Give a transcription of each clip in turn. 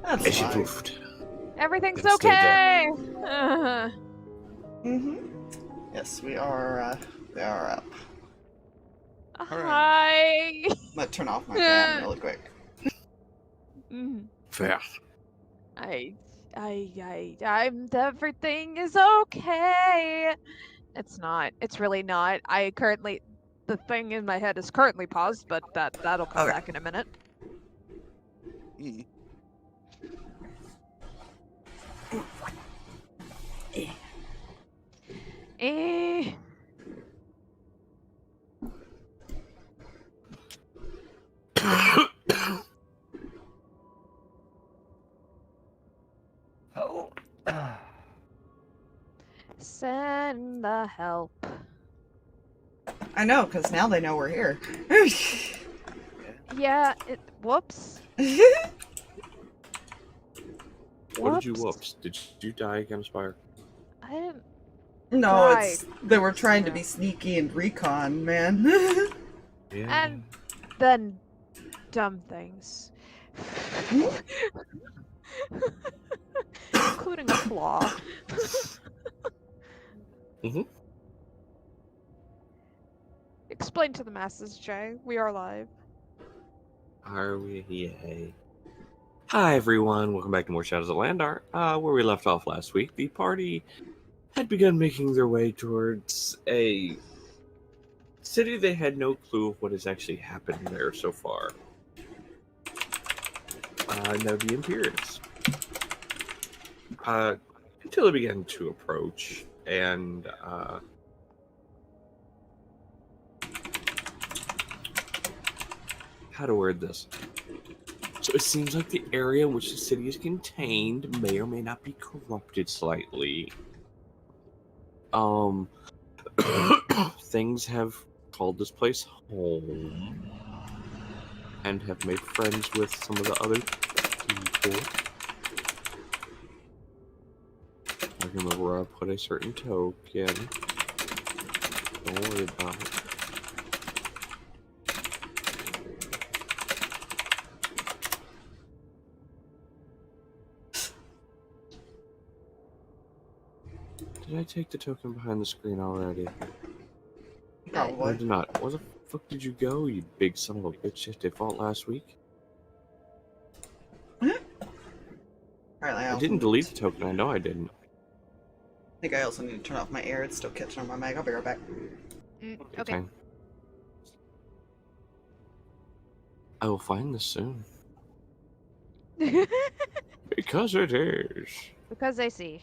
That's MischievousFoxx. Everything's It's still okay. Yes, we are up. Hi. I'm gonna turn off my fan really quick. Fair. Everything is okay. It's not. It's really not. The thing in my head is currently paused, but that'll come back in a minute. Oh. Send the help. I know, because now they know we're here. Yeah, whoops. What did you whoops? Did you die again, Spire? I didn't. No, it's they were trying to be sneaky and recon, man. Yeah. And then dumb things. Including a flaw. Explain to the masses, Jay. We are live. Are we? Yay. Hi, everyone. Welcome back to more Shadows of Landar. Where we left off last week, the party had begun making their way towards a city they had no clue of what has actually happened there so far. Now the Imperials. Until they began to approach, and how to word this? So it seems like the area in which the city is contained may or may not be corrupted slightly. Things have called this place home and have made friends with some of the other people. I remember where I put a certain token. Don't worry about it. Did I take the token behind the screen already? Probably. I did not. Where the fuck did you go, you big son of a bitch? Did they fought last week? I didn't delete the token. I know I didn't. I think I also need to turn off my air. It's still catching on my mic. I'll be right back. Okay. I will find this soon. Because it is. Because I see.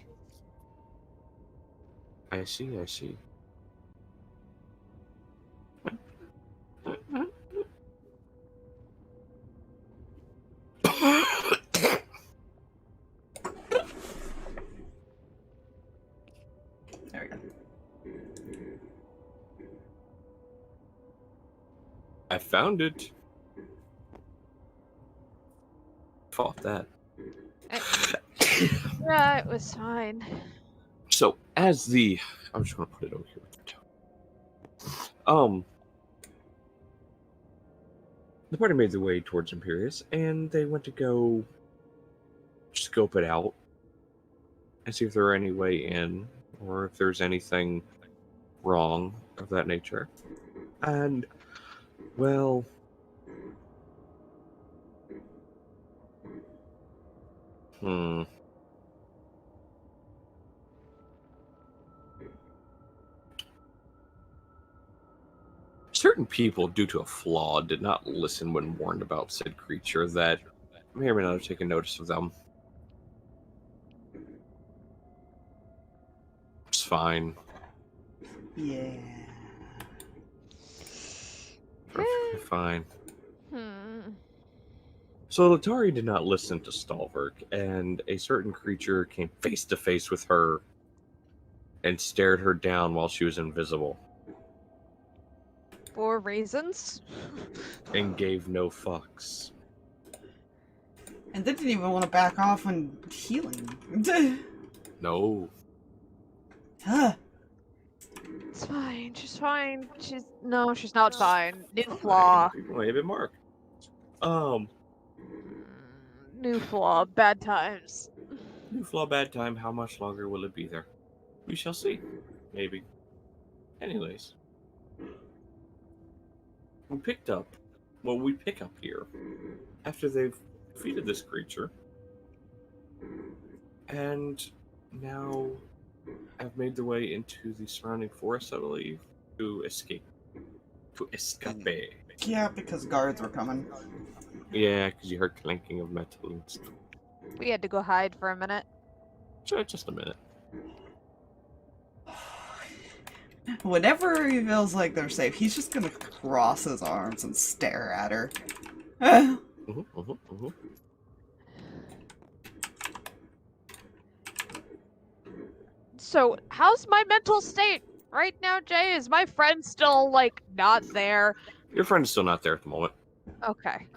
I see. There we go. I found it. Fought that. Yeah, it was fine. So, I'm just gonna put it over here with the toe. The party made their way towards Imperius, and they went to go scope it out and see if there were any way in, or if there's anything wrong of that nature. And, well, certain people, due to a flaw, did not listen when warned about said creature that may or may not have taken notice of them. It's fine. Yeah. Perfectly fine. Hmm. So Letari did not listen to Stalverk, and a certain creature came face to face with her and stared her down while she was invisible. For reasons? And gave no fucks. And didn't even want to back off when healing. No. Huh. It's fine. She's fine. She's not fine. New flaw. Maybe Mark. New flaw. Bad times. New flaw, bad time. How much longer will it be there? We shall see. Maybe. Anyways. We pick up here after they've defeated this creature. And now have made their way into the surrounding forest, I believe, to escape. To escape. Yeah, because guards were coming. Yeah, because you heard clanking of metal and stuff. We had to go hide for a minute. Sure, just a minute. Whenever he feels like they're safe, he's just gonna cross his arms and stare at her. So, how's my mental state right now, Jay? Is my friend still, like, not there? Your friend is still not there at the moment. Okay.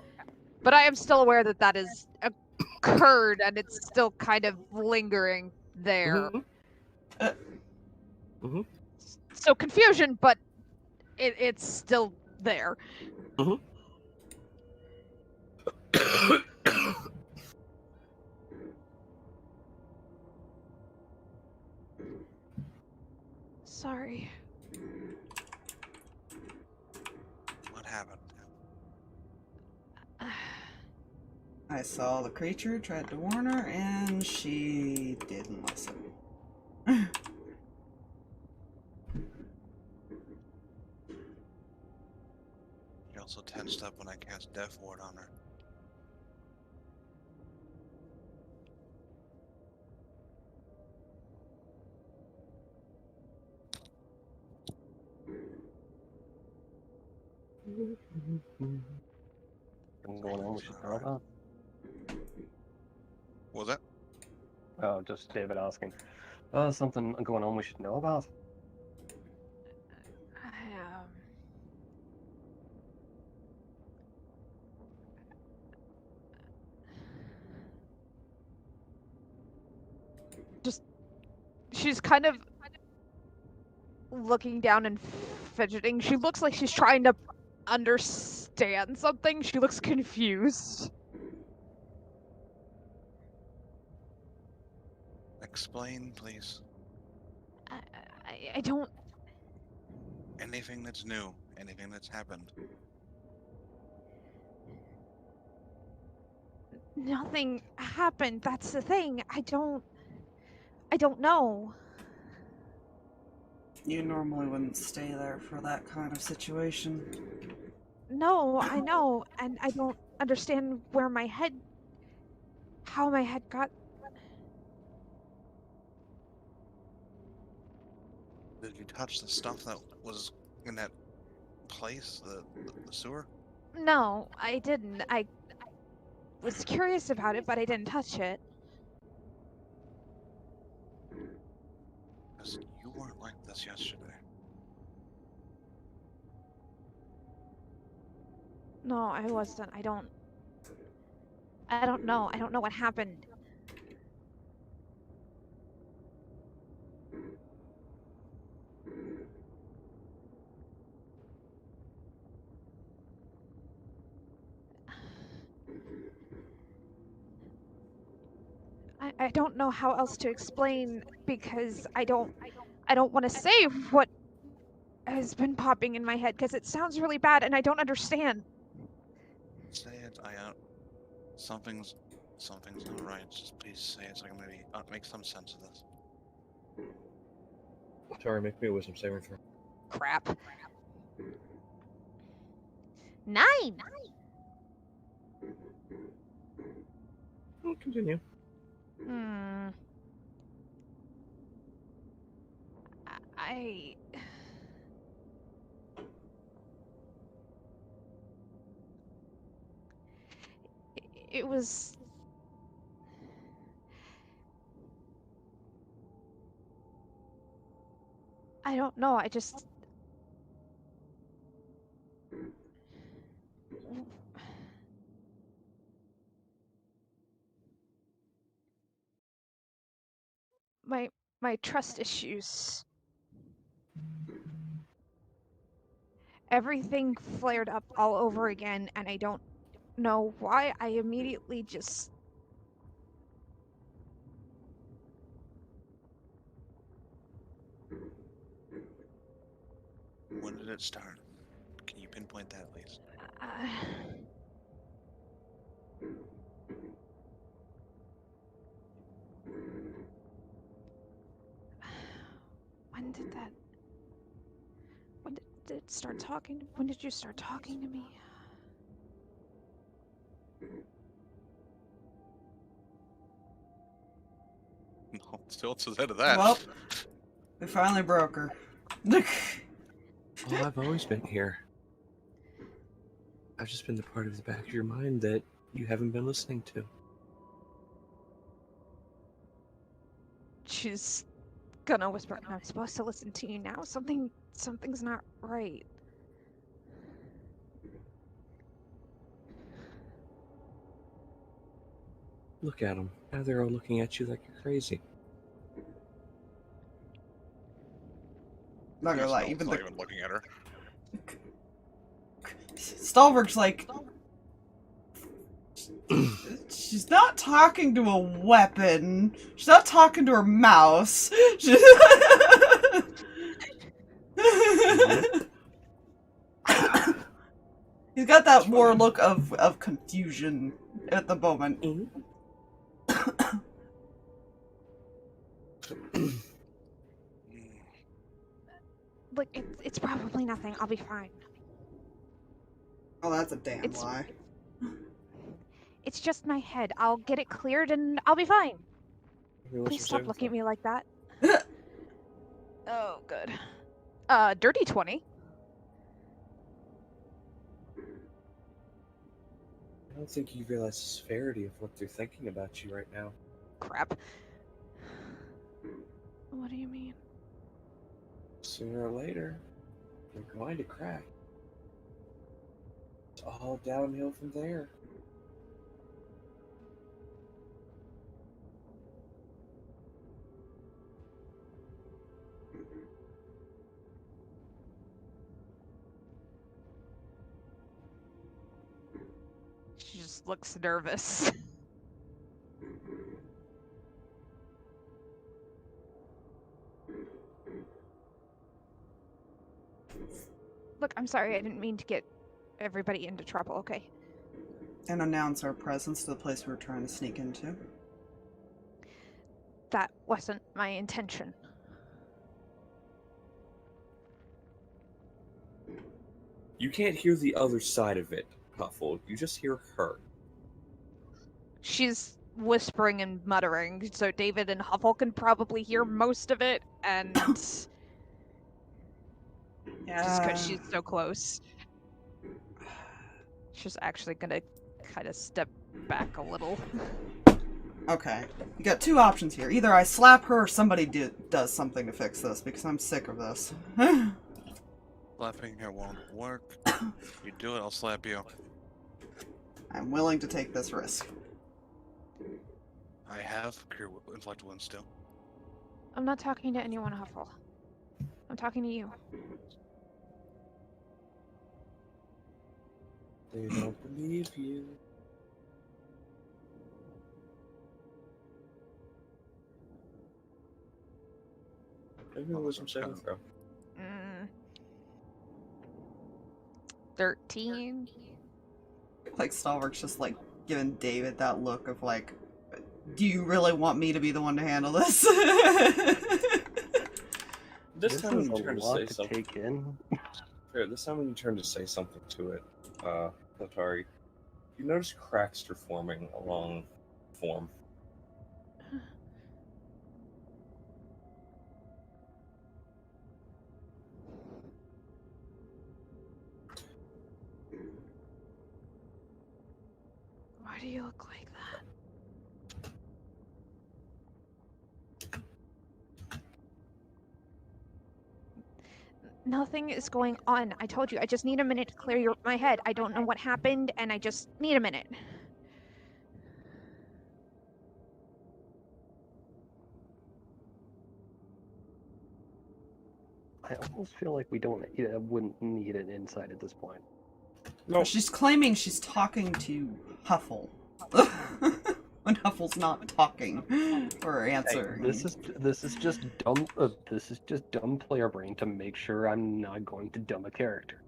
But I am still aware that that is occurred, and it's still kind of lingering there. So confusion, but it's still there. Sorry. What happened? I saw the creature, tried to warn her, and she didn't listen. She also tensed up when I cast Death Ward on her. Something going on we should know about? What was that? Oh, just David asking. Something going on we should know about? She's kind of looking down and fidgeting. She looks like she's trying to understand something. She looks confused. Explain, please. I don't... Anything that's new, anything that's happened. Nothing happened. That's the thing. I don't know. You normally wouldn't stay there for that kind of situation. No, I know, and I don't understand how my head got... Did you touch the stuff that was in that place? The sewer? No, I didn't. I was curious about it, but I didn't touch it. Because you weren't like this yesterday. No, I wasn't. I don't know. I don't know what happened. I don't know how else to explain because I don't want to say what has been popping in my head because it sounds really bad and I don't understand. Say it. Something's not right. Just please say it so I can maybe make some sense of this. Sorry, make me a wisdom saving throw. Crap. 9. I'll continue. I it was I don't know. I just my trust issues. Everything flared up all over again, and I don't know why. I immediately just When did it start? Can you pinpoint that, please? when did it start talking? When did you start talking to me? No, still to the head of that. Well, we finally broke her. Well, I've always been here. I've just been the part of the back of your mind that you haven't been listening to. She's gonna whisper, I'm supposed to listen to you now? Something's not right. Look at them. Now they're all looking at you like you're crazy. Not gonna lie, Smel's even not the even looking at her. Stalverk's like, she's not talking to a weapon. She's not talking to her mouse. She's He's got that more look of confusion at the moment. Look, it's probably nothing. I'll be fine. Oh, that's a damn lie. It's just my head. I'll get it cleared and I'll be fine. What's Please your stop saving looking at throw? me like that. Oh, good. Dirty 20. I don't think you realize the severity of what they're thinking about you right now. Crap. What do you mean? Sooner or later, you're going to crack. It's all downhill from there. She just looks nervous. Look, I'm sorry. I didn't mean to get everybody into trouble, okay? And announce our presence to the place we were trying to sneak into. That wasn't my intention. You can't hear the other side of it, Huffle. You just hear her. She's whispering and muttering, so David and Huffle can probably hear most of it, and Just because she's so close. She's actually gonna kind of step back a little. Okay. You got two options here. Either I slap her or somebody does something to fix this, because I'm sick of this. Slapping her won't work. You do it, I'll slap you. I'm willing to take this risk. I have cure inflict wounds still. I'm not talking to anyone, Huffle. I'm talking to you. They don't believe you. Maybe it was some saving throw. 13. Like, Stalverk's just, like, giving David that look of, like, do you really want me to be the one to handle this? This time when you turn to say to something. take in. Here, this time when you turn to say something to it, Letari, you notice cracks are forming along form. Why do you look like that? Nothing is going on. I told you, I just need a minute to clear my head. I don't know what happened, and I just need a minute. I almost feel like we wouldn't need an insight at this point. No, She's claiming she's talking to Huffle. When Huffle's not talking or answering. This is just dumb player brain to make sure I'm not going to dumb a character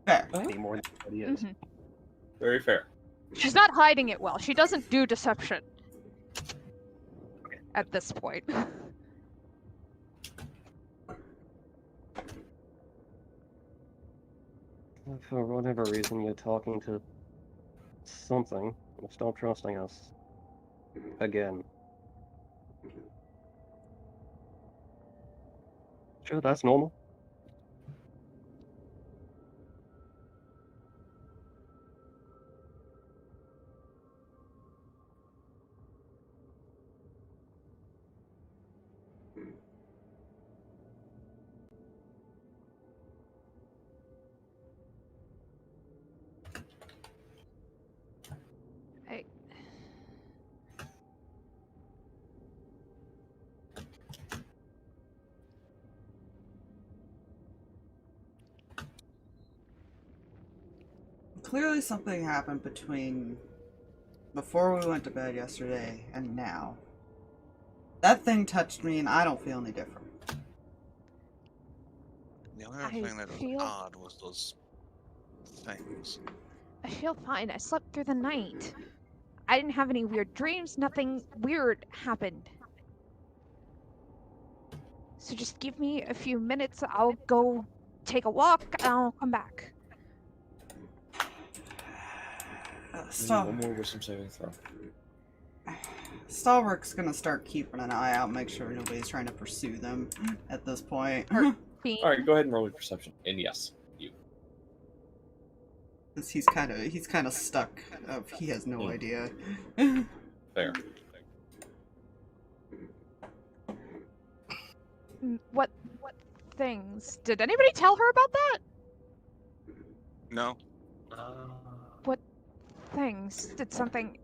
Fair. any more than he is. Mhm. very fair. She's not hiding it well. She doesn't do deception. At this point. For whatever reason, you're talking to something. Stop trusting us. Again. Sure, that's normal. Clearly something happened between before we went to bed yesterday and now. That thing touched me and I don't feel any different. The only other I thing that was feel- odd was those things. I feel fine. I slept through the night. I didn't have any weird dreams. Nothing weird happened. So just give me a few minutes. I'll go take a walk and I'll come back. One more wisdom saving throw. Stalverk's gonna start keeping an eye out, make sure nobody's trying to pursue them at this point. Alright, go ahead and roll your perception. And yes, you. Because he's kind of stuck. He has no idea. Fair. What things? Did anybody tell her about that? No. What things? Did something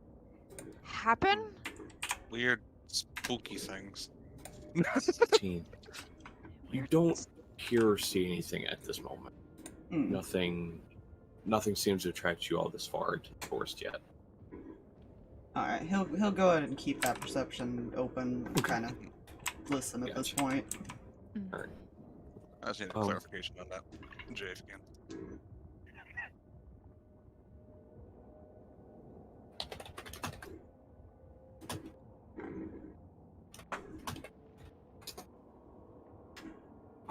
happen? Weird, spooky things. 15. You don't hear or see anything at this moment. Nothing seems to attract you all this far into the forest yet. Alright, he'll go ahead and keep that perception open, kind of listen at this point. Alright. I just need a clarification on that. JF again.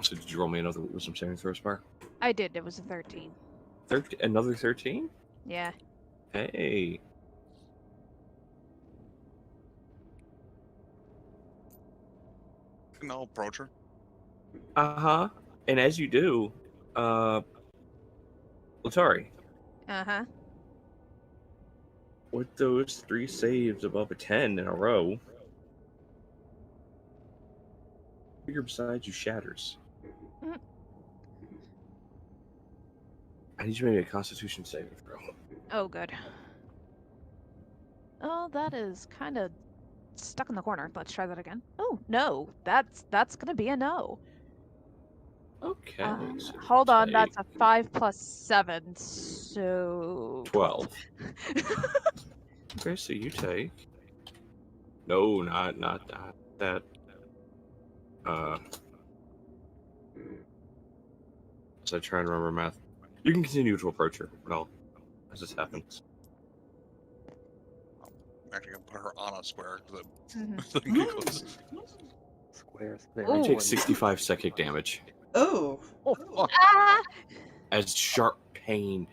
So did you roll me another wisdom saving throw, Spire? I did. It was a 13. Another 13? Yeah. Hey. Can I approach her? Uh-huh. And as you do, Letari, Uh-huh. with those 3 saves above a 10 in a row, figure beside you shatters. Mm. I need you to make a Constitution saving throw. Oh, good. Oh, that is kind of stuck in the corner. Let's try that again. Oh, no. That's gonna be a no. Okay. So Hold on, take that's a 5 plus 7, so 12. Okay, so you take. No, not that. So I try and remember math. You can continue to approach her, but as this happens. I'm actually gonna put her on a square because Mhm. Squares there. Ooh. You take 65 psychic damage Oh. Oh, fuck. Ah! as sharp pain,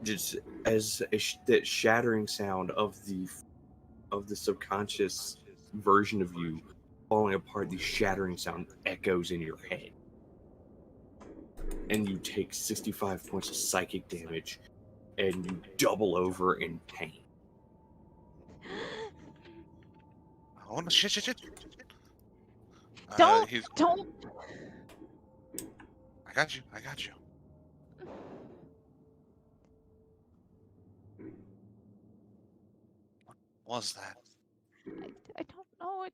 just as that shattering sound of the subconscious version of you falling apart. The shattering sound echoes in your head, and you take 65 points of psychic damage, and you double over in pain. Oh, no, shit. Don't. He's... Don't. I got you. What was that? I don't know.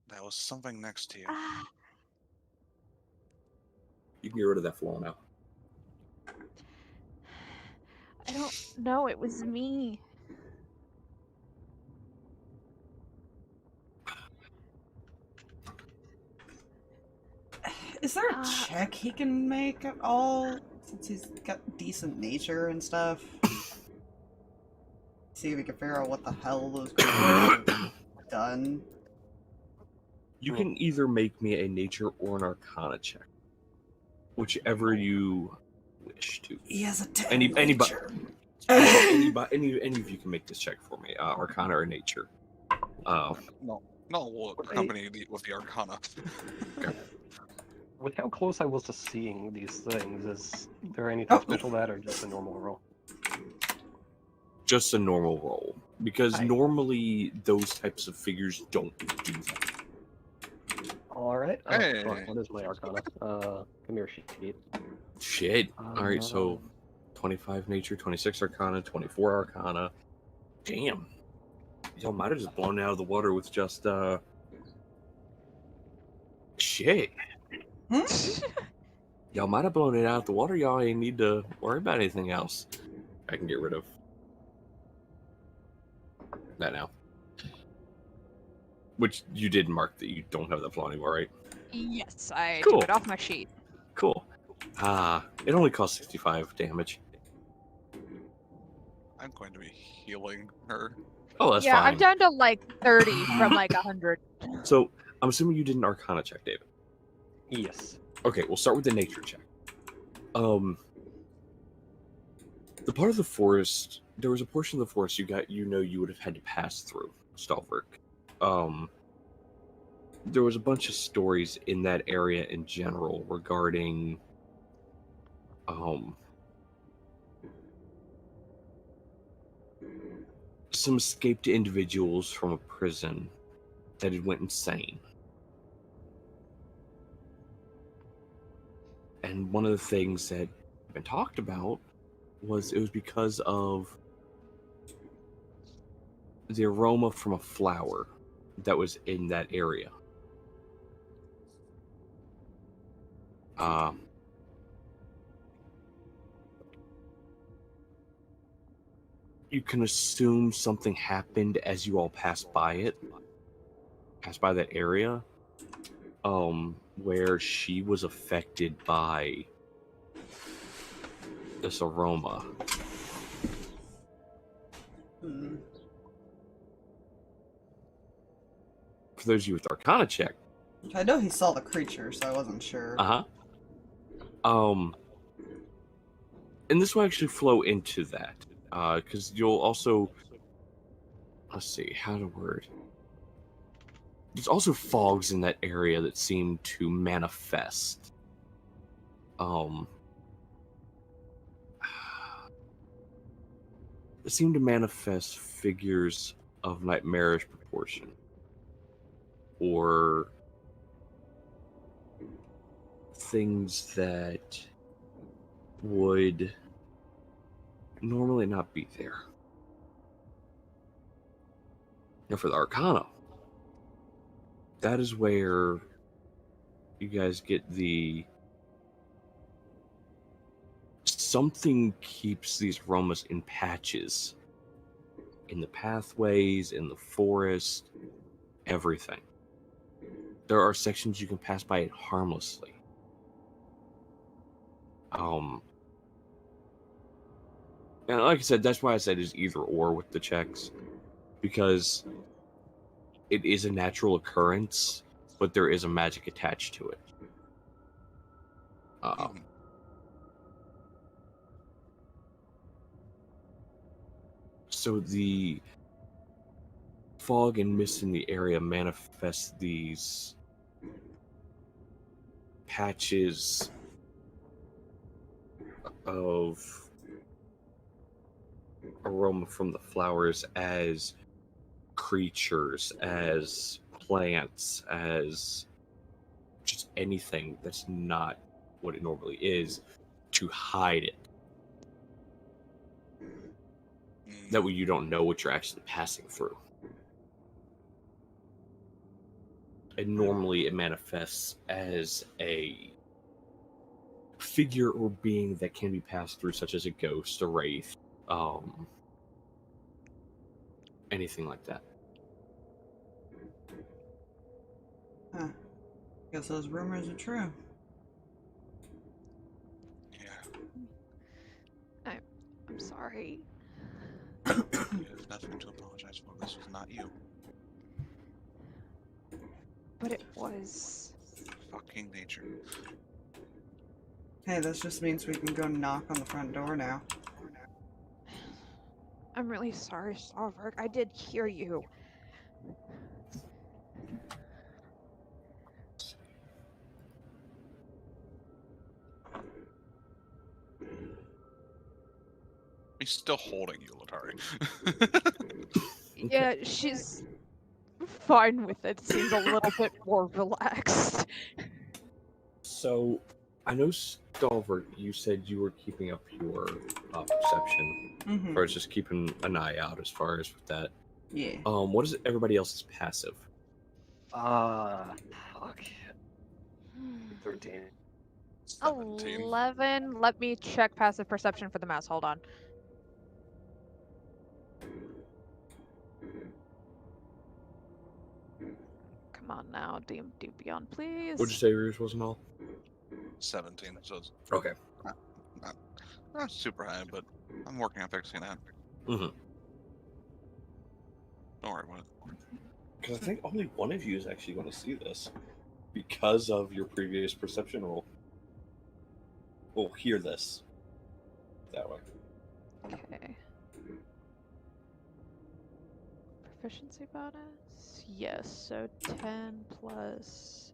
That was something next to you. Ah. You can get rid of that flaw now. I don't know. It was me. Is there a check he can make at all? Since he's got decent nature and stuff. See if we can figure out what the hell those creatures have done. You can either make me a nature or an arcana check, whichever you wish to. He has a 10 Anybody, nature. any of you can make this check for me. Arcana or nature. No, we'll accompany with the Arcana. Okay. With how close I was to seeing these things, is there anything special that or just a normal roll? Just a normal roll, because Aye. normally those types of figures don't do that. Alright. Hey. Fuck, what is my Arcana? Come here, sheet. Shit. Alright, so 25 nature, 26 arcana, 24 arcana. Damn. Y'all might have just blown it out of the water with just shit. Y'all might have blown it out of the water. Y'all ain't need to worry about anything else. I can get rid of that now. Which you did mark that you don't have that flaw anymore, right? Yes, I Cool. took it off my sheet. Cool. It only costs 65 damage. I'm going to be healing her. Oh, that's yeah, fine. I'm down to like 30 from like 100. So, I'm assuming you did an arcana check, David. Yes. Okay, we'll start with the nature check. The part of the forest, there was a portion of the forest you would have had to pass through, Stalverk. There was a bunch of stories in that area in general regarding some escaped individuals from a prison that had went insane. And one of the things that had been talked about was it was because of the aroma from a flower that was in that area. You can assume something happened as you all passed by that area, where she was affected by this aroma. For those of you with Arcana check, I know he saw the creature, so I wasn't sure. and this will actually flow into that, because you'll also, let's see how to word. there's also fogs in that area that seem to manifest. They seem to manifest figures of nightmarish proportion, or things that would normally not be there. Now, for the Arcana, that is where you guys get the something keeps these aromas in patches, in the pathways, in the forest, everything. There are sections you can pass by it harmlessly. And like I said, that's why I said it's either or with the checks, because it is a natural occurrence, but there is a magic attached to it. So the fog and mist in the area manifest these patches of aroma from the flowers as creatures, as plants, as just anything that's not what it normally is, to hide it. That way you don't know what you're actually passing through. And normally it manifests as a figure or being that can be passed through, such as a ghost, a wraith, anything like that. Huh. Guess those rumors are true. Yeah. I'm sorry. You have nothing to apologize for. This was not you. But it was. Fucking nature. Hey, this just means we can go knock on the front door now. I'm really sorry, Stalverk. I did hear you. He's still holding you, Letari. Yeah, she's fine with it. Seems a little bit more relaxed. So, I know, Stalverk, you said you were keeping up your perception, Mm-hmm. or just keeping an eye out as far as with that. Yeah. What is everybody else's passive? Fuck. 13. 17. 11. Let me check passive perception for the mouse. Hold on. Come on now, do beyond, please. What'd you say yours was and all? 17, so it's Okay. not super high, but I'm working on fixing that. Mm-hmm. Don't worry about it. Because I think only one of you is actually going to see this, because of your previous perception roll. We'll hear this that way. Okay. Proficiency bonus? Yes, so 10 plus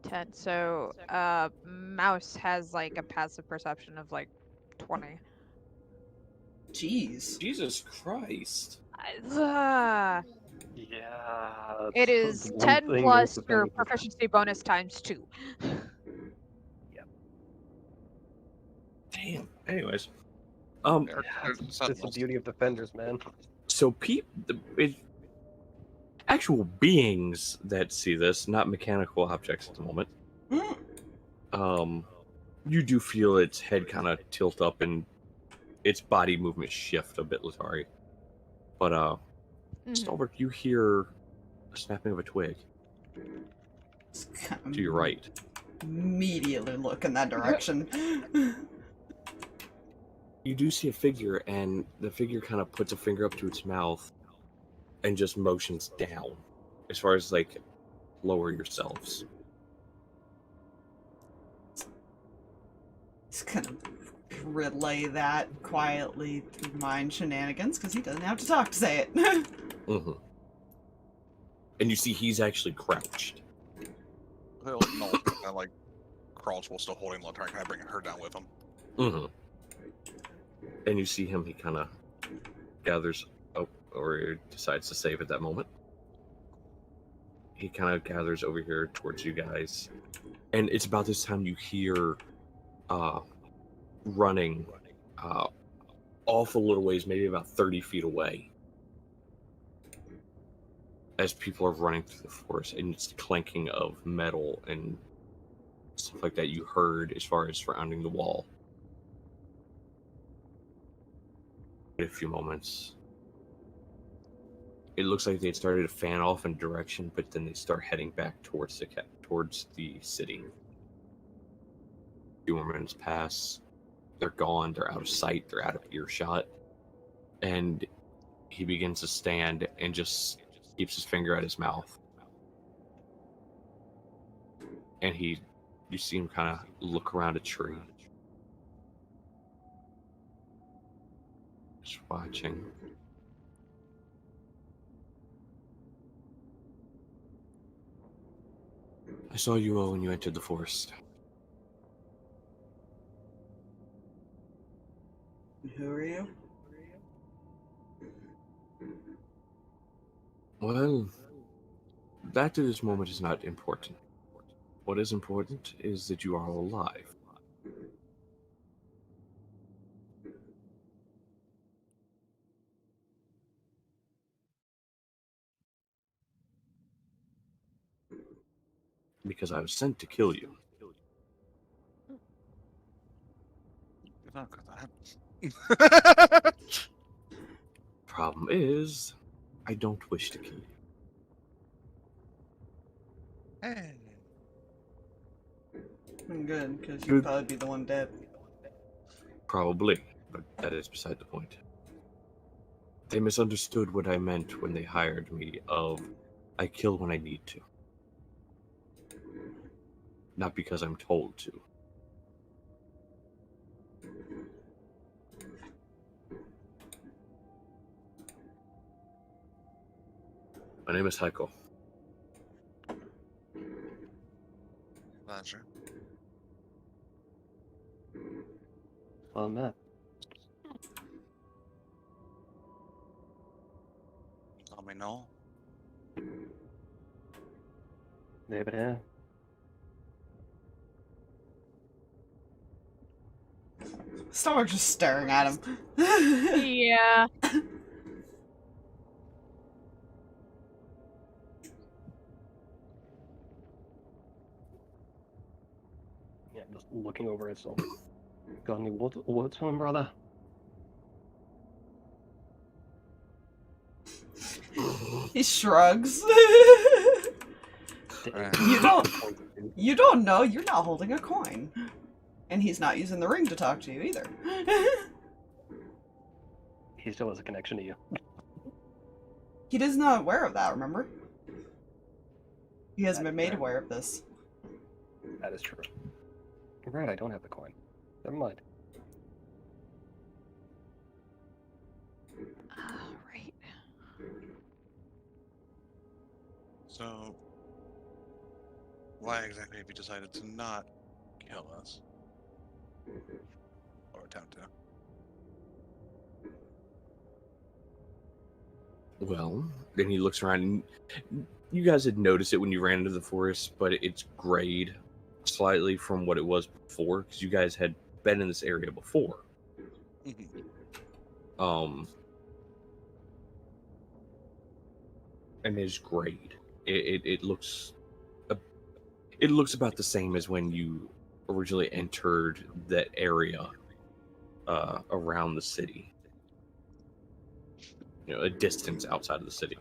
10. So, mouse has like a passive perception of like 20. Jeez. Jesus Christ. Yeah. It is 10 plus your proficiency bonus times 2. Damn. Anyways. It's the beauty of Defenders, man. So actual beings that see this, not mechanical objects at the moment. You do feel its head kind of tilt up and its body movement shift a bit, Letari. But Stalverk, you hear a snapping of a twig to your right. Immediately look in that direction. You do see a figure, and the figure kind of puts a finger up to its mouth and just motions down, as far as like lower yourselves. He's gonna relay that quietly through mind shenanigans because he doesn't have to talk to say it. Mm-hmm. And you see he's actually crouched. He'll and like crouch while still holding Letari, kind of bringing her down with him. Mm-hmm. And you see him, he kind of gathers up, or decides to save at that moment. He kind of gathers over here towards you guys. And it's about this time you hear running off a little ways, maybe about 30 feet away, as people are running through the forest, and it's the clanking of metal and stuff like that you heard as far as surrounding the wall. In a few moments, it looks like they started to fan off in direction, but then they start heading back towards the city. A few more minutes pass. They're gone. They're out of sight. They're out of earshot. And he begins to stand and just keeps his finger at his mouth. And you see him kind of look around a tree. Just watching. I saw you all when you entered the forest. Who are you? Well, that to this moment is not important. What is important is that you are all alive. Because I was sent to kill you. It's not because that. Problem is, I don't wish to kill you. Hey. Good, because you'd probably be the one dead. Probably, but that is beside the point. They misunderstood what I meant when they hired me of, I kill when I need to. Not because I'm told to. My name is Heiko. Gotcha. Well met. Let me know. Maybe there. Stalverk just staring at him. Yeah. Yeah, just looking over at Stalverk. Got any words for him, brother? He shrugs. Right. You don't know. You're not holding a coin. And he's not using the ring to talk to you either. He still has a connection to you. He is not aware of that, remember? He hasn't been made aware of this. That is true. You're right, I don't have the coin. Never mind. Right. So, why exactly have you decided to not kill us? Or attempt to? Well, then he looks around, and you guys had noticed it when you ran into the forest, but it's grayed slightly from what it was before, because you guys had been in this area before. And it's grayed. It looks about the same as when you originally entered that area around the city. You know, a distance outside of the city.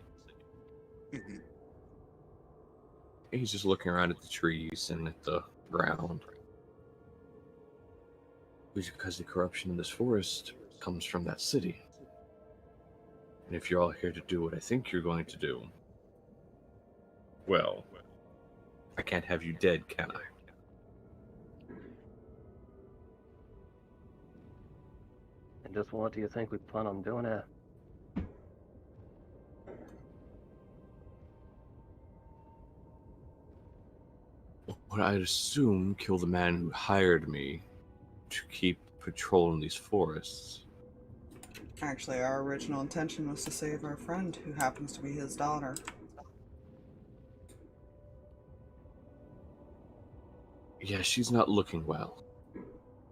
He's just looking around at the trees and at the ground. Because the corruption in this forest comes from that city. And if you're all here to do what I think you're going to do, well, I can't have you dead, can I? And just what do you think we plan on doing here? would, I'd assume, kill the man who hired me to keep patrol in these forests. Actually, our original intention was to save our friend, who happens to be his daughter. Yeah, she's not looking well,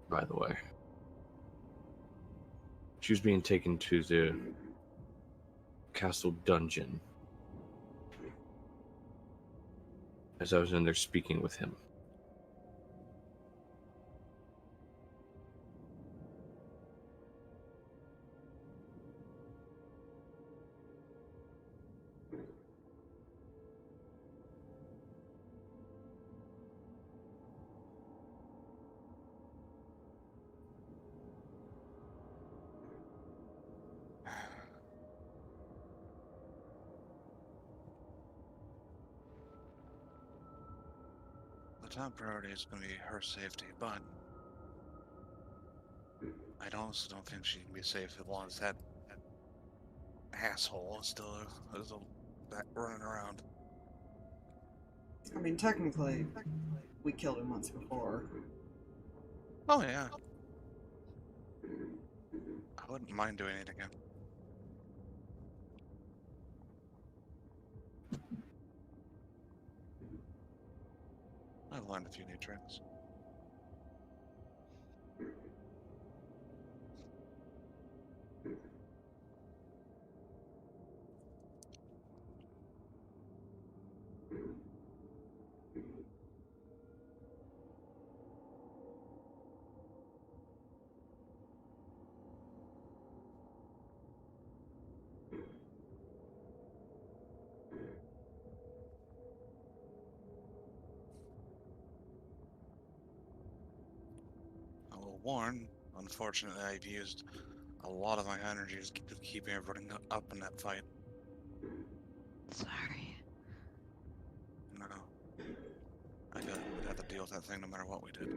by the way. She was being taken to the castle dungeon as I was in there speaking with him. The top priority is going to be her safety, but I also don't think she can be safe as long as that asshole is still running around. I mean, technically, we killed him once before. Oh yeah. I wouldn't mind doing it again. I've learned a few new tricks. I will warn, unfortunately I've used a lot of my energy to keep everything up in that fight. Sorry. No. I feel like we'd have to deal with that thing no matter what we did.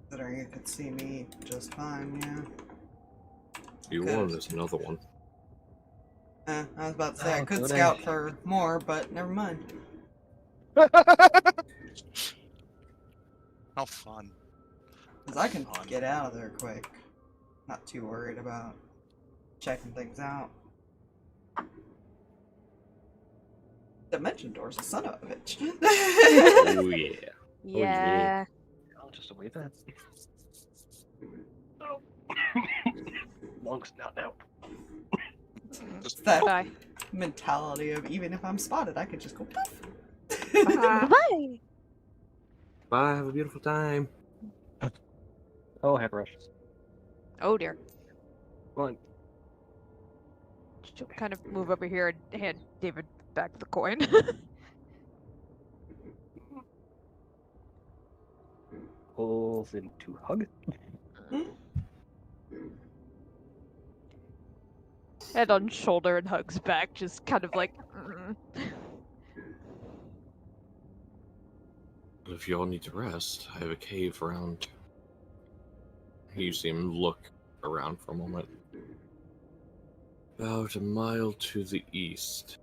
Considering you could see me just fine, yeah. You Good. warned us another one. I was about to say I Oh, could good scout idea. for more, but never mind. How fun. Because I can Fun. get out of there quick. Not too worried about checking things out. Dimension door's a son of a bitch. Oh yeah. Yeah. I'll just await that. Oh. Lungs not now. Just That Bye. mentality of even if I'm spotted, I could just go poof. Bye. Bye, have a beautiful time. Oh, head rush. Oh dear. One. She'll kind of move over here and hand David back the coin. Pulls into hug. Head on shoulder and hugs back, just kind of like. If you all need to rest, I have a cave around. You see him look around for a moment. About a mile to the east.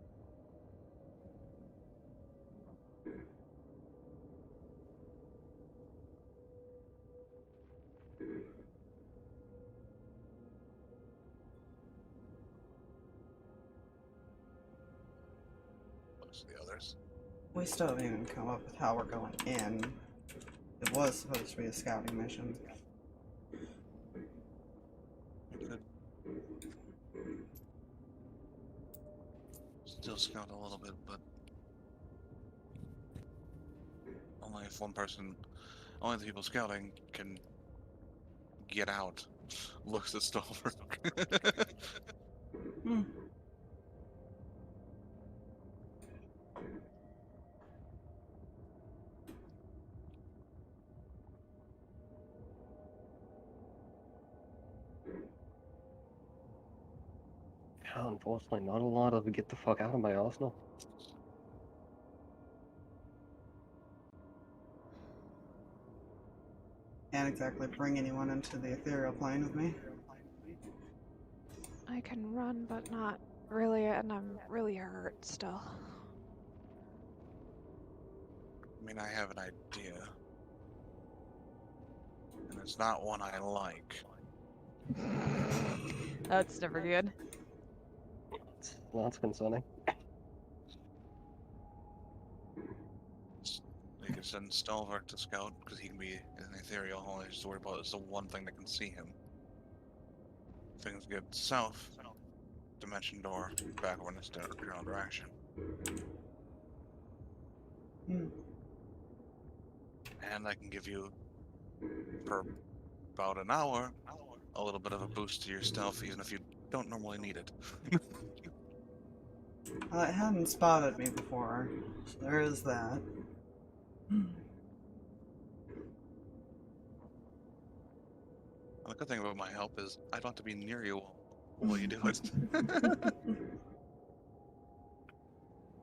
what's the others? We still haven't even come up with how we're going in. It was supposed to be a scouting mission. Still scout a little bit, but only if one person, only the people scouting can get out. Looks at Stalverk. Hmm. Yeah, unfortunately, not a lot of get the fuck out of my arsenal. Can't exactly bring anyone into the ethereal plane with me. I can run, but not really, and I'm really hurt still. I mean, I have an idea. And it's not one I like. That's never good. Well, that's concerning. You can send Stalverk to scout, because he can be an ethereal. All he has to worry about is the one thing that can see him. Things get south, dimension door, back over in this general direction. Hmm. And I can give you, for about an hour, a little bit of a boost to your stealth, even if you don't normally need it. Well, it hadn't spotted me before, so there is that. The good thing about my help is I don't have to be near you while you do it.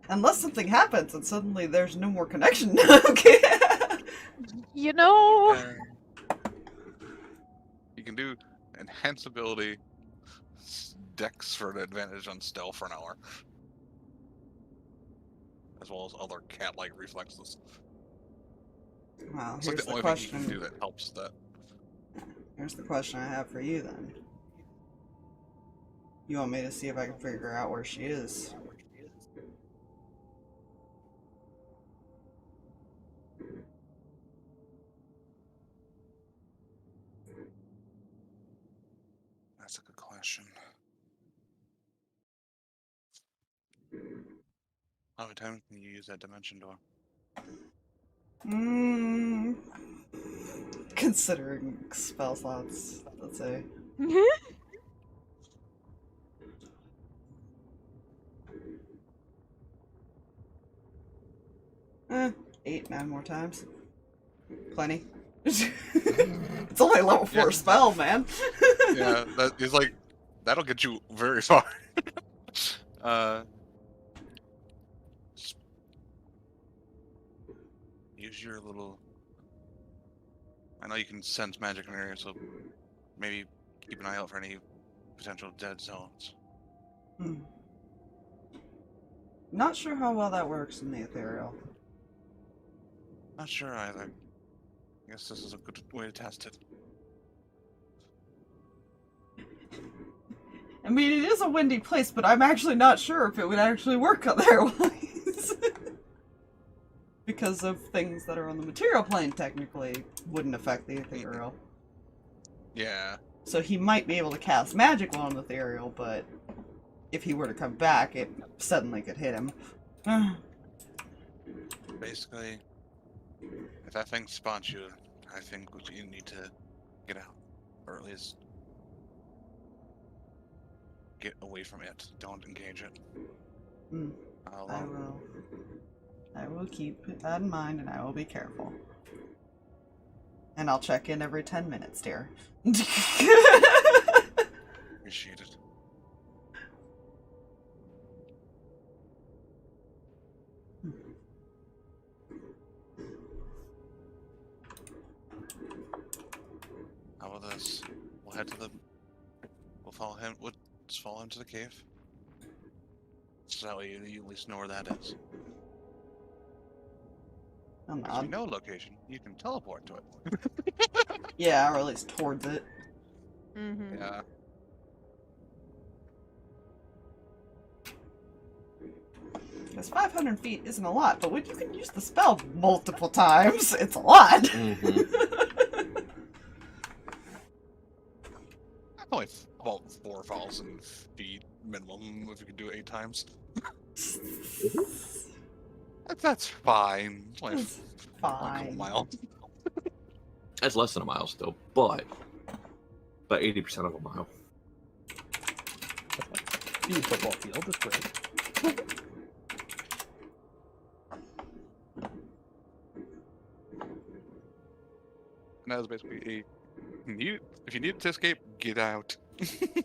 Unless something happens and suddenly there's no more connection. Okay. You know, You can do enhance ability, dex for an advantage on stealth for an hour, as well as other cat-like reflexes. Well, It's like here's the the only thing you can question. do that helps that. Here's the question I have for you then. You want me to see if I can figure out where she is? That's a good question. How many times can you use that dimension door? Considering spell slots, let's say. 8, 9 more times. Plenty. It's only a level 4 Yeah. spell, man. Yeah, that is like that'll get you very far. Use your little. I know you can sense magic in an area, so maybe keep an eye out for any potential dead zones. Not sure how well that works in the ethereal. Not sure either. I guess this is a good way to test it. I mean, it is a windy place, but I'm actually not sure if it would actually work otherwise. Because of things that are on the material plane technically wouldn't affect the ethereal. Yeah. So he might be able to cast magic while on the ethereal, but if he were to come back, it suddenly could hit him. Basically, if that thing spots you, I think you need to get out, or at least get away from it. Don't engage it. I will keep that in mind, and I will be careful. And I'll check in every 10 minutes, dear. Appreciate it. How about this? We'll head to the. We'll follow him. We'll just follow him to the cave. So that way you at least know where that is. If you know a location, you can teleport to it. Yeah, or at least towards it. Yeah. Because 500 feet isn't a lot, but when you can use the spell multiple times, it's a lot. Only about 4,000 feet minimum if you can do it 8 times. That's fine. It's only It's a couple fine. miles. That's less than a mile still, but about 80% of a mile. Huge football field, that's great. And that was basically if you need to escape, get out.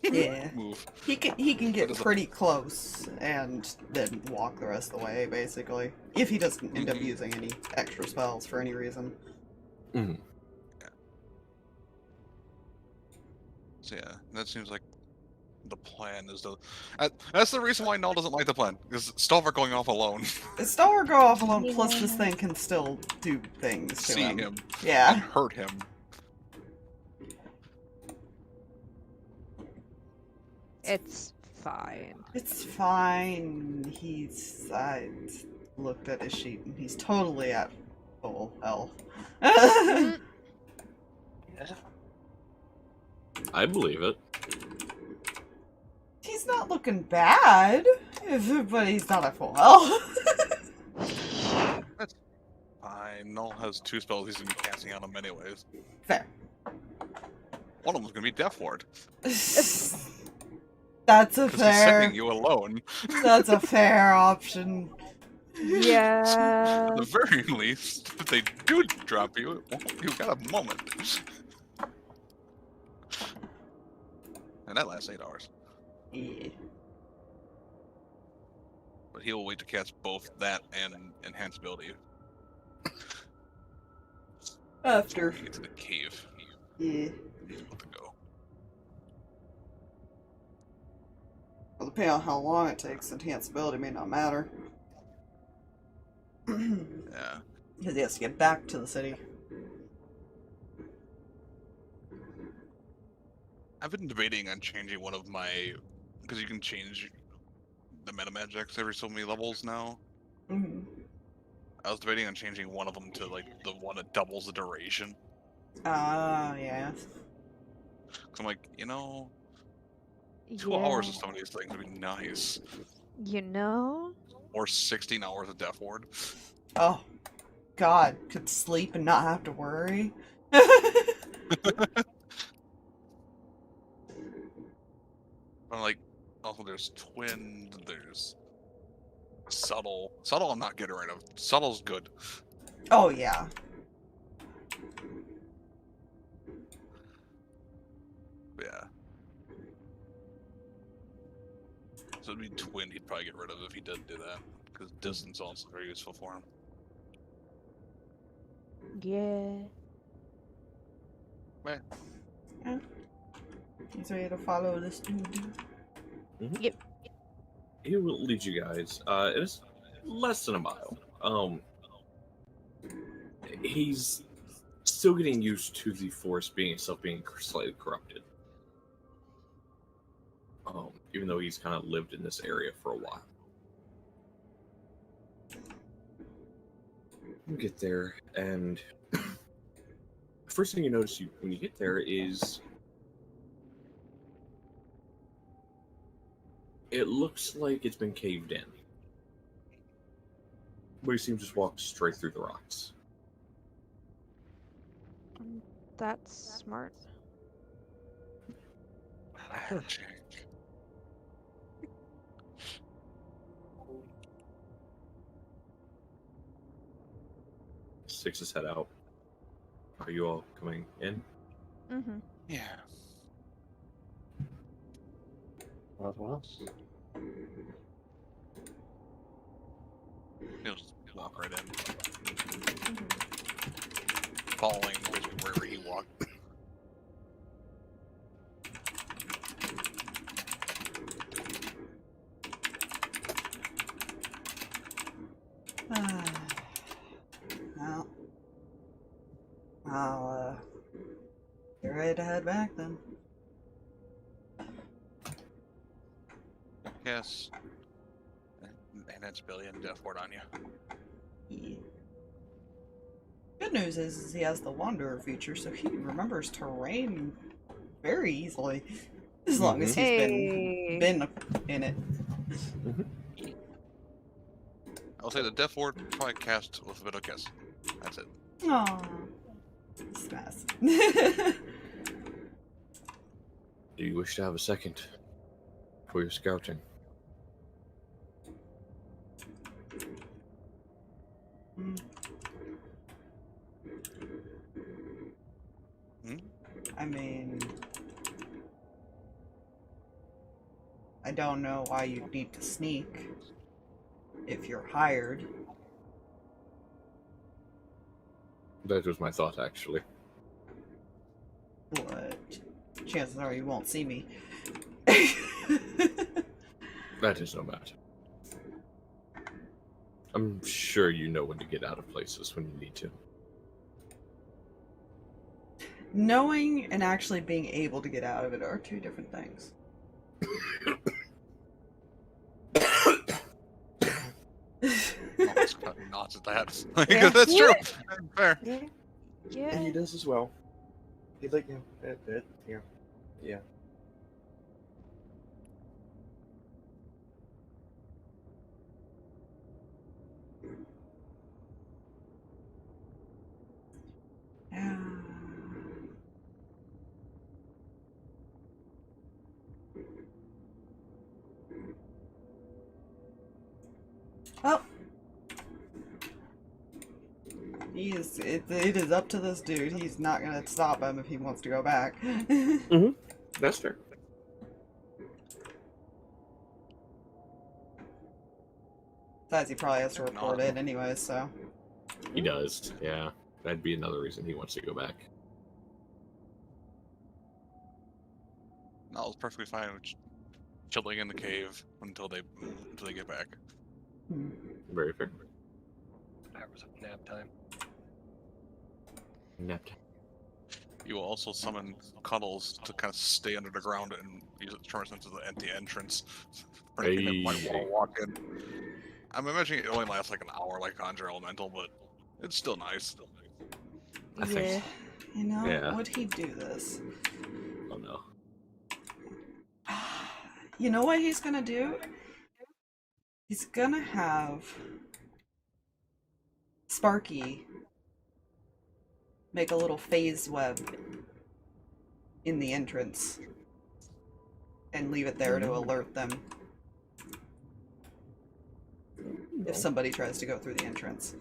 Yeah. Move. He can get pretty close and then walk the rest of the way, basically. If he doesn't end up using any extra spells for any reason. So yeah, that seems like the plan is to. That's the reason why Null doesn't like the plan. Because Stalverk going off alone. Stalverk go off alone, plus this thing can still do things to See him. And Yeah. hurt him. It's fine. It's fine. I looked at his sheet and he's totally at full health. I believe it. He's not looking bad, but he's not at full health. That's fine. Null has 2 spells he's going to be casting on him anyways. Fair. One of them's going to be Death Ward. That's a Because he's fair. sending you alone. That's a fair option. Yeah. At the very least, if they do drop you, you got a moment. And that lasts 8 hours. Yeah. But he will wait to cast both that and Enhance Ability. After. Get to the cave. Yeah. He's about to go. Well, depending on how long it takes, enhanced ability may not matter. Yeah. Because he has to get back to the city. I've been debating on changing one of my... Because you can change the meta magics every so many levels now. Mm-hmm. I was debating on changing one of them to, like, the one that doubles the duration. Yeah. Because I'm like, you know... 2 hours of some of these things would be nice. You know? Or 16 hours of Death Ward. Oh, God. Could sleep and not have to worry. I'm like, also there's Twin, there's Subtle. Subtle I'm not getting rid of. Subtle's good. Oh, yeah. Yeah. So it'd be Twin he'd probably get rid of if he did do that. Because Distance also very useful for him. Yeah. Yeah. He's ready to follow this dude. Yep. He will lead you guys. It's less than a mile. He's still getting used to the force being slightly corrupted. Even though he's kind of lived in this area for a while. You get there, and the first thing you notice when you get there is it looks like it's been caved in. But you seem to just walk straight through the rocks. That's smart. Change. Sticks his head out. Are you all coming in? Mm-hmm. Yeah. Well, He'll just walk right in. Following basically wherever he walked. Well, I'll get ready to head back then. Yes. And that's Billy and Death Ward on you. Yeah. Good news is he has the Wanderer feature, so he remembers terrain very easily. As long as he's been in it. I'll say the Death Ward probably cast with a bit of kiss. That's it. Aww. Smash. Do you wish to have a second for your scouting? I mean, I don't know why you'd need to sneak if you're hired. That was my thought, actually. But chances are you won't see me. That is no matter. I'm sure you know when to get out of places when you need to. Knowing and actually being able to get out of it are two different things. Almost cut knots at that. Yeah. That's true. Fair. Yeah. And he does as well. He's like, yeah. Well, it is up to this dude. He's not gonna stop him if he wants to go back. That's fair. Besides, he probably has to report it anyway, so. He does, yeah. That'd be another reason he wants to go back. No, it's perfectly fine with chilling in the cave until they get back. Very fair. Hours of nap time. Nap time. You will also summon Cuddles to kind of stay under the ground and use it to turn us into the empty entrance for anything that might want to walk in. I'm imagining it only lasts like an hour, like Conjure Elemental, but it's still nice. I think Yeah. so. You know, Yeah. would he do this? Oh no. You know what he's gonna do? He's gonna have Sparky make a little phase web in the entrance and leave it there to alert them if somebody tries to go through the entrance.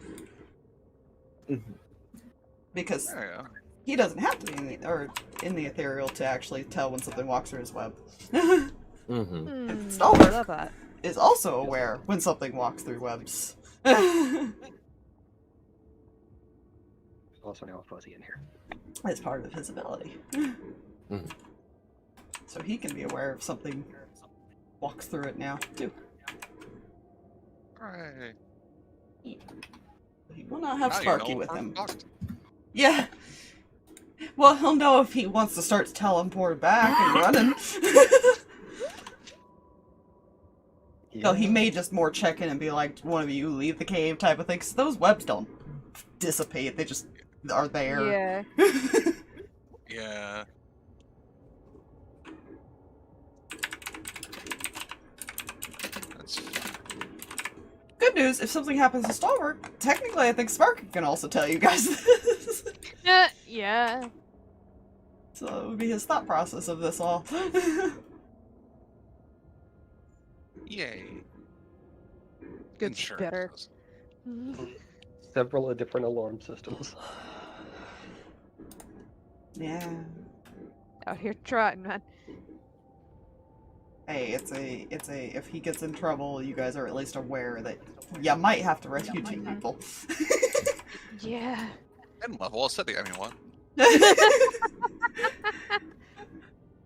Because Yeah. he doesn't have to be in the ethereal to actually tell when something walks through his web. Mm-hmm. Stalverk Love that. is also aware when something walks through webs. Also now a fuzzy in here. As part of his ability. So he can be aware if something walks through it now, too. Right. He will not have Now you Sparky know with first him. talked. Yeah. Well, he'll know if he wants to start teleporting back and running. So he may just more check in and be like, one of you leave the cave type of thing, because those webs don't dissipate, they just are there. Yeah. Yeah. That's Good news, if something happens to Stalverk, technically I think Sparky can also tell you guys this. Yeah. So it would be his thought process of this all. yay. Good Insurance better. does. Several different alarm systems. Yeah. Out here trotting, man. Hey, it's a, if he gets in trouble, you guys are at least aware that you might have to rescue two people. Yeah. And level a city, I mean, what?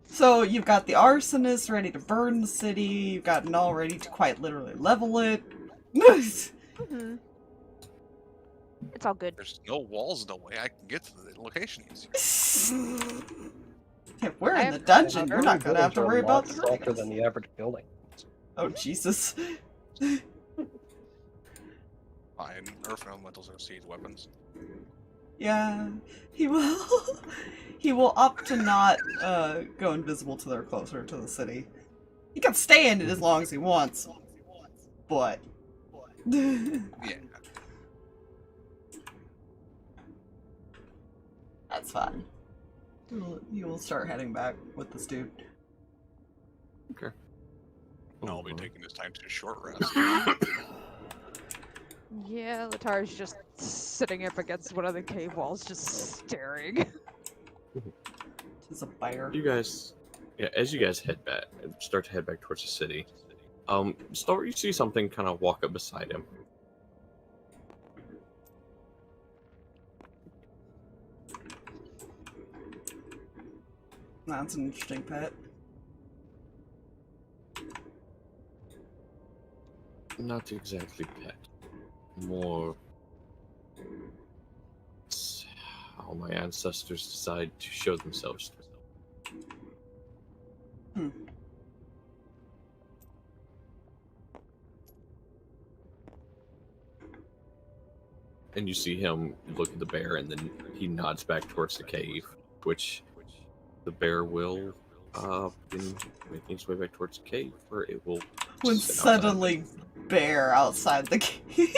So you've got the arsonist ready to burn the city, you've got Null ready to quite literally level it. Mm-hmm. It's all good. There's no walls in the way. I can get to the location easier. If we're I in the have dungeon, powder. you're not gonna have to worry about the softer hurting than us. the average building. Oh, Jesus. Fine. Earth elementals are seized weapons. Yeah, he will. He will opt to not go invisible till they're closer to the city. He can stay in it as long as he wants, but Yeah. that's fine. You will start heading back with this dude. Okay. I'll be taking this time to a short rest. Yeah, Letari's just sitting up against one of the cave walls, just staring. He's a buyer. You guys, yeah, as you guys start to head back towards the city, Stalverk, you see something kind of walk up beside him. That's an interesting pet. not exactly pet. More... It's how my ancestors decide to show themselves. Hmm. And you see him look at the bear, and then he nods back towards the cave, which the bear will begin making its way back towards the cave, where it will When sit outside. suddenly bear outside the cave.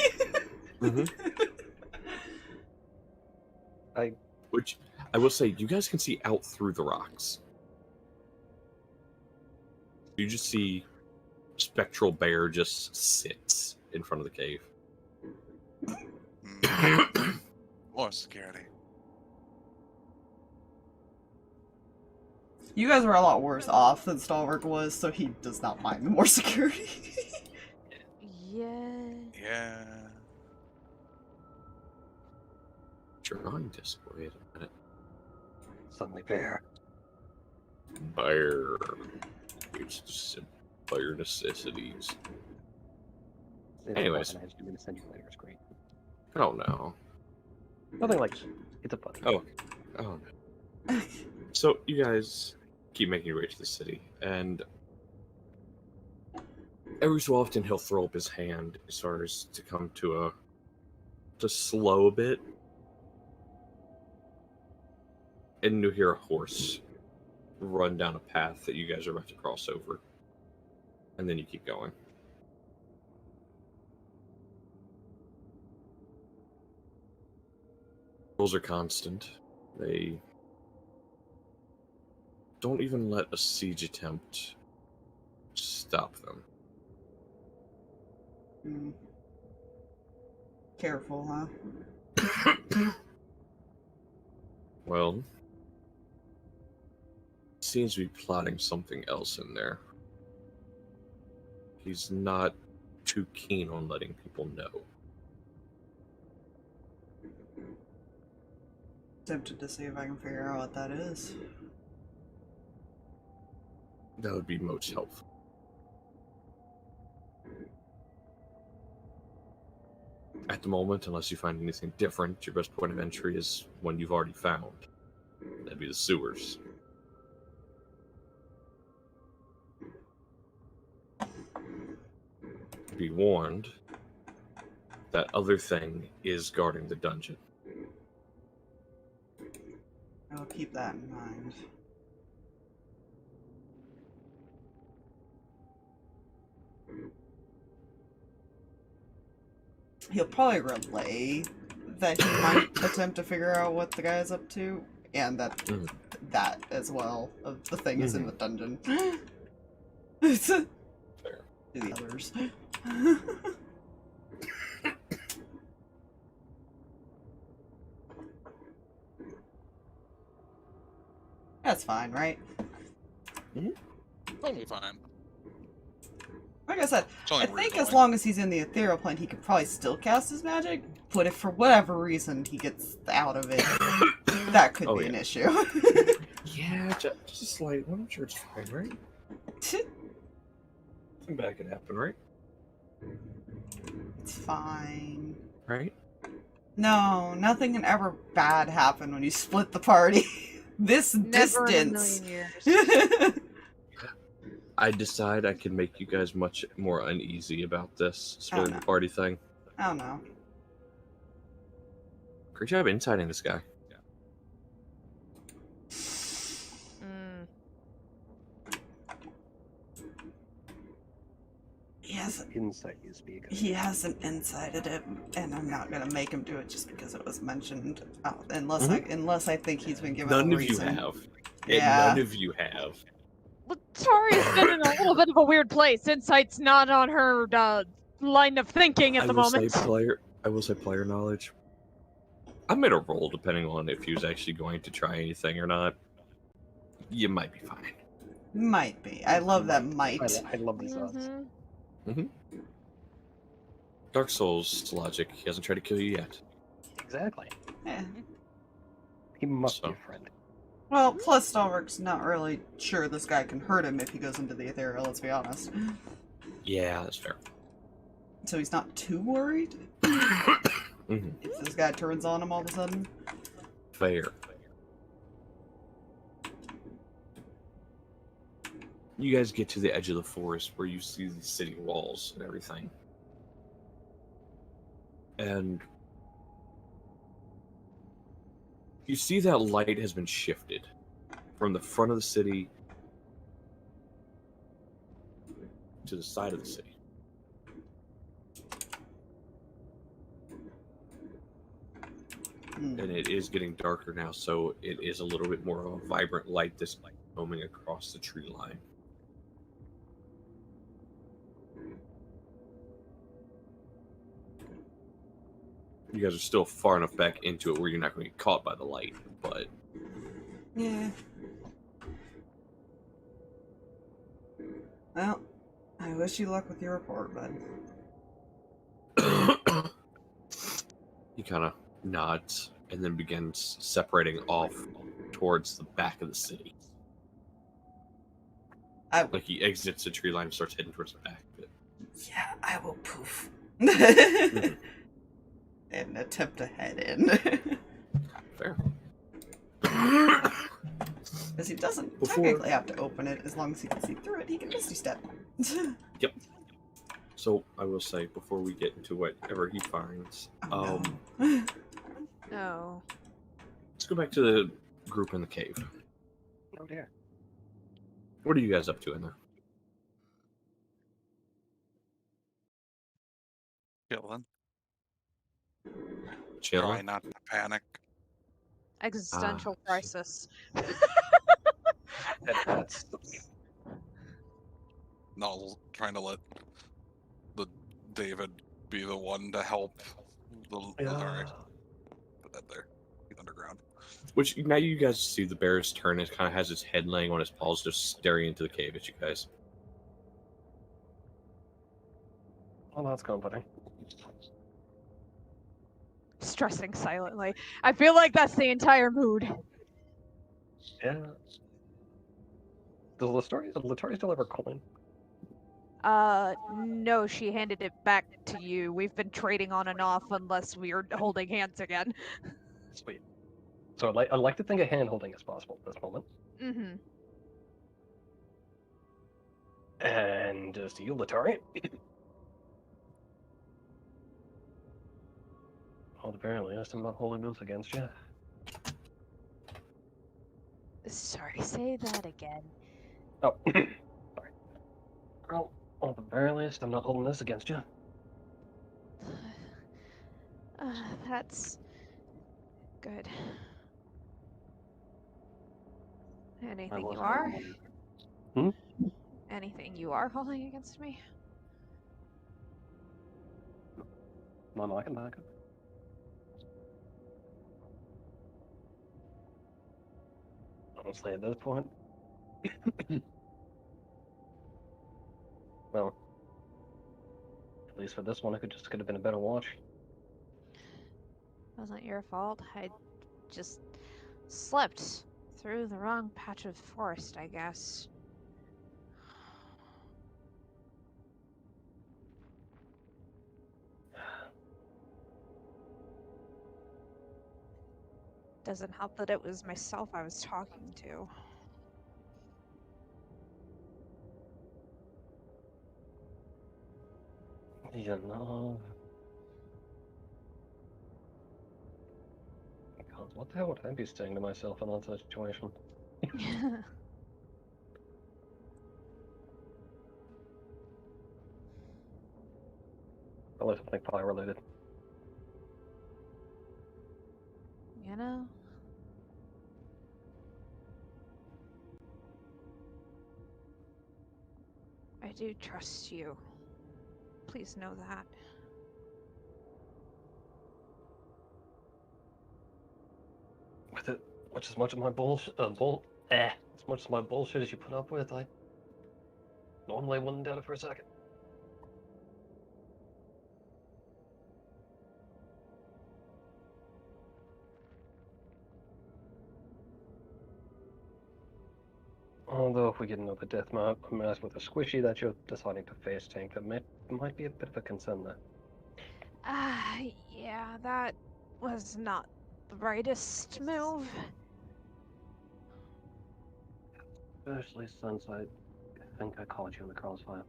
Which I will say, you guys can see out through the rocks. You just see spectral bear just sits in front of the cave. More security. You guys were a lot worse off than Stalverk was, so he does not mind the more security. Yeah. Yeah. Drawing disc. Wait a minute. Suddenly bear. Bear. It's just bare necessities. Anyways. I just send you later. It's great. Oh no. Nothing like it's a buddy. Oh no. So you guys keep making your way to the city, and every so often he'll throw up his hand as far as to come to slow a bit, and you hear a horse run down a path that you guys are about to cross over, and then you keep going. Rules are constant. They don't even let a siege attempt stop them. Careful, huh? Well, seems to be plotting something else in there. He's not too keen on letting people know. Tempted to see if I can figure out what that is. That would be most helpful. At the moment, unless you find anything different, your best point of entry is one you've already found. That'd be the sewers. Be warned, that other thing is guarding the dungeon. I'll keep that in mind. He'll probably relay that he might attempt to figure out what the guy's up to, and that that as well of the thing is in the dungeon. To the others. That's fine, right? Totally fine. Like I said, It's only I think weird as long as he's in the ethereal plane, he could probably still cast his magic, but if for whatever reason he gets out of it, that could be an issue. Yeah, just like, well, I'm sure it's fine, right? Something bad could happen, right? It's fine. Right? No, nothing can ever bad happen when you split the party. This Never distance. in a million years. I decide I can make you guys much more uneasy about this splitting the party thing. I don't know. Great job inciting this guy. He hasn't incited it, and I'm not gonna make him do it just because it was mentioned. Unless I think he's been given None a of reason. you have. Yeah. None of you have. Letari's been in a little bit of a weird place. Insight's not on her line of thinking at the moment. I will say player knowledge. I made a roll depending on if he was actually going to try anything or not. You might be fine. Might be. I love that might. I love these odds. Dark Souls logic. He hasn't tried to kill you yet. Exactly. Yeah. He must be a friend. Well, plus Stalverk's not really sure this guy can hurt him if he goes into the ethereal, let's be honest. Yeah, that's fair. So he's not too worried Mhm. if this guy turns on him all of a sudden. Fair. You guys get to the edge of the forest where you see the city walls and everything. And you see that light has been shifted from the front of the city to the side of the city. And it is getting darker now, so it is a little bit more of a vibrant light that's roaming across the tree line. You guys are still far enough back into it where you're not going to get caught by the light, but... Yeah. Well, I wish you luck with your report, bud. He kind of nods and then begins separating off towards the back of the city. Like he exits the tree line and starts heading towards the back of it. Yeah, I will poof. And attempt to head in. Fair. Because he doesn't technically have to open it. As long as he can see through it, he can misty step. Yep. So I will say, before we get into whatever he finds, Oh, No. let's go back to the group in the cave. Oh dear. What are you guys up to in there? Chilling. Try Chilling? not to panic. Existential crisis. That's No, trying to let the David be the one to help the Letari. Put that there. He's underground. Which, now you guys see the bear's turn. It kind of has his head laying on his paws, just staring into the cave at you guys. well, that's comforting. Stressing silently. I feel like that's the entire mood. Yeah. Does Letari still have her coin? No, she handed it back to you. We've been trading on and off unless we are holding hands again. Sweet. So I'd like to think a hand holding is possible at this moment. Mm-hmm. And to you, Letari. Well, at the very least, I'm not holding this against you. Sorry, say that again. Oh, sorry. Well, at the very least, I'm not holding this against you. That's good. Anything you are? Anything you are holding against me? No, I can back it. Honestly, at this point, well, at least for this one, it could have been a better watch. Wasn't your fault. I just slept through the wrong patch of forest, I guess. Doesn't help that it was myself I was talking to. You know. God, what the hell would I be saying to myself in that situation? Probably something pie related. You know? I do trust you. Please know that. With it, as much of my bullshit, as much of my bullshit as you put up with, I normally wouldn't doubt it for a second. Although if we get another death mask with a squishy that you're deciding to face tank, that might be a bit of a concern there. Yeah, that was not the brightest move. Especially since I think I caught you in the crossfire.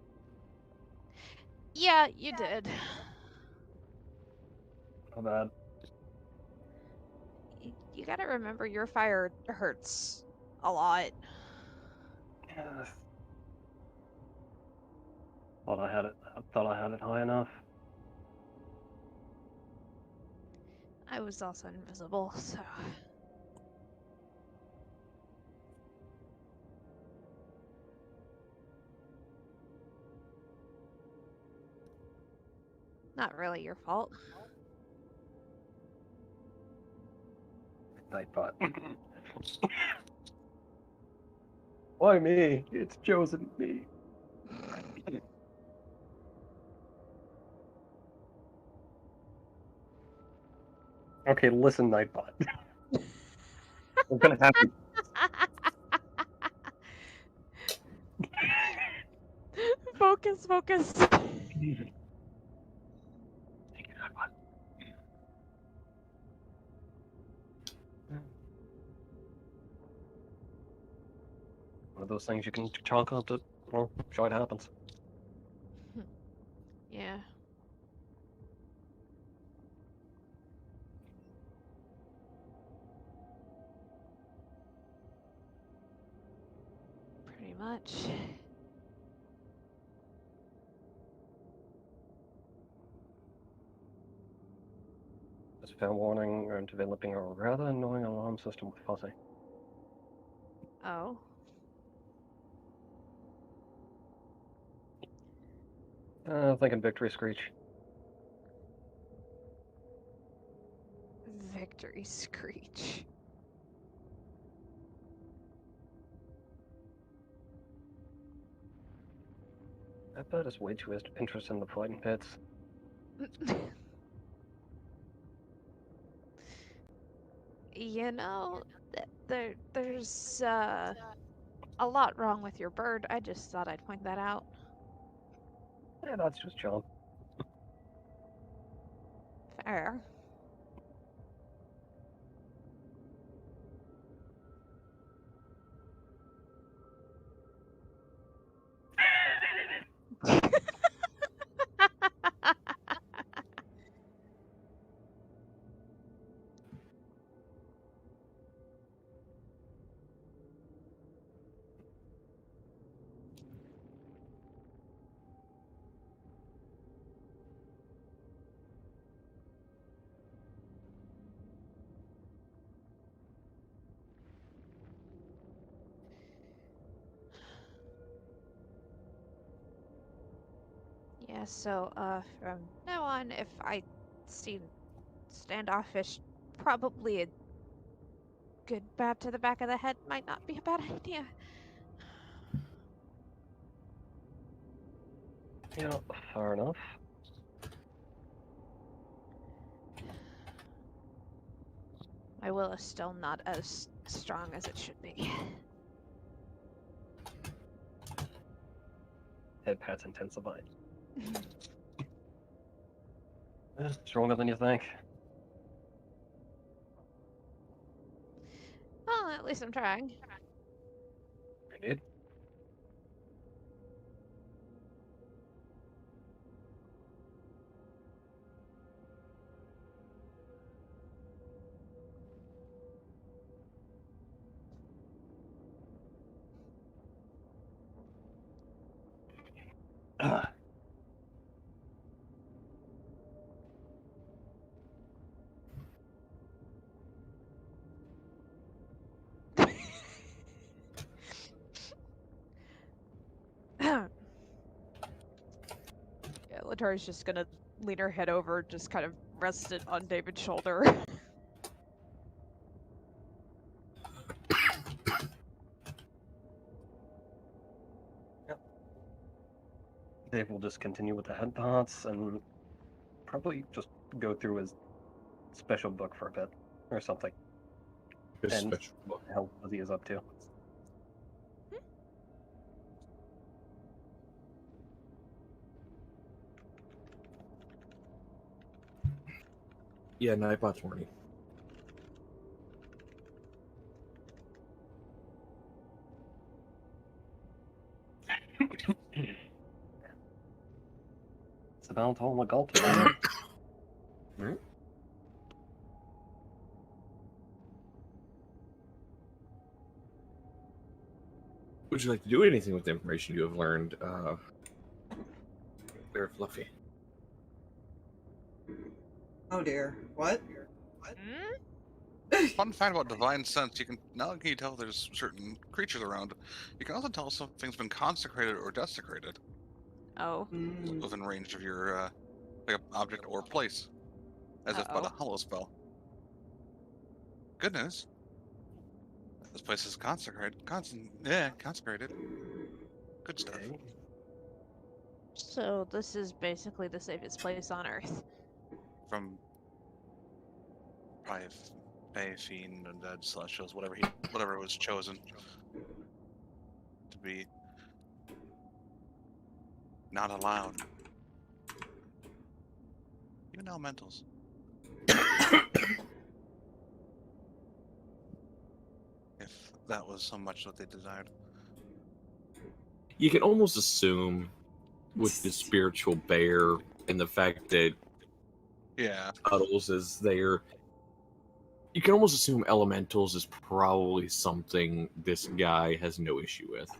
Yeah, you did. How bad? You gotta remember your fire hurts a lot. Yeah. Thought I had it high enough. I was also invisible, so... Not really your fault. Nightbot. Why me? It's chosen me. Okay, listen, Nightbot. We're gonna have to. Focus. Thank you, Nightbot. One of those things you can chalk up to, well, sure it happens. Yeah. Pretty much. Just fair warning, you're developing a rather annoying alarm system with Fuzzy. Oh. Thinking Victory Screech. Victory Screech. That bird is way too interested in the fighting pits. You know, there's a lot wrong with your bird. I just thought I'd point that out. Yeah, that's just chilling. Fair. Yeah, so, from now on, if I seem standoffish, probably a good bat to the back of the head might not be a bad idea. Yeah, fair enough. My will is still not as strong as it should be. Head pats intensified. Stronger than you think. Well, at least I'm trying. Indeed. Yeah, Letari's just gonna lean her head over, just kind of rest it on David's shoulder. Dave will just continue with the head parts and probably just go through his special book for a bit or something. His And special book. what the hell Fuzzy is up to. Yeah, Nightbot's horny. It's about all my gold tonight. Right? Would you like to do anything with the information you have learned, EvilFluffy? Oh dear. What? Hmm? Fun fact about divine sense: you can not only can you tell there's certain creatures around, you can also tell if something's been consecrated or desecrated Oh. Mm. within range of your like an object or place, as if by the hollow spell. Good news. This place is consecrated. Consecrated. Good stuff. Okay. So this is basically the safest place on Earth. From probably Fae, Fiend, and Dead Celestials, whatever was chosen to be not allowed. Even elementals. If that was so much what they desired. You can almost assume with the spiritual bear and the fact that Yeah. Cuddles is there, you can almost assume elementals is probably something this guy has no issue with.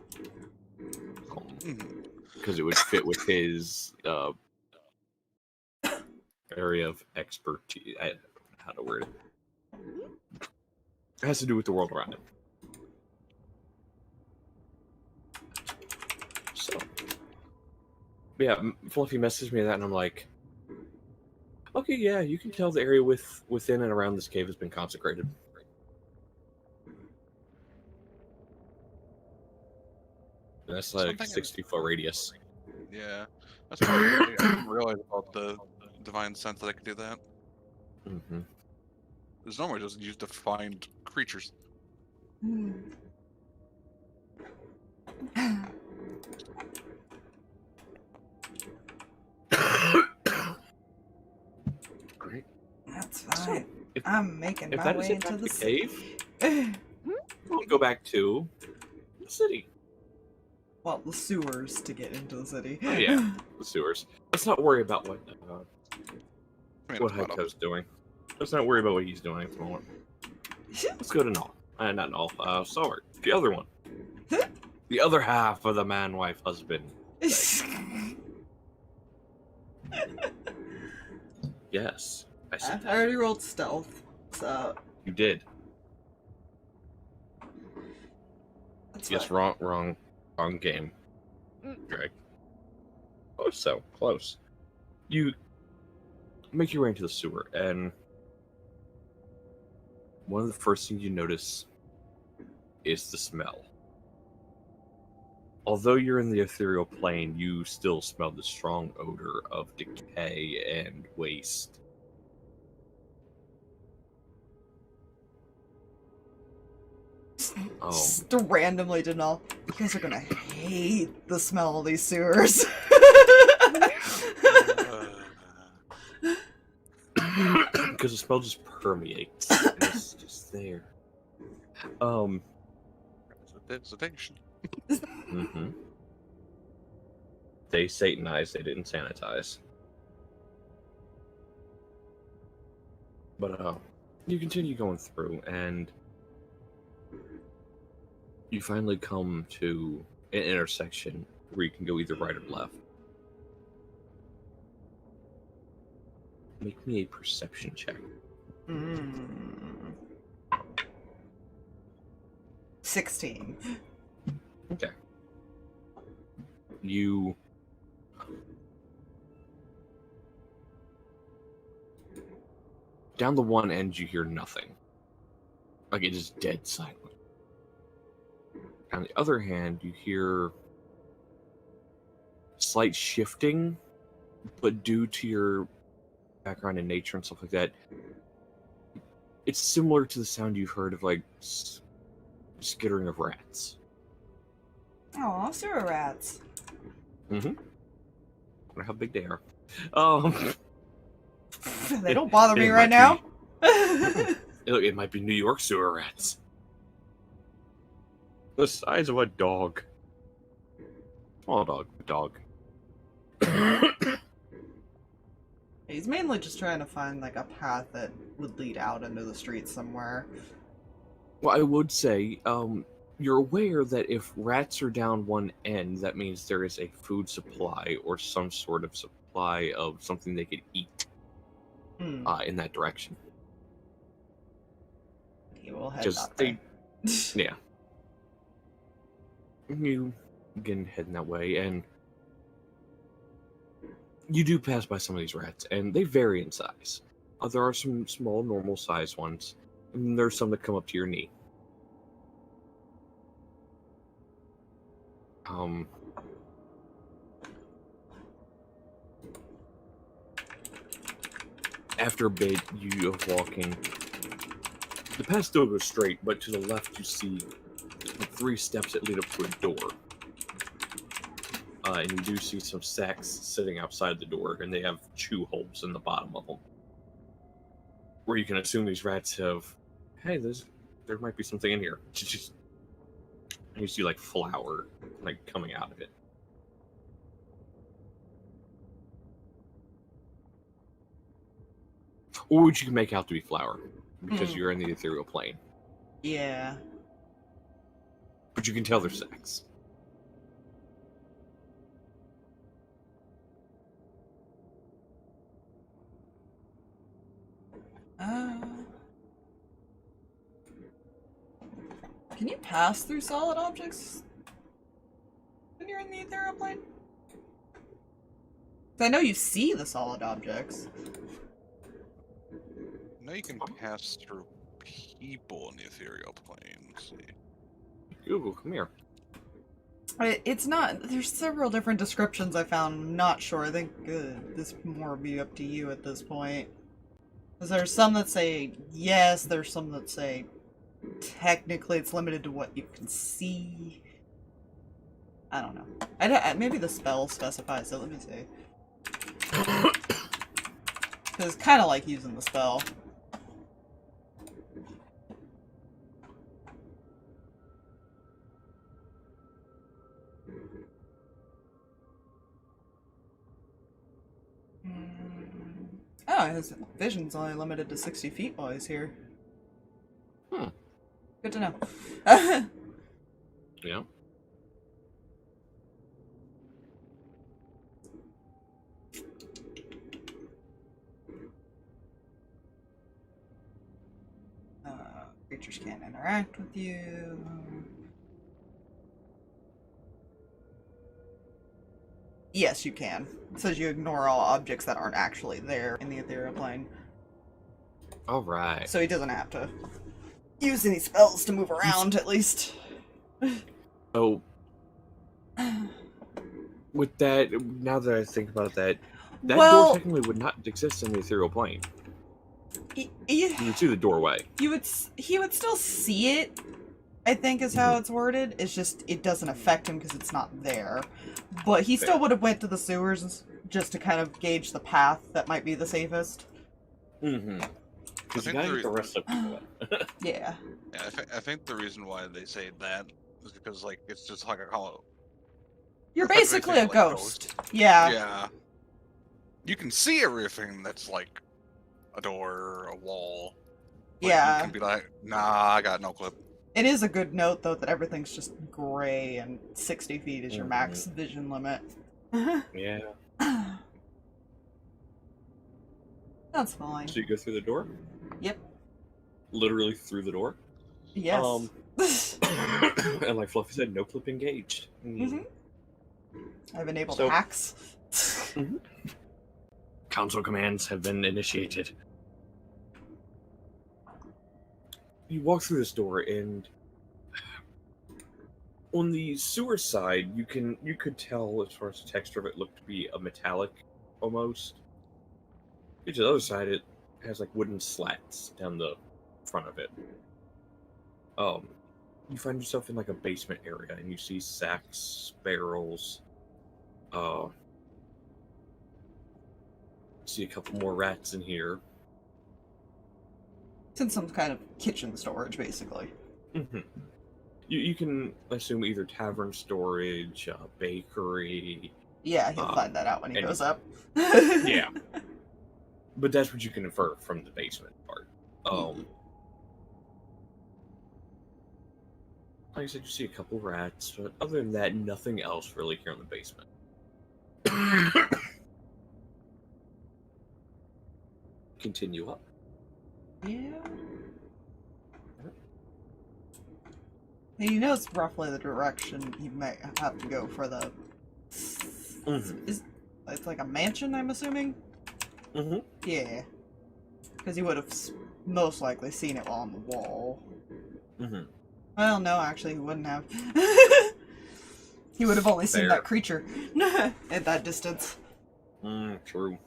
Because it would fit with his area of expertise. I don't know how to word it. It has to do with the world around him. So, yeah, Fluffy messaged me that, and I'm like, okay, yeah, you can tell the area within and around this cave has been consecrated. And that's like Something 60-foot radius. Yeah. That's probably I didn't realize about the divine sense that I could do that. Mm-hmm. There's no more just use to find creatures. Great. That's fine. If, I'm making if my that is way it, into back the to the cave, we'll go back to the city. Well, the sewers to get into the city. Oh yeah, the sewers. Let's not worry about what I mean, what it's about Heiko's doing. Let's not worry about what he's doing at the moment. Let's go to Null. Not Null. Stalverk. The other one. The other half of the man, wife, husband. Yes. I I said already rolled stealth, so you did. that's Yes, fine. wrong game. Drag. Oh, so close. You make your way into the sewer, and one of the first things you notice is the smell. Although you're in the ethereal plane, you still smell the strong odor of decay and waste. Oh. Just randomly did not. You guys are gonna hate the smell of these sewers. Because the smell just permeates. It's just there. It's addiction. Mm-hmm. They satanized, they didn't sanitize. But you continue going through, and you finally come to an intersection where you can go either right or left. Make me a perception check. 16. Okay. You down the one end you hear nothing. Like it is dead silent. On the other hand, you hear slight shifting, but due to your background in nature and stuff like that, it's similar to the sound you've heard of like skittering of rats. Oh, sewer rats. Mm-hmm. I wonder how big they are. They don't bother me right now. Look, it might be New York sewer rats. The size of a dog. Small dog, a dog. He's mainly just trying to find like a path that would lead out into the street somewhere. Well, I would say, you're aware that if rats are down one end, that means there is a food supply or some sort of supply of something they could eat in that direction. He will head Just that way. Yeah. You begin heading that way, and you do pass by some of these rats, and they vary in size. There are some small, normal-sized ones, and there's some that come up to your knee. After a bit, you of walking, the path still goes straight, but to the left you see 3 steps that lead up to a door. And you do see some sacks sitting outside the door, and they have chew holes in the bottom of them. Where you can assume these rats have, hey, there might be something in here. And you see, like, flour, like, coming out of it. Or would you make out to be flour, because you're in the ethereal plane. Yeah. But you can tell they're sacks. Can you pass through solid objects when you're in the ethereal plane? 'Cause I know you see the solid objects. Now you can pass through people in the ethereal plane. Let's see. Google, come here. It's not. There's several different descriptions I found. I'm not sure. I think this more be up to you at this point. Because there's some that say yes, there's some that say technically it's limited to what you can see. I don't know. Maybe the spell specifies it. Let me see. Because it's kind of like using the spell. Oh, his vision's only limited to 60 feet while he's here. Good to know. Yeah. Creatures can't interact with you. Yes, you can. It says you ignore all objects that aren't actually there in the ethereal plane. Alright. So he doesn't have to use any spells to move around, at least. So, with that, now that I think about that, door technically would not exist in the ethereal plane. You would see the doorway. He would still see it, I think is how it's worded. It's just, it doesn't affect him because it's not there. But he still would have went to the sewers just to kind of gauge the path that might be the safest. Because you gotta get the rest of people. Yeah. Yeah, I think the reason why they say that is because, like, it's just like you're basically a ghost. Yeah. Yeah. You can see everything that's like a door, a wall. Yeah. You can be like, nah, I got no clip. It is a good note, though, that everything's just gray and 60 feet is your max vision limit. Yeah. That's fine. So you go through the door? Yep. Literally through the door? Yes. And like Fluffy said, no clip engaged. I've enabled hacks. Council commands have been initiated. You walk through this door, and on the sewer side, you could tell, as far as the texture of it, looked to be a metallic almost. To the other side, it has like wooden slats down the front of it. You find yourself in like a basement area, and you see sacks, barrels, See a couple more rats in here. It's in some kind of kitchen storage, basically. Mm-hmm. You can assume either tavern storage, bakery. Yeah, he'll find that out when he goes up. Yeah. But that's what you can infer from the basement part. Like I said, you see a couple rats, but other than that, nothing else really here in the basement. Continue up. Yeah. He knows roughly the direction he might have to go for the... It's like a mansion, I'm assuming? Mm-hmm. Yeah. Because he would have most likely seen it on the wall. Mm-hmm. Well, no, actually, he wouldn't have. He would have only seen that creature at that distance. True.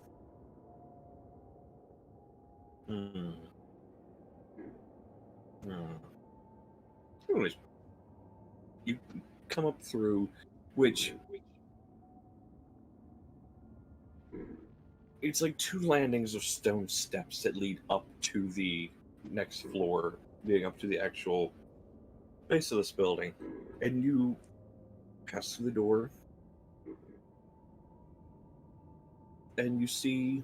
Anyways, you come up through, which it's like 2 landings of stone steps that lead up to the next floor, leading up to the actual base of this building, and you pass through the door, and you see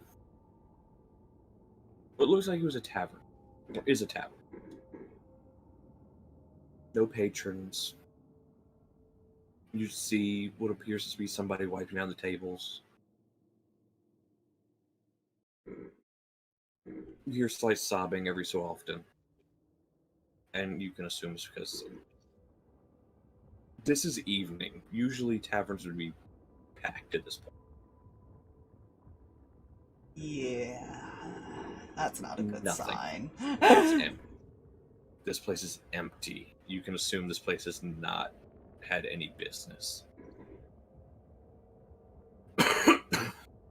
what looks like it was a tavern. It is a tavern. No patrons. You see what appears to be somebody wiping down the tables. You hear slight sobbing every so often. And you can assume it's because this is evening. Usually taverns would be packed at this point. Yeah. That's not a good sign. It's empty. This place is empty. You can assume this place has not had any business.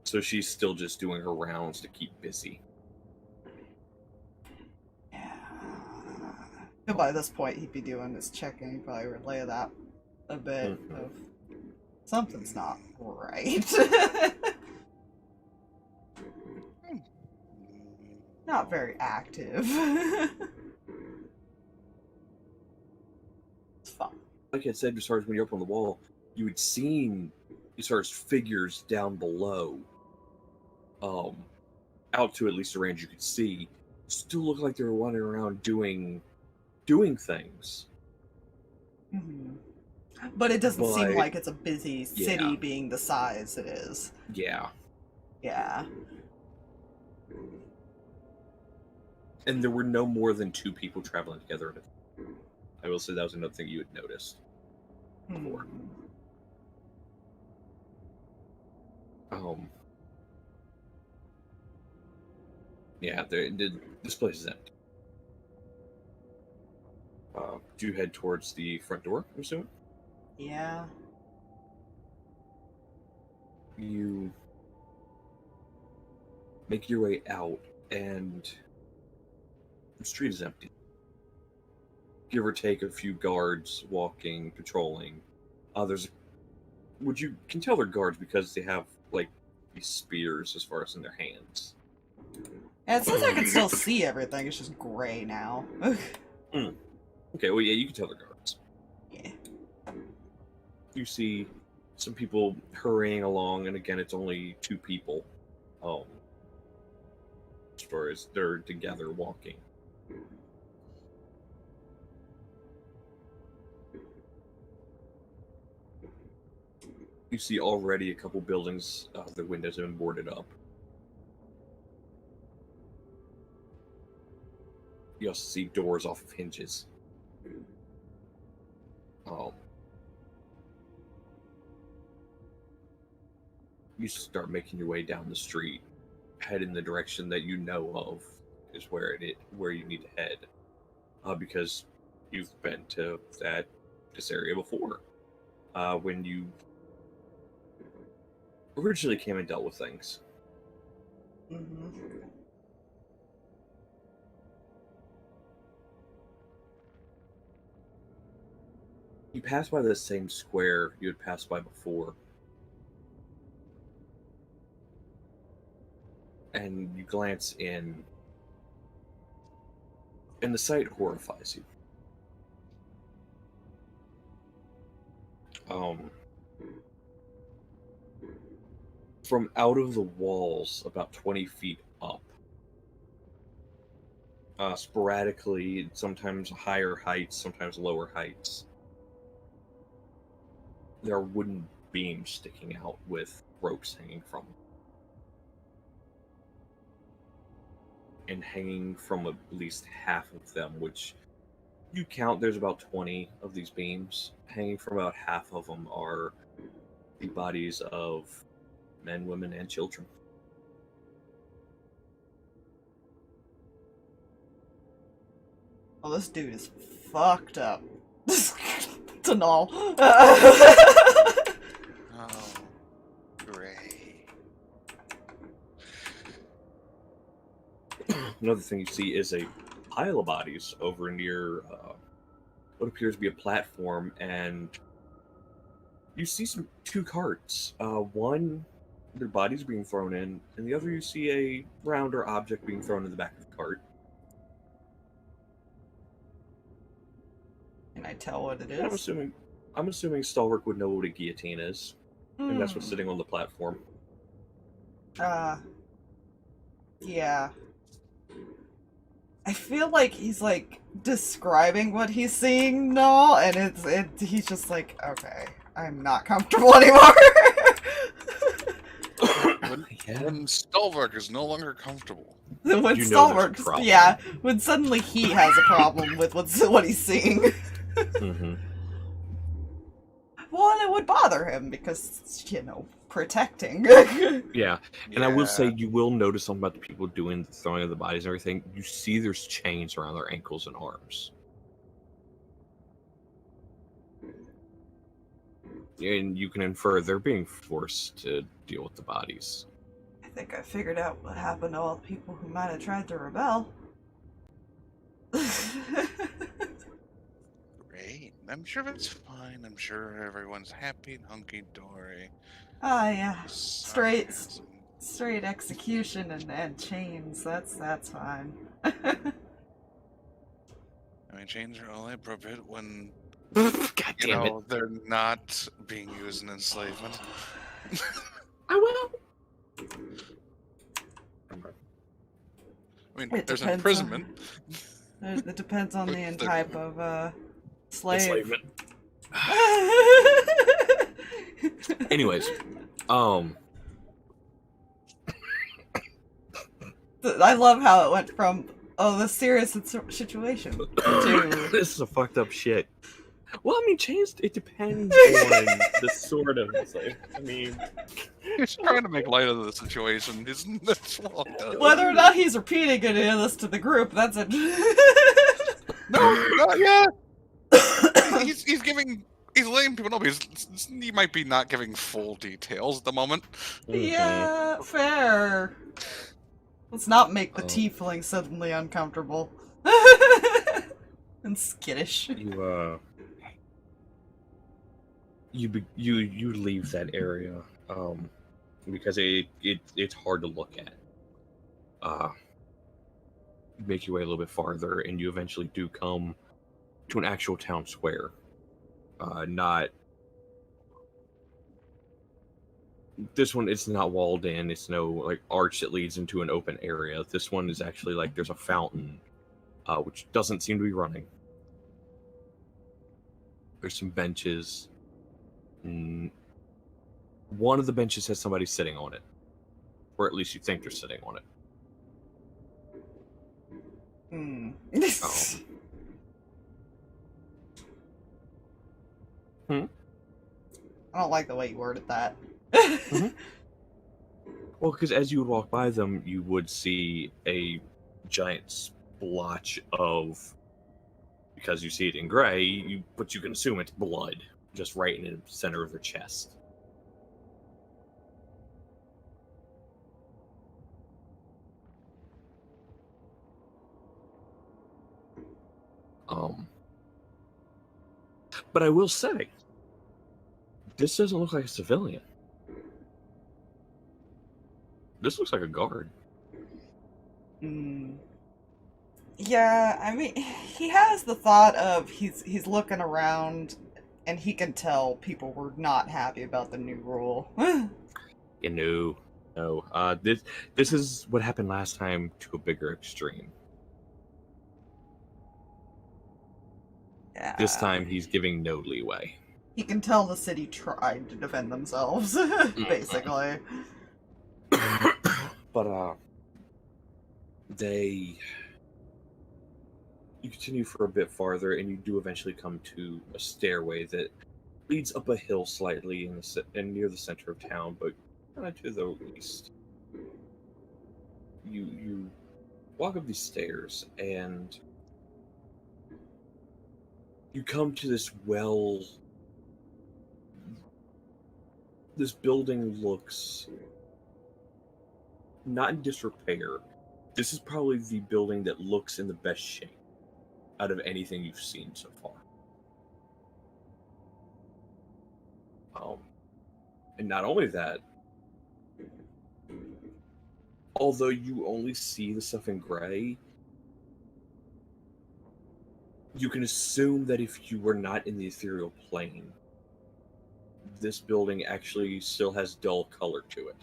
So she's still just doing her rounds to keep busy. Yeah. And by this point, he'd be doing his checking. He'd probably relay that a bit of something's not right. Not very active. It's fun. Like I said, as far as when you're up on the wall, you had seen as far as figures down below, out to at least the range you could see, still look like they were wandering around doing things. Mm-hmm. But it doesn't seem like it's a busy city being the size it is. Yeah. Yeah. And there were no more than 2 people traveling together. I will say that was another thing you had noticed before. Yeah, this place is empty. Do you head towards the front door, I'm assuming? Yeah. You make your way out, and the street is empty. Give or take a few guards walking, patrolling. You can tell they're guards because they have, like, these spears as far as in their hands. Yeah, it says I can still see everything, it's just gray now. Okay, well, yeah, you can tell they're guards. Yeah. You see some people hurrying along, and again, it's only 2 people. As far as they're together walking. You see already a couple buildings, the windows have been boarded up. You also see doors off of hinges. You start making your way down the street, head in the direction that you know of is where you need to head, because you've been to this area before, when you originally came and dealt with things. Mm-hmm. You pass by the same square you had passed by before. and you glance in, and the sight horrifies you. From out of the walls, about 20 feet up, sporadically, sometimes higher heights, sometimes lower heights, there are wooden beams sticking out with ropes hanging from them. And hanging from at least half of them, which you count, there's about 20 of these beams. Hanging from about half of them are the bodies of men, women, and children. Well, this dude is fucked up. To null. Oh, great. Another thing you see is a pile of bodies over near what appears to be a platform, and you see two carts. One, their bodies being thrown in, and the other you see a rounder object being thrown in the back of the cart. Can I tell what it is? I'm assuming Stalverk would know what a guillotine is, and that's what's sitting on the platform. Yeah. I feel like he's like describing what he's seeing now, and he's just like, okay, I'm not comfortable anymore. When Stalverk is no longer comfortable. When You know there's a Stalverk, problem. yeah, when suddenly he has a problem with what he's seeing. Mm-hmm. Well, and it would bother him because, you know, protecting. Yeah, and I will say you will notice something about the people doing the throwing of the bodies and everything. You see there's chains around their ankles and arms. And you can infer they're being forced to deal with the bodies. I think I figured out what happened to all the people who might have tried to rebel. Great. I'm sure it's fine. I'm sure everyone's happy and hunky-dory. Ah, yeah. Straight Sarcasm. execution and chains. That's fine. I mean, chains are only appropriate when, God you damn it. know, they're not being used in enslavement. I will. I mean, It there's depends imprisonment. It depends on the But type of slave. Enslavement. Anyways, I love how it went from, oh, the serious situation to... this is a fucked up shit. Well, I mean, chains, it depends on the sort of enslavement. I mean, He's trying to make light of the situation, isn't it? Well done. Whether or not he's repeating any of this to the group, that's it. No, not yet. He's letting people know, because he might be not giving full details at the moment. Yeah, fair. Let's not make the Oh. tiefling suddenly uncomfortable. And skittish. You leave that area because it's hard to look at. Make your way a little bit farther, and you eventually do come to an actual town square. Not this one. It's not walled in. It's no like arch that leads into an open area. This one is actually like there's a fountain, which doesn't seem to be running. There's some benches. One of the benches has somebody sitting on it, or at least you think they're sitting on it. I don't like the way you worded that. Well, because as you would walk by them, you would see a giant splotch of, because you see it in gray, but you can assume it's blood, just right in the center of their chest. But I will say, this doesn't look like a civilian. This looks like a guard. Mm. Yeah, I mean, he has the thought of he's looking around, and he can tell people were not happy about the new rule. You know, no. This is what happened last time to a bigger extreme. Yeah. This time he's giving no leeway. He can tell the city tried to defend themselves, basically. But you continue for a bit farther, and you do eventually come to a stairway that leads up a hill slightly and near the center of town, but kind of to the east. You walk up these stairs, and you come to this This building looks not in disrepair. This is probably the building that looks in the best shape out of anything you've seen so far. And not only that, although you only see the stuff in gray, you can assume that if you were not in the ethereal plane, this building actually still has dull color to it.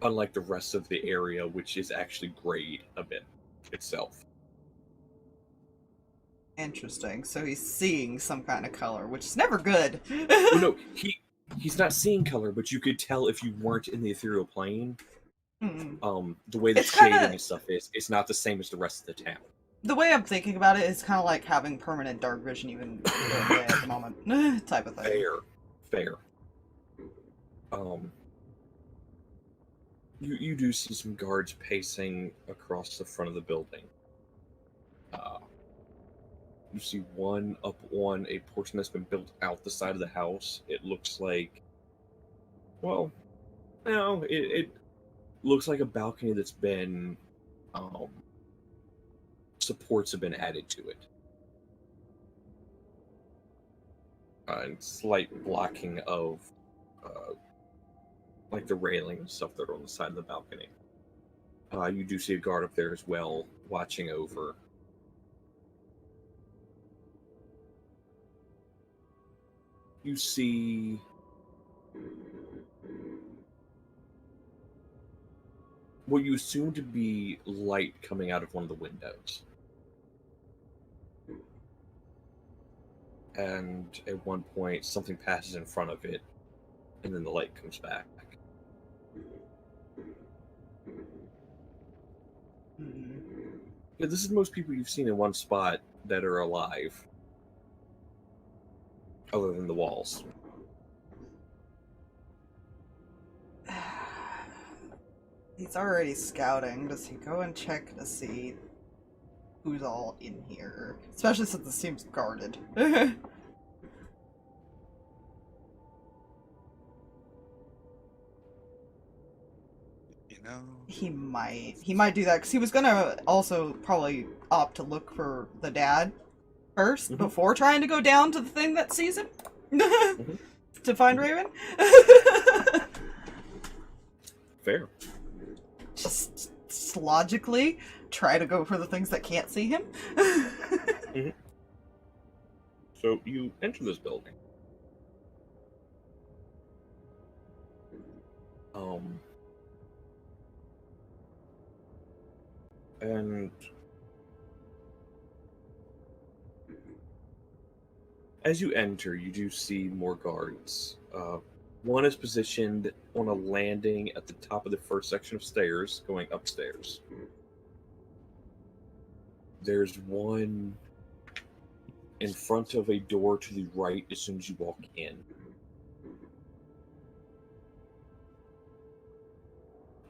Unlike the rest of the area, which is actually grayed a bit itself. Interesting. So he's seeing some kind of color, which is never good. Well, no, he's not seeing color, but you could tell if you weren't in the ethereal plane. The way the shading and stuff is, it's not the same as the rest of the town. The way I'm thinking about it is kind of like having permanent dark vision even at the moment, type of thing. Fair. You do see some guards pacing across the front of the building. You see one up on a portion that's been built out the side of the house. It looks like, well, no, it looks like a balcony that's been, supports have been added to it. And slight blocking of, like the railing and stuff that are on the side of the balcony. You do see a guard up there as well, watching over. You see what you assume to be light coming out of one of the windows. And at one point, something passes in front of it, and then the light comes back. Yeah, this is most people you've seen in one spot that are alive. Other than the walls. He's already scouting. Does he go and check to see who's all in here? Especially since this seems guarded. You know? He might do that, because he was gonna also probably opt to look for the dad first, before trying to go down to the thing that sees him. To find Raven. Fair. Just logically try to go for the things that can't see him. So you enter this building. And as you enter, you do see more guards. One is positioned on a landing at the top of the first section of stairs, going upstairs. There's one in front of a door to the right as soon as you walk in.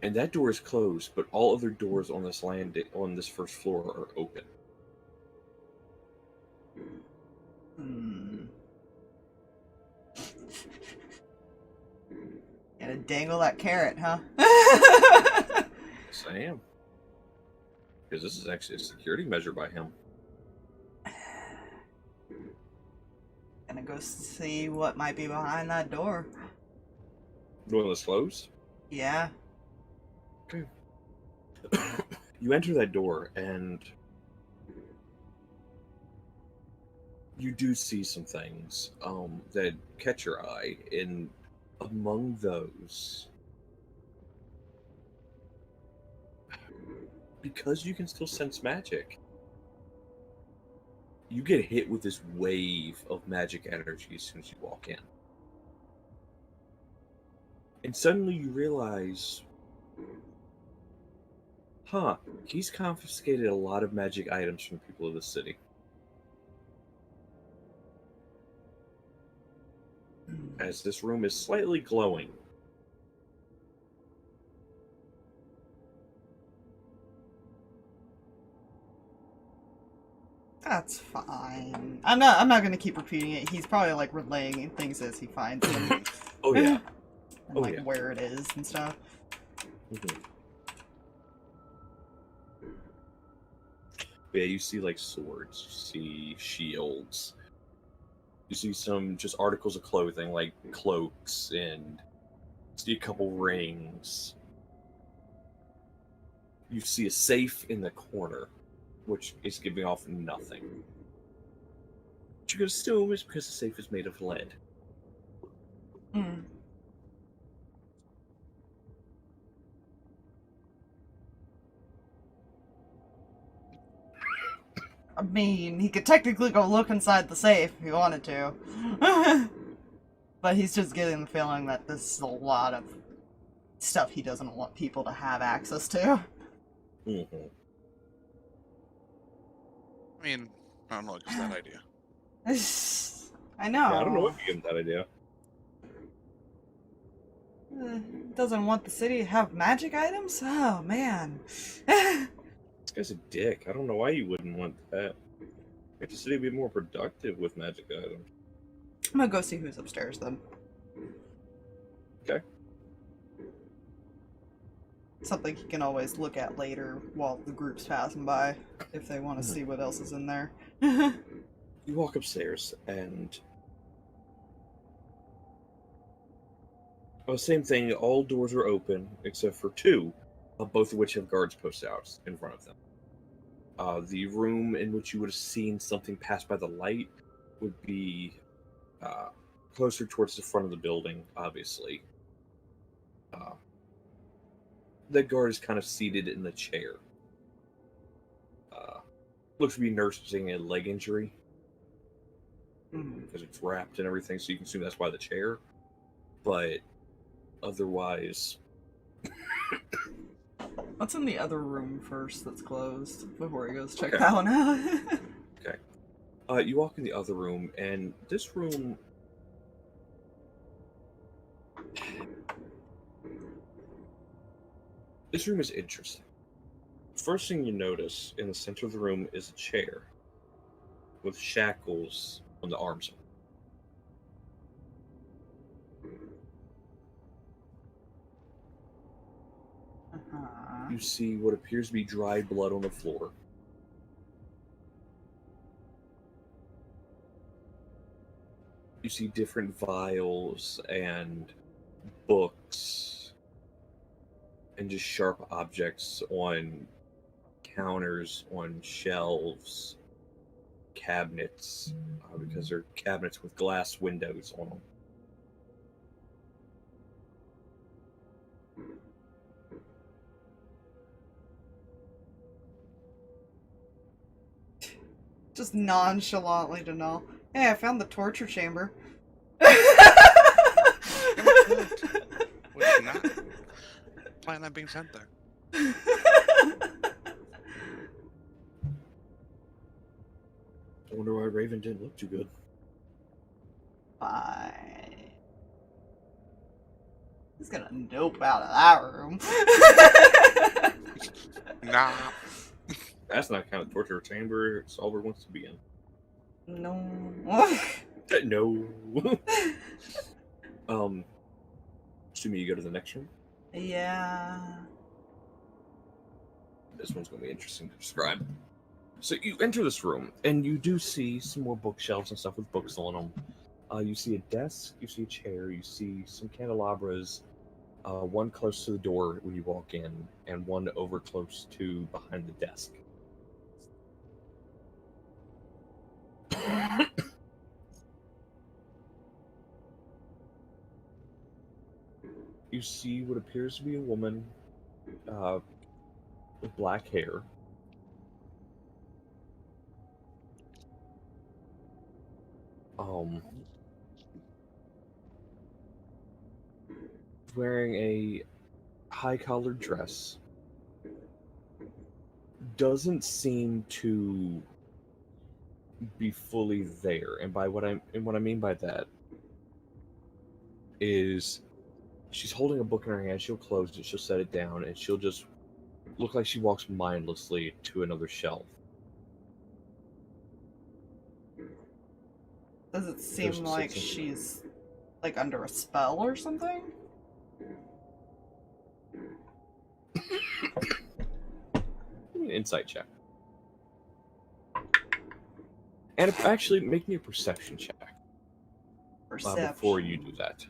And that door is closed, but all other doors on this first floor are open. Gotta dangle that carrot, huh? Sam. Because this is actually a security measure by him. Gonna go see what might be behind that door. The one that's closed? Yeah. Okay. You enter that door, and you do see some things that catch your eye, and among those, because you can still sense magic, you get hit with this wave of magic energy as soon as you walk in. And suddenly you realize, he's confiscated a lot of magic items from people of the city. As this room is slightly glowing. That's fine. I'm not gonna keep repeating it. He's probably like relaying things as he finds them. Oh yeah. And like where it is and stuff. Mm-hmm. Yeah, you see like swords, you see shields, you see some just articles of clothing like cloaks, and see a couple rings. You see a safe in the corner, which is giving off nothing. Which you could assume is because the safe is made of lead. Hmm. I mean, he could technically go look inside the safe if he wanted to. But he's just getting the feeling that this is a lot of stuff he doesn't want people to have access to. Mm-hmm. I mean, I don't know, just that idea. I know. Yeah, I don't know what to give him that idea. Doesn't want the city to have magic items? Oh, man. This guy's a dick. I don't know why you wouldn't want that. Make the city be more productive with magic items. I'm gonna go see who's upstairs then. Okay. Something you can always look at later while the group's passing by, if they want to see what else is in there. You walk upstairs, and same thing, all doors are open, except for two, both of which have guards posted out in front of them. The room in which you would have seen something pass by the light would be closer towards the front of the building, obviously. The guard is kind of seated in the chair. Looks to be nursing a leg injury. Because it's wrapped and everything, so you can assume that's why the chair. But otherwise... What's in the other room first that's closed before he goes check that one out? Okay. You walk in the other room, and this room... This room is interesting. First thing you notice in the center of the room is a chair with shackles on the arms. You see what appears to be dried blood on the floor. You see different vials and books and just sharp objects on counters, on shelves, cabinets, because they're cabinets with glass windows on them. Just nonchalantly to know. Hey, I found the torture chamber. Was not plan on being sent there. I wonder why Raven didn't look too good. Fine. He's gonna nope out of that room. Nah. That's not the kind of torture chamber Stalverk wants to be in. No. No. Assuming you go to the next room. Yeah. This one's going to be interesting to describe. So you enter this room, and you do see some more bookshelves and stuff with books on them. You see a desk, you see a chair, you see some candelabras, One close to the door when you walk in, and one over close to behind the desk. You see what appears to be a woman with black hair. Wearing a high-collared dress. Doesn't seem to be fully there, and what I mean by that is she's holding a book in her hand. She'll close it, she'll set it down, and she'll just look like she walks mindlessly to another shelf. Does it seem like she's like under a spell or something? Insight check. And actually, make me a perception check. Perception. Before you do that.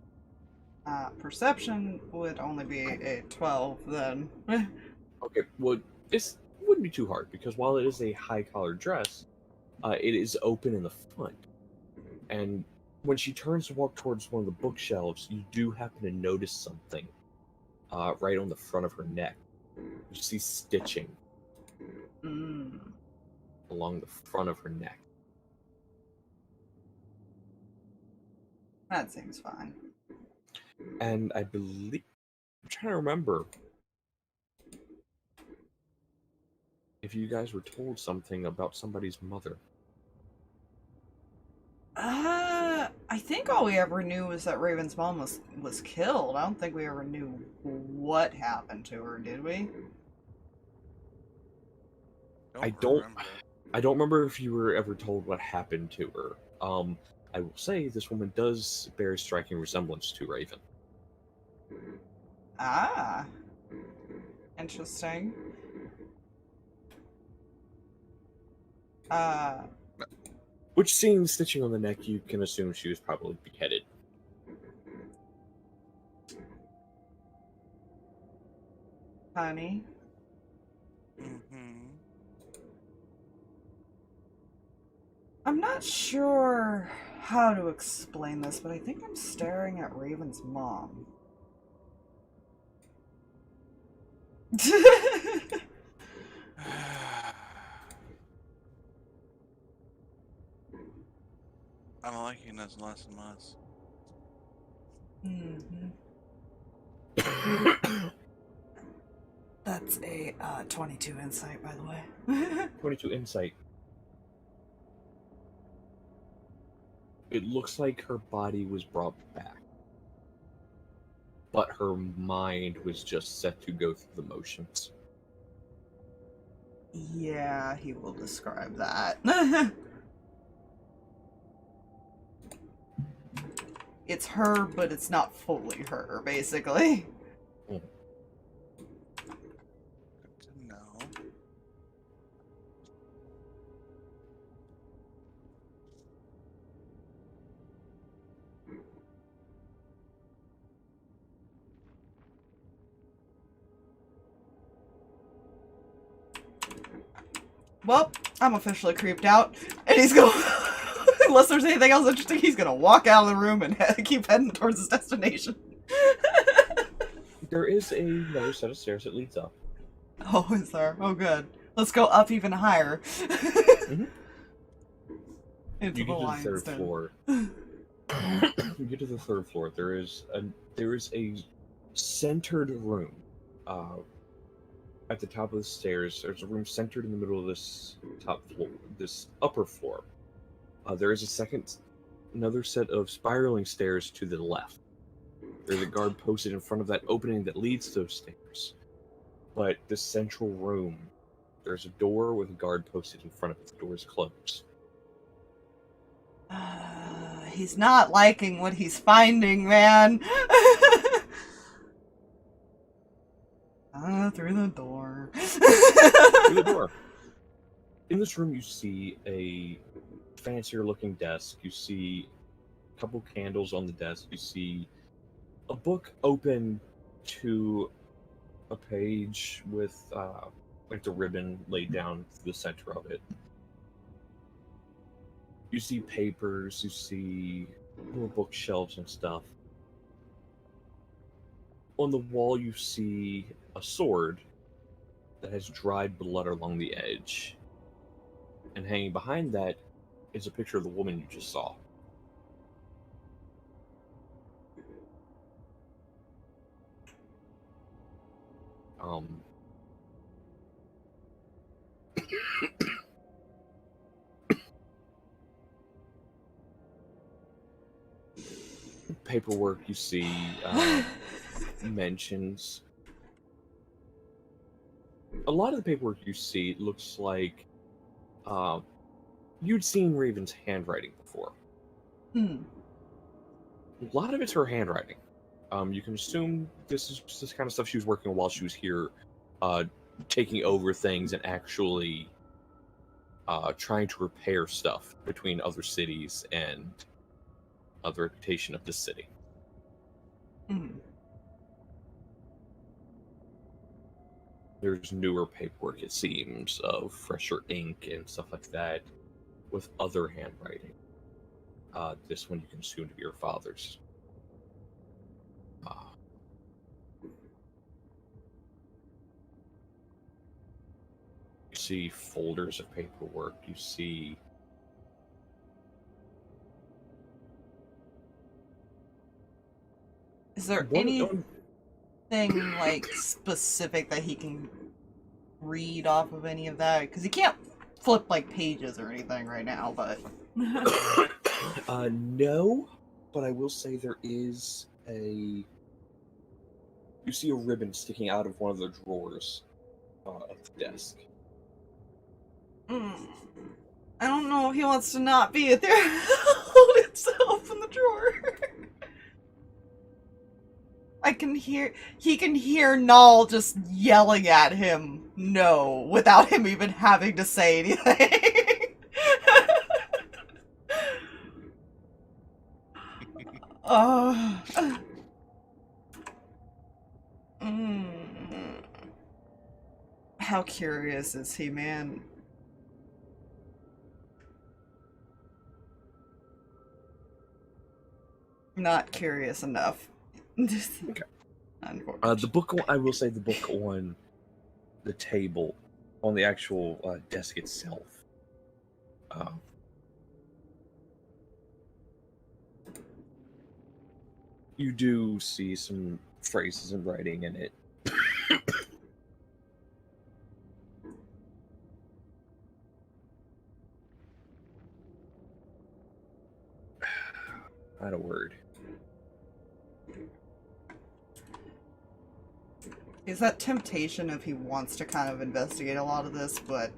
Perception would only be a 12 then. Okay, well, this wouldn't be too hard, because while it is a high-collared dress, it is open in the front. And when she turns to walk towards one of the bookshelves, you do happen to notice something right on the front of her neck. You see stitching along the front of her neck. That seems fine. And I believe... I'm trying to remember if you guys were told something about somebody's mother. I think all we ever knew was that Raven's mom was killed. I don't think we ever knew what happened to her, did we? I don't remember if you were ever told what happened to her. I will say this woman does bear a striking resemblance to Raven. Ah. Interesting. Which, seeing the stitching on the neck, you can assume she was probably beheaded. Honey. I'm not sure how to explain this, but I think I'm staring at Raven's mom. I'm liking this less and less. That's a 22 insight, by the way. 22 insight. It looks like her body was brought back, but her mind was just set to go through the motions. Yeah, he will describe that. It's her, but it's not fully her, basically. Good to know. Well, I'm officially creeped out, and he's going... Unless there's anything else interesting, he's gonna walk out of the room and keep heading towards his destination. There is another set of stairs that leads up. Oh, is there? Oh, good. Let's go up even higher. You get to the third floor. You get to the third floor. There is a centered room. At the top of the stairs, there's a room centered in the middle of this top floor, this upper floor. There is another set of spiraling stairs to the left. There's a guard posted in front of that opening that leads to those stairs. But this central room, there's a door with a guard posted in front of it. The door is closed. He's not liking what he's finding, man. Through the door. Through the door. In this room, you see a fancier looking desk. You see a couple candles on the desk. You see a book open to a page with like the ribbon laid down through the center of it. You see papers, you see little bookshelves and stuff. On the wall you see a sword that has dried blood along the edge. And hanging behind that is a picture of the woman you just saw. Paperwork you see mentions. A lot of the paperwork you see looks like you'd seen Raven's handwriting before. A lot of it's her handwriting. You can assume this is just the kind of stuff she was working on while she was here, taking over things and actually trying to repair stuff between other cities and the reputation of this city. There's newer paperwork, it seems, of fresher ink and stuff like that, with other handwriting. This one you can assume to be your father's. You see folders of paperwork. You see Is there anything like specific that he can read off of any of that? Because he can't flip like pages or anything right now, but no, but I will say there is you see a ribbon sticking out of one of the drawers of the desk. I don't know if he wants to not be there. Hold himself in the drawer. He can hear Null just yelling at him no without him even having to say anything. How curious is he, man? Not curious enough. Okay. The book, I will say the book on the table, on the actual desk itself. You do see some phrases and writing in it. Not a word. Is that temptation if he wants to kind of investigate a lot of this, but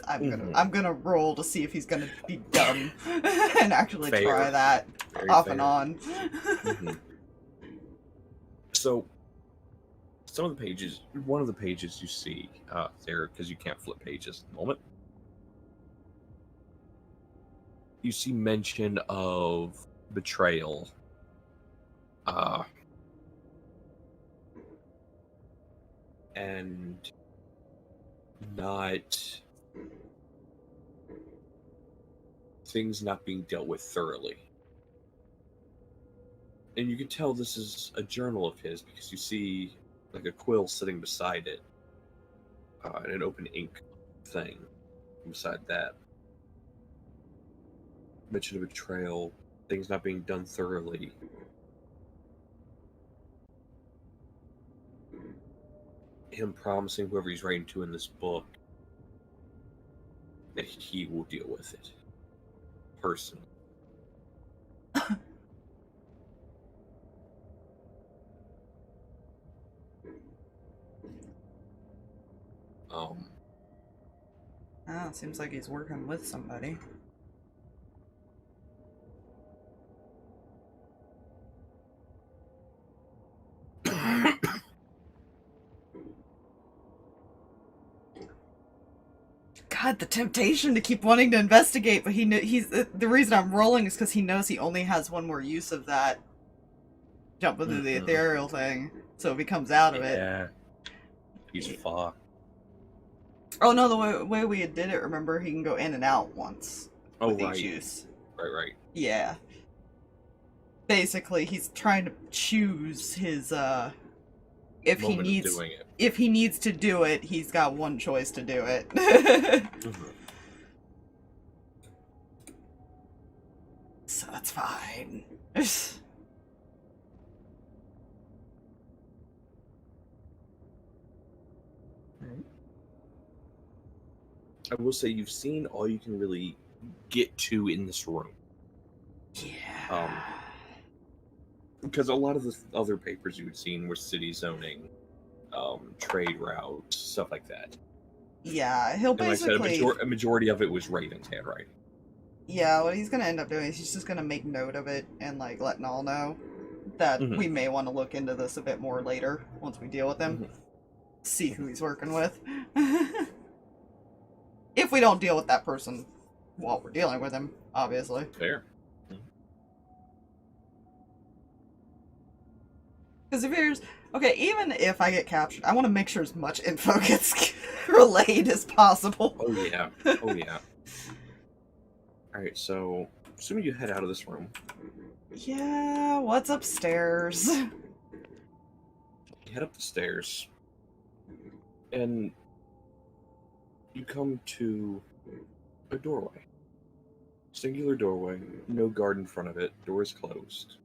I'm gonna roll to see if he's gonna be dumb and actually try that off and on. So, some of the pages, one of the pages you see there, because you can't flip pages at the moment, you see mention of betrayal. And things not being dealt with thoroughly. And you can tell this is a journal of his because you see like a quill sitting beside it, and an open ink thing beside that. Mention of betrayal, things not being done thoroughly. Him promising whoever he's writing to in this book that he will deal with it personally. It seems like he's working with somebody. God, the temptation to keep wanting to investigate, but the reason I'm rolling is because he knows he only has one more use of that jumping through the ethereal thing. So if he comes out of it... Yeah. He's fucked. Oh no, the way we did it, remember, he can go in and out once with each use. Right. Yeah. Basically, he's trying to choose his, if he needs to do it, he's got one choice to do it. So that's fine. I will say you've seen all you can really get to in this room. Yeah. Because a lot of the other papers you had seen were city zoning, trade routes, stuff like that. Yeah, he'll basically... Like I said, a majority of it was Raven's handwriting. Yeah, what he's going to end up doing is he's just going to make note of it and, like, letting all know that we may want to look into this a bit more later, once we deal with him. See who he's working with. If we don't deal with that person while we're dealing with him, obviously. Fair. Because if here's... Okay, even if I get captured, I want to make sure as much info gets relayed as possible. Oh, yeah. Alright, so, assuming you head out of this room. Yeah, what's upstairs? You head up the stairs. And you come to a doorway. Singular doorway, no guard in front of it, door is closed.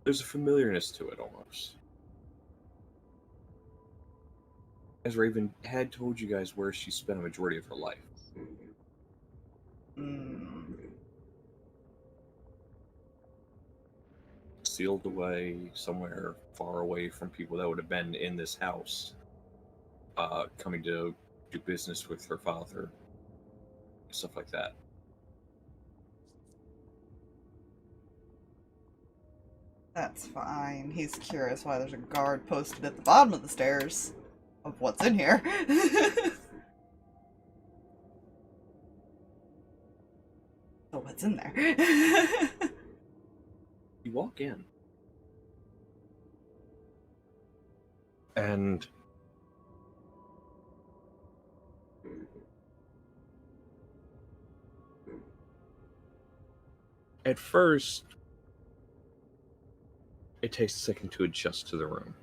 There's a familiarness to it, almost. As Raven had told you guys where she spent a majority of her life. Sealed away somewhere far away from people that would have been in this house, coming to do business with her father, stuff like that. That's fine. He's curious why there's a guard posted at the bottom of the stairs of what's in here. So what's in there? You walk in. And at first, it takes a second to adjust to the room.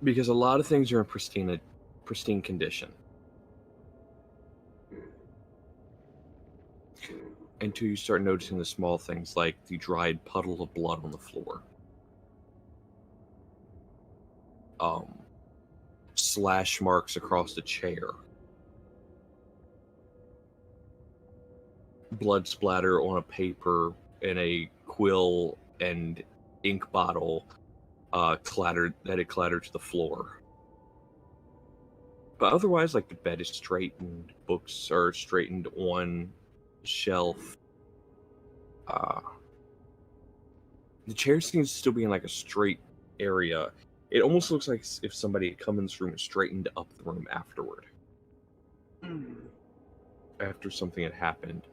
Because a lot of things are in pristine condition. Until you start noticing the small things like the dried puddle of blood on the floor. Slash marks across the chair. Blood splatter on a paper and a quill and ink bottle clattered to the floor. But otherwise, like, the bed is straightened, books are straightened on the shelf. The chair seems to still be in like a straight area. It almost looks like if somebody had come in this room and straightened up the room afterward. After something had happened.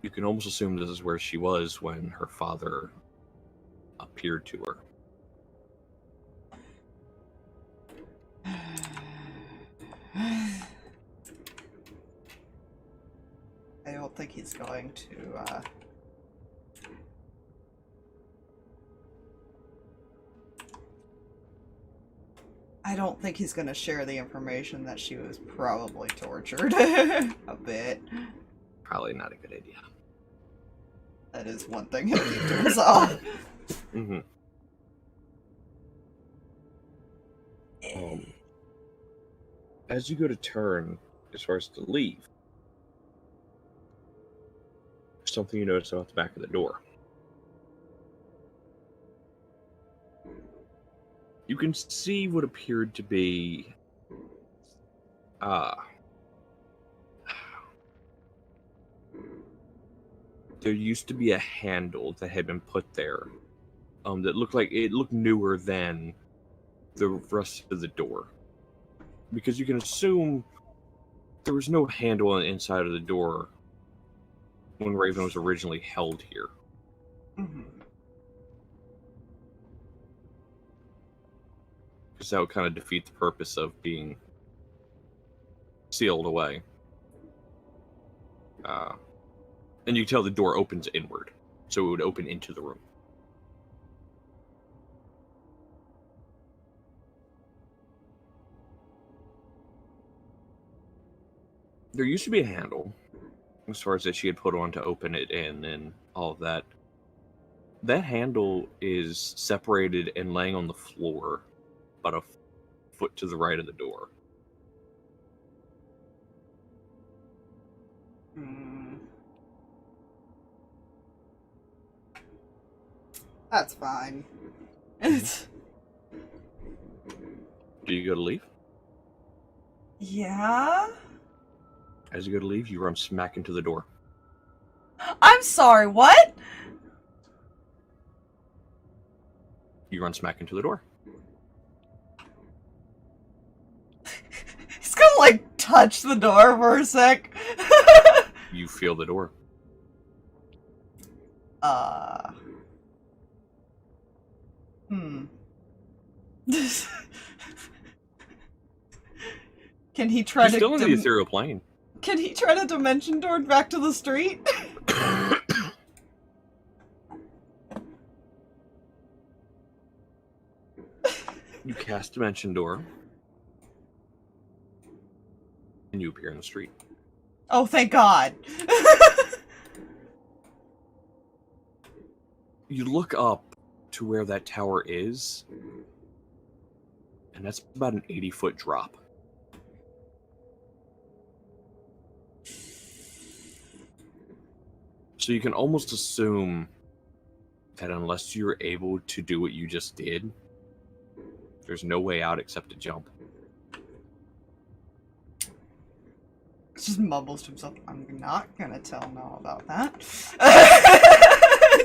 You can almost assume this is where she was when her father appeared to her. I don't think he's going to, I don't think he's going to share the information that she was probably tortured a bit. Probably not a good idea. That is one thing he'll keep to himself. As you go to turn, as far as to leave, something you notice about the back of the door. You can see what appeared to be there used to be a handle that had been put there that looked newer than the rest of the door. Because you can assume there was no handle on the inside of the door when Raven was originally held here. Mm-hmm. Because that would kind of defeat the purpose of being sealed away. And you can tell the door opens inward, so it would open into the room. There used to be a handle, as far as that she had put on to open it in and all of that. That handle is separated and laying on the floor, about a foot to the right of the door. That's fine. Do you go to leave? Yeah? As you go to leave, you run smack into the door. I'm sorry, what? You run smack into the door. He's gonna, like, touch the door for a sec. You feel the door. Can he try You're to still in the ethereal plane. Can he try to dimension door back to the street? You cast dimension door. And you appear in the street. Oh, thank God. You look up to where that tower is, and that's about an 80-foot drop. So you can almost assume that unless you're able to do what you just did, there's no way out except to jump. Just mumbles to himself, I'm not gonna tell Noah about that.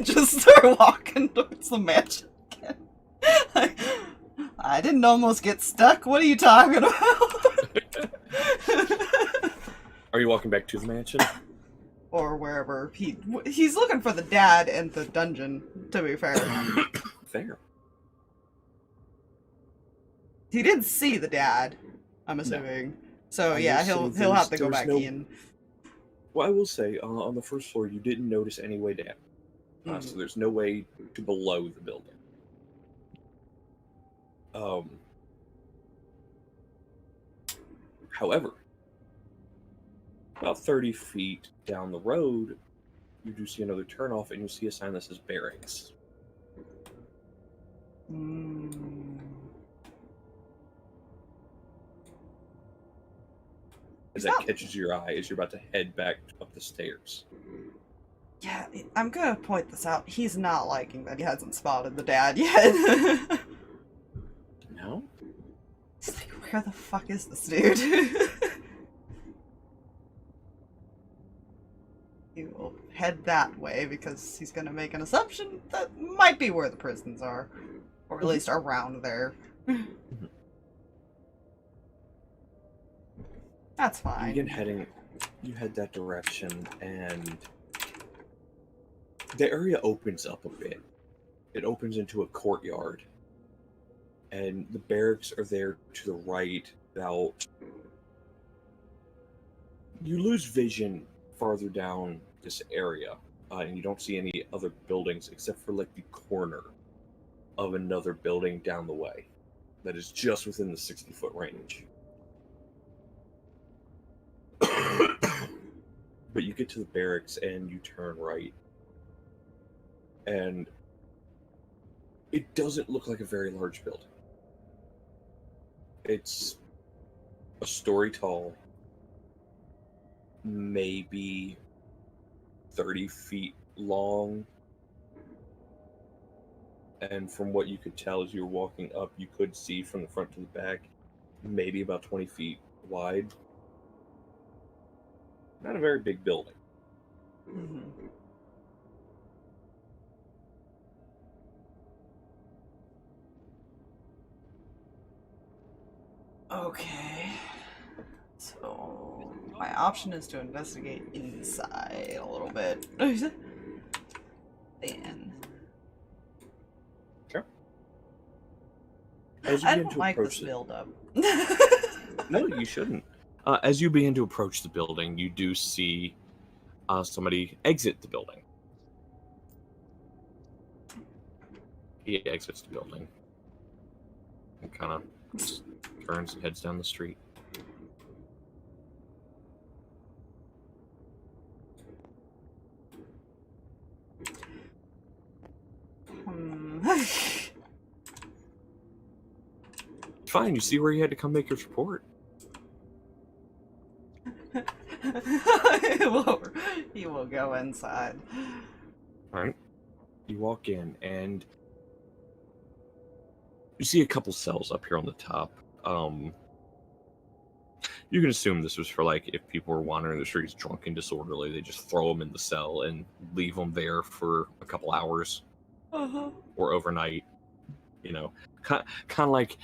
Just start walking towards the mansion again. I didn't almost get stuck. What are you talking about? Are you walking back to the mansion? Or wherever. He's looking for the dad in the dungeon, to be fair. Fair. He didn't see the dad, I'm assuming. No. So yeah, he'll have to go back in. Well, I will say, on the first floor, you didn't notice any way down. So there's no way to below the building. However, about 30 feet down the road, you do see another turnoff, and you see a sign that says Barracks. As that catches your eye as you're about to head back up the stairs. Yeah, I'm gonna point this out. He's not liking that he hasn't spotted the dad yet. No? He's like, where the fuck is this dude? He will head that way because he's gonna make an assumption that might be where the prisons are. Or at least around there. That's fine. You head that direction, and the area opens up a bit. It opens into a courtyard, and the barracks are there to the right. About you lose vision farther down this area, and you don't see any other buildings except for like the corner of another building down the way that is just within the 60-foot range. But you get to the barracks and you turn right, and it doesn't look like a very large building. It's a story tall, maybe 30 feet long, and from what you could tell as you were walking up, you could see from the front to the back, maybe about 20 feet wide. Not a very big building. Okay. So my option is to investigate inside a little bit. Then. Sure. As you I begin don't to like approach this build-up. No, you shouldn't. As you begin to approach the building, you do see somebody exit the building. He exits the building and kind of turns and heads down the street. Fine, you see where you had to come make your report. He will go inside. Alright. You walk in and you see a couple cells up here on the top. You can assume this was for, like, if people were wandering the streets drunk and disorderly, they just throw them in the cell and leave them there for a couple hours. Or overnight. You know, kind of like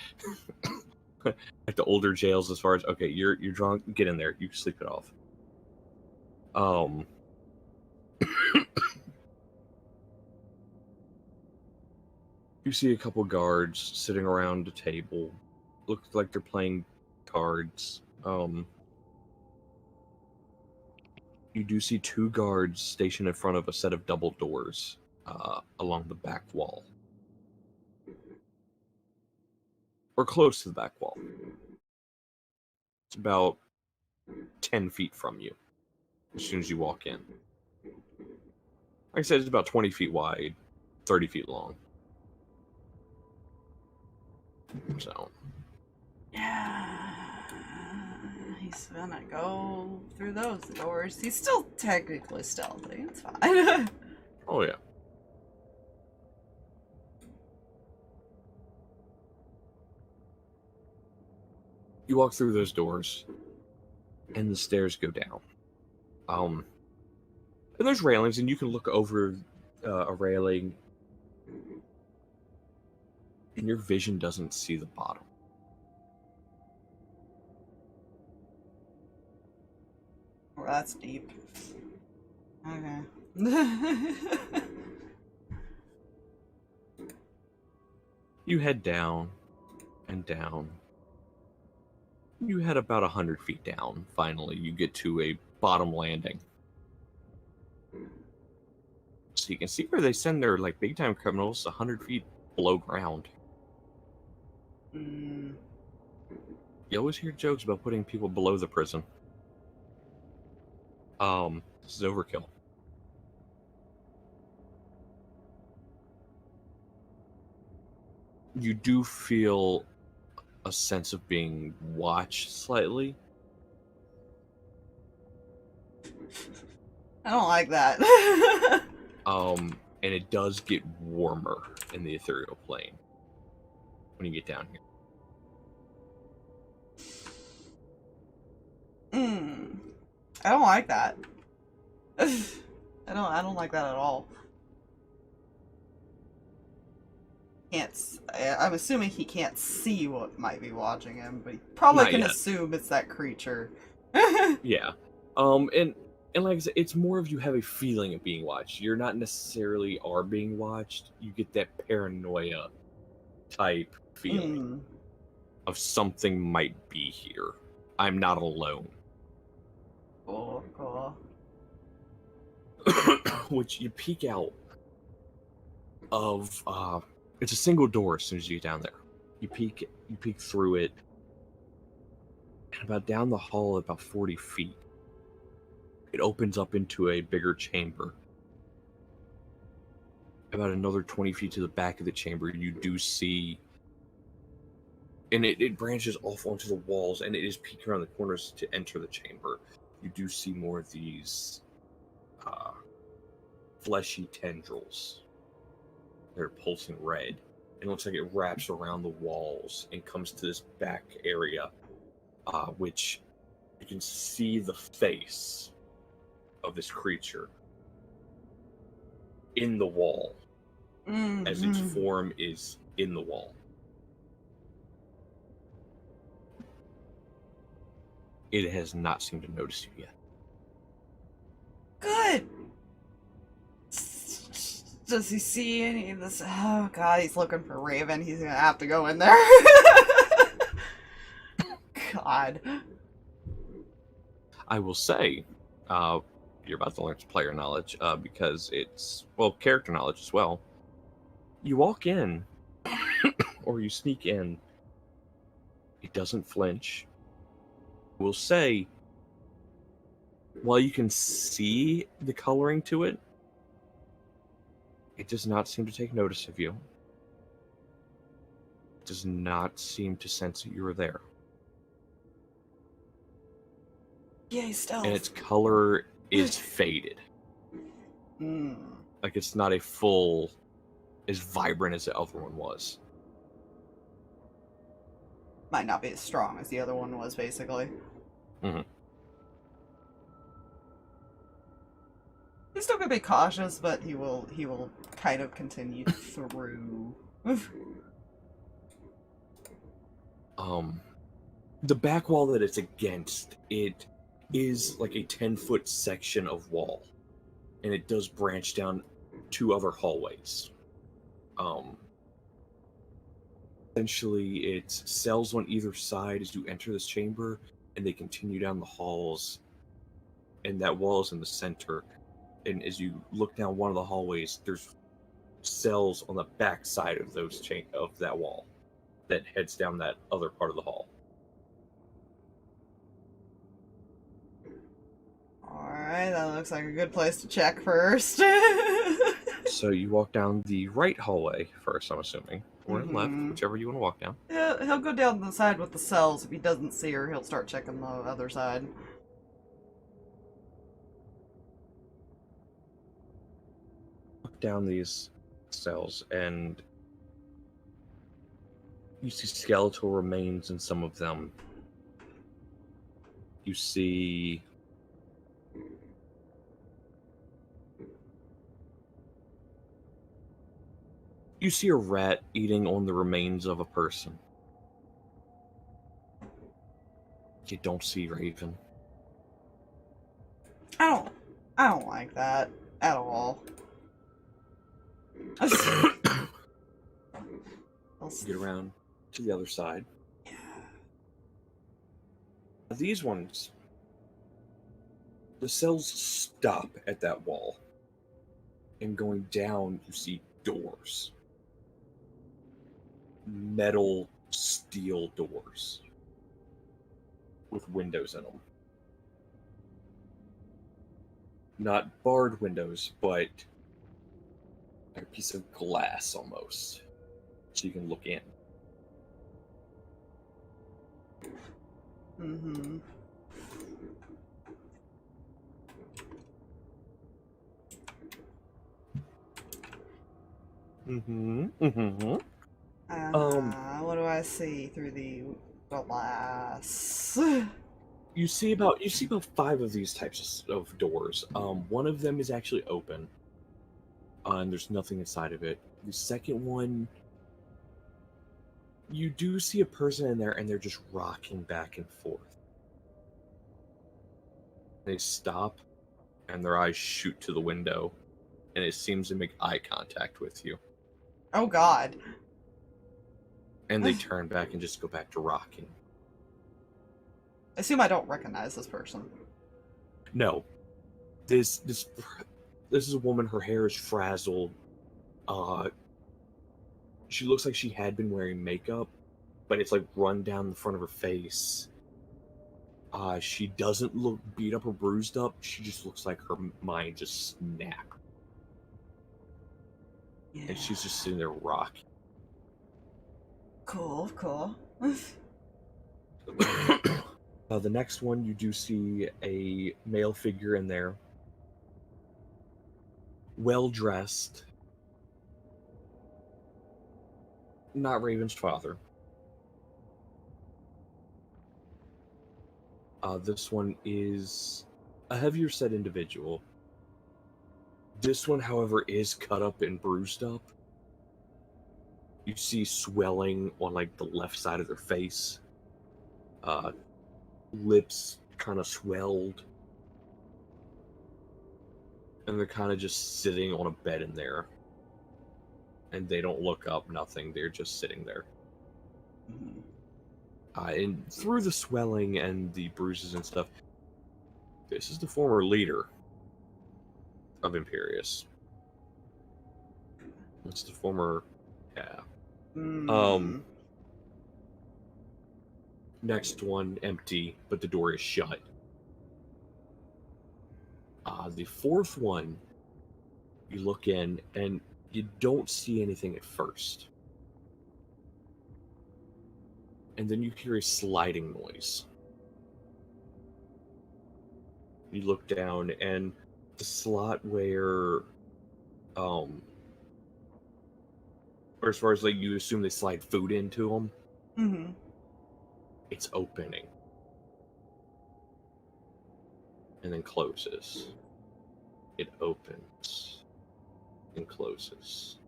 like the older jails as far as, okay, you're drunk, get in there, you can sleep it off. You see a couple guards sitting around a table. Looks like they're playing cards. You do see two guards stationed in front of a set of double doors along the back wall. Or close to the back wall. It's about 10 feet from you as soon as you walk in. Like I said, it's about 20 feet wide, 30 feet long. So. Yeah. He's gonna go through those doors. He's still technically stealthy. It's fine. Oh, yeah. You walk through those doors, and the stairs go down. And there's railings, and you can look over a railing, and your vision doesn't see the bottom. Well, that's deep. Okay. You head down and down. You head about 100 feet down. Finally, you get to a bottom landing. So you can see where they send their, like, big-time criminals 100 feet below ground. You always hear jokes about putting people below the prison. This is overkill. You do feel a sense of being watched slightly. I don't like that. And it does get warmer in the ethereal plane when you get down here. I don't like that. I don't like that at all. I'm assuming he can't see what might be watching him, but he probably can assume it's that creature. Yeah. And like I said, it's more of you have a feeling of being watched. You're not necessarily are being watched. You get that paranoia type feeling of something might be here. I'm not alone. Cool. Which you peek out of it's a single door as soon as you get down there. You peek through it, and about down the hall about 40 feet, it opens up into a bigger chamber. About another 20 feet to the back of the chamber, you do see, and it branches off onto the walls, and it is peeking around the corners to enter the chamber. You do see more of these fleshy tendrils. They're pulsing red. It looks like it wraps around the walls and comes to this back area, which you can see the face of this creature in the wall, as its form is in the wall. it has not seemed to notice you yet. Good. Does he see any of this? Oh god, he's looking for Raven. He's gonna have to go in there. God. I will say, you're about to learn some player knowledge, because it's, well, character knowledge as well. You walk in, or you sneak in, it doesn't flinch. We'll say, while you can see the coloring to it, it does not seem to take notice of you. It does not seem to sense that you are there. Yay, stealth. And its color is faded. Like it's not a full, as vibrant as the other one was. Might not be as strong as the other one was, basically. Mm-hmm. He's still gonna be cautious, but he will kind of continue through. The back wall that it's against, it is like a 10-foot section of wall, and it does branch down 2 other hallways. Essentially, it's cells on either side as you enter this chamber, and they continue down the halls, and that wall is in the center. And as you look down one of the hallways, there's cells on the back side of those of that wall that heads down that other part of the hall. Alright, that looks like a good place to check first. So you walk down the right hallway first, I'm assuming. Or left, whichever you want to walk down. Yeah, he'll go down the side with the cells. If he doesn't see her, he'll start checking the other side. Walk down these cells, and you see skeletal remains in some of them. You see a rat eating on the remains of a person. You don't see Raven. I don't like that at all. Get around to the other side. These ones, the cells stop at that wall, and going down you see doors. Metal steel doors with windows in them. Not barred windows, but like a piece of glass almost, so you can look in. Mm-hmm. What do I see through the glass? You see about 5 of these types of doors. One of them is actually open, and there's nothing inside of it. The second one, you do see a person in there, and they're just rocking back and forth. They stop, and their eyes shoot to the window, and it seems to make eye contact with you. Oh god. And they turn back and just go back to rocking. I assume I don't recognize this person. No. This is a woman, her hair is frazzled. She looks like she had been wearing makeup, but it's like run down the front of her face. She doesn't look beat up or bruised up. She just looks like her mind just snapped. Yeah. And she's just sitting there rocking. Cool. The next one, you do see a male figure in there. Well-dressed. Not Raven's father. This one is a heavier set individual. This one, however, is cut up and bruised up. You see swelling on like the left side of their face. Lips kind of swelled. And they're kind of just sitting on a bed in there. And they don't look up, nothing. They're just sitting there. And through the swelling and the bruises and stuff, this is the former leader of Imperius. It's the former, yeah. Next one, empty, but the door is shut. The fourth one, you look in, and you don't see anything at first. And then you hear a sliding noise. You look down, and the slot where, or as far as like you assume they slide food into them, it's opening. And then closes. It opens and closes.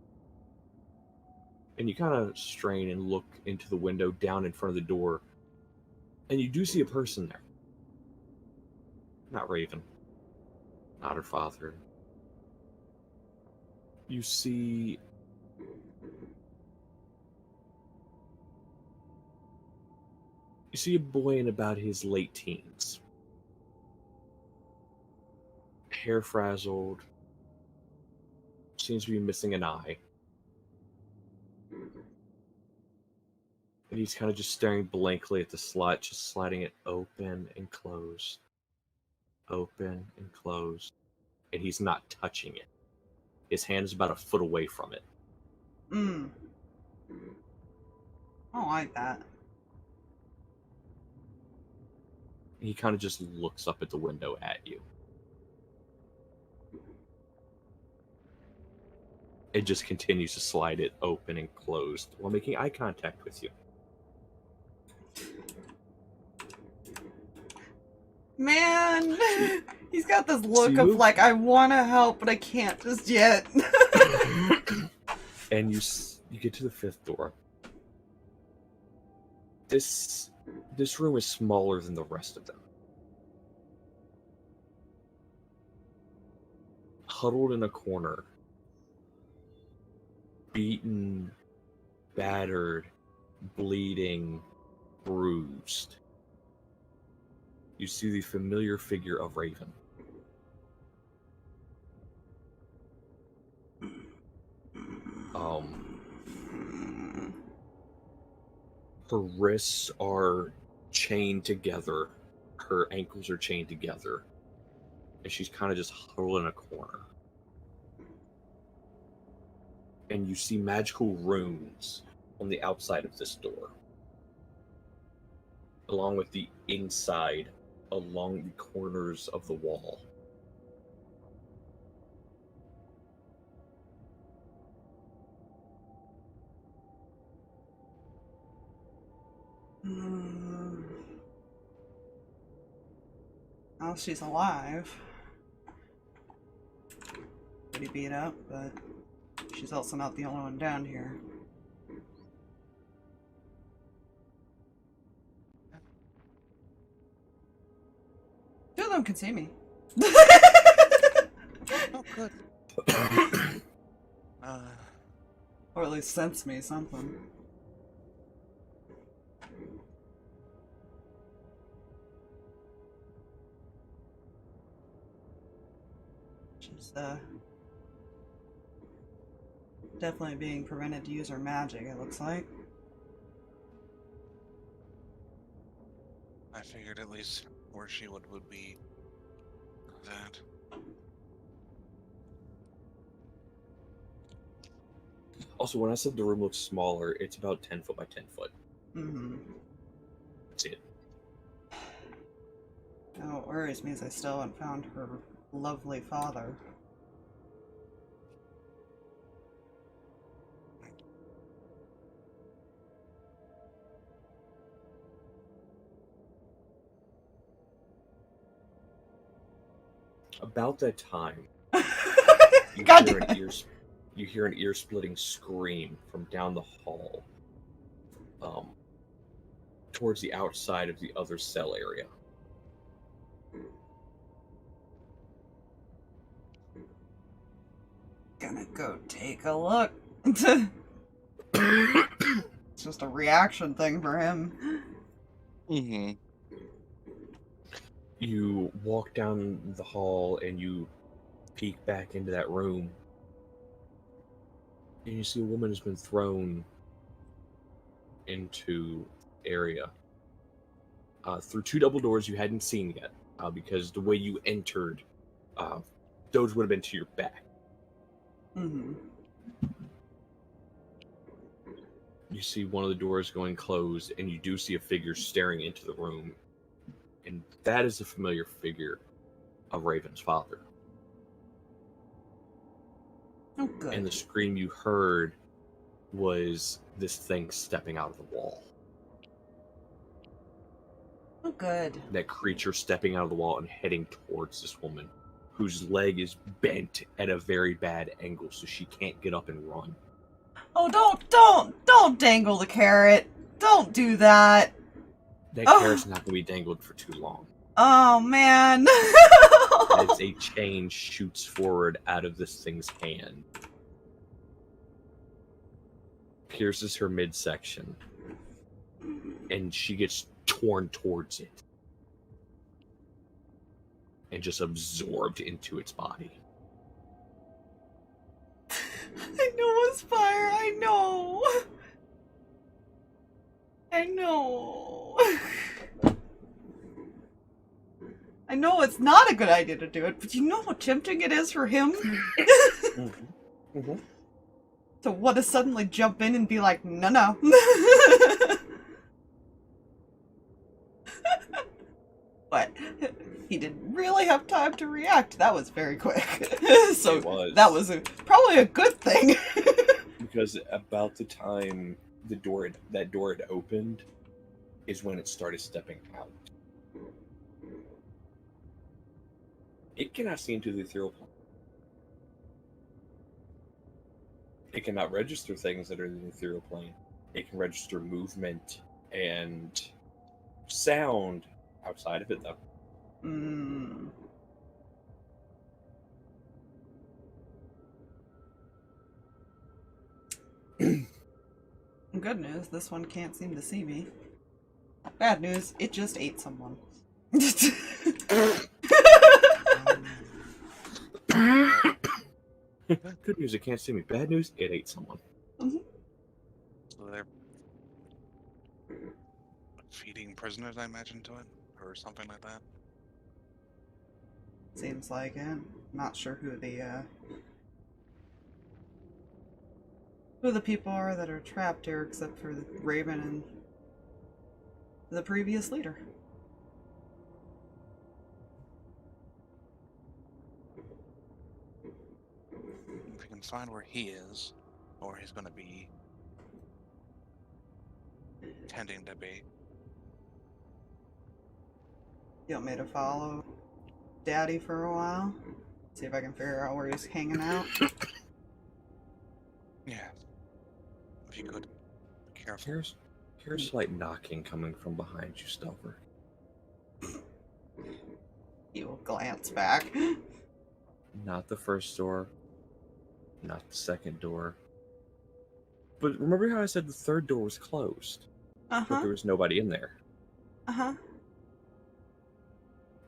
And you kind of strain and look into the window down in front of the door, and you do see a person there. Not Raven. Not her father. You see a boy in about his late teens. Hair frazzled. Seems to be missing an eye. And he's kind of just staring blankly at the slot, just sliding it open and closed. Open and closed. And he's not touching it. His hand is about a foot away from it. I don't like that. He kind of just looks up at the window at you. It just continues to slide it open and closed while making eye contact with you. Man, he's got this look of like, I want to help, but I can't just yet. And you get to the fifth door. This room is smaller than the rest of them. Huddled in a corner, beaten, battered, bleeding, bruised. You see the familiar figure of Raven. Her wrists are chained together. Her ankles are chained together. And she's kind of just huddled in a corner. And you see magical runes on the outside of this door. Along with the inside, along the corners of the wall. Oh, she's alive. Pretty beat up, but she's also not the only one down here. Two of them can see me. Oh, good. Or at least sense me something. She's definitely being prevented to use her magic, it looks like. I figured at least where she would be that. Also, when I said the room looks smaller, it's about 10 foot by 10 foot. That's it. Oh, it worries me is I still haven't found her lovely father. About that time, you hear an ear-splitting scream from down the hall, towards the outside of the other cell area. Gonna go take a look. It's just a reaction thing for him. Mm-hmm. You walk down the hall and you peek back into that room. And you see a woman has been thrown into area through two double doors you hadn't seen yet, because the way you entered, those would have been to your back. Mm-hmm. You see one of the doors going closed, and you do see a figure staring into the room, and that is a familiar figure of Raven's father. Oh, good. And the scream you heard was this thing stepping out of the wall. Oh, good. That creature stepping out of the wall and heading towards this woman, whose leg is bent at a very bad angle, so she can't get up and run. Oh, don't dangle the carrot. Don't do that. That carrot's not going to be dangled for too long. Oh, man. As a chain shoots forward out of this thing's hand, pierces her midsection, and she gets torn towards it and just absorbed into its body. I know it's fire. I know. I know. I know it's not a good idea to do it, but you know how tempting it is for him? Mm-hmm. Mm-hmm. To want to suddenly jump in and be like, no. But he didn't really have time to react. That was very quick. So that was probably a good thing. Because about the time that door had opened is when it started stepping out. It cannot see into the ethereal plane. It cannot register things that are in the ethereal plane. It can register movement and sound outside of it, though. Mm. Good news, this one can't seem to see me. Bad news, it just ate someone. Good news, it can't see me. Bad news, it ate someone. Mm-hmm. So they're feeding prisoners, I imagine, to it? Or something like that? Seems like it. Not sure who the people are that are trapped here, except for Raven and the previous leader. If we can find where he is, or he's gonna be tending to be. You want me to follow Daddy for a while? See if I can figure out where he's hanging out? Yeah. If you could. Be careful. Here's slight knocking coming from behind you, Stalverk. He will glance back. Not the first door. Not the second door. But remember how I said the third door was closed? But Uh-huh. there was nobody in there. Uh-huh.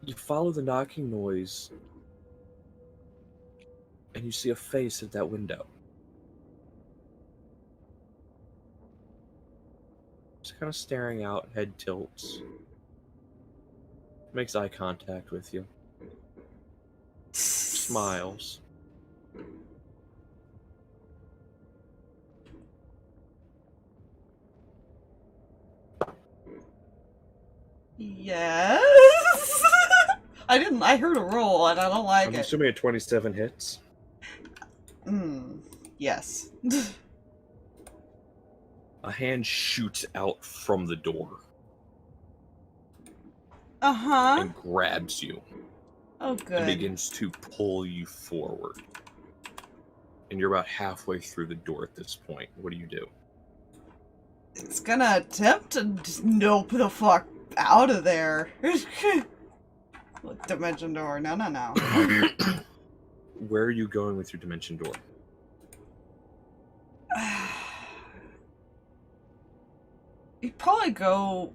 You follow the knocking noise, and you see a face at that window. Just kind of staring out, head tilts. Makes eye contact with you. Smiles. Yes. I heard a roll and I don't like I'm it. assuming a 27 hits. Yes. A hand shoots out from the door Uh-huh. and grabs you Oh, and good. begins to pull you forward. And you're about halfway through the door at this point. What do you do? It's gonna attempt to just nope the fuck out of there. With Dimension Door. No, no, no. Where are you going with your dimension door? You'd probably go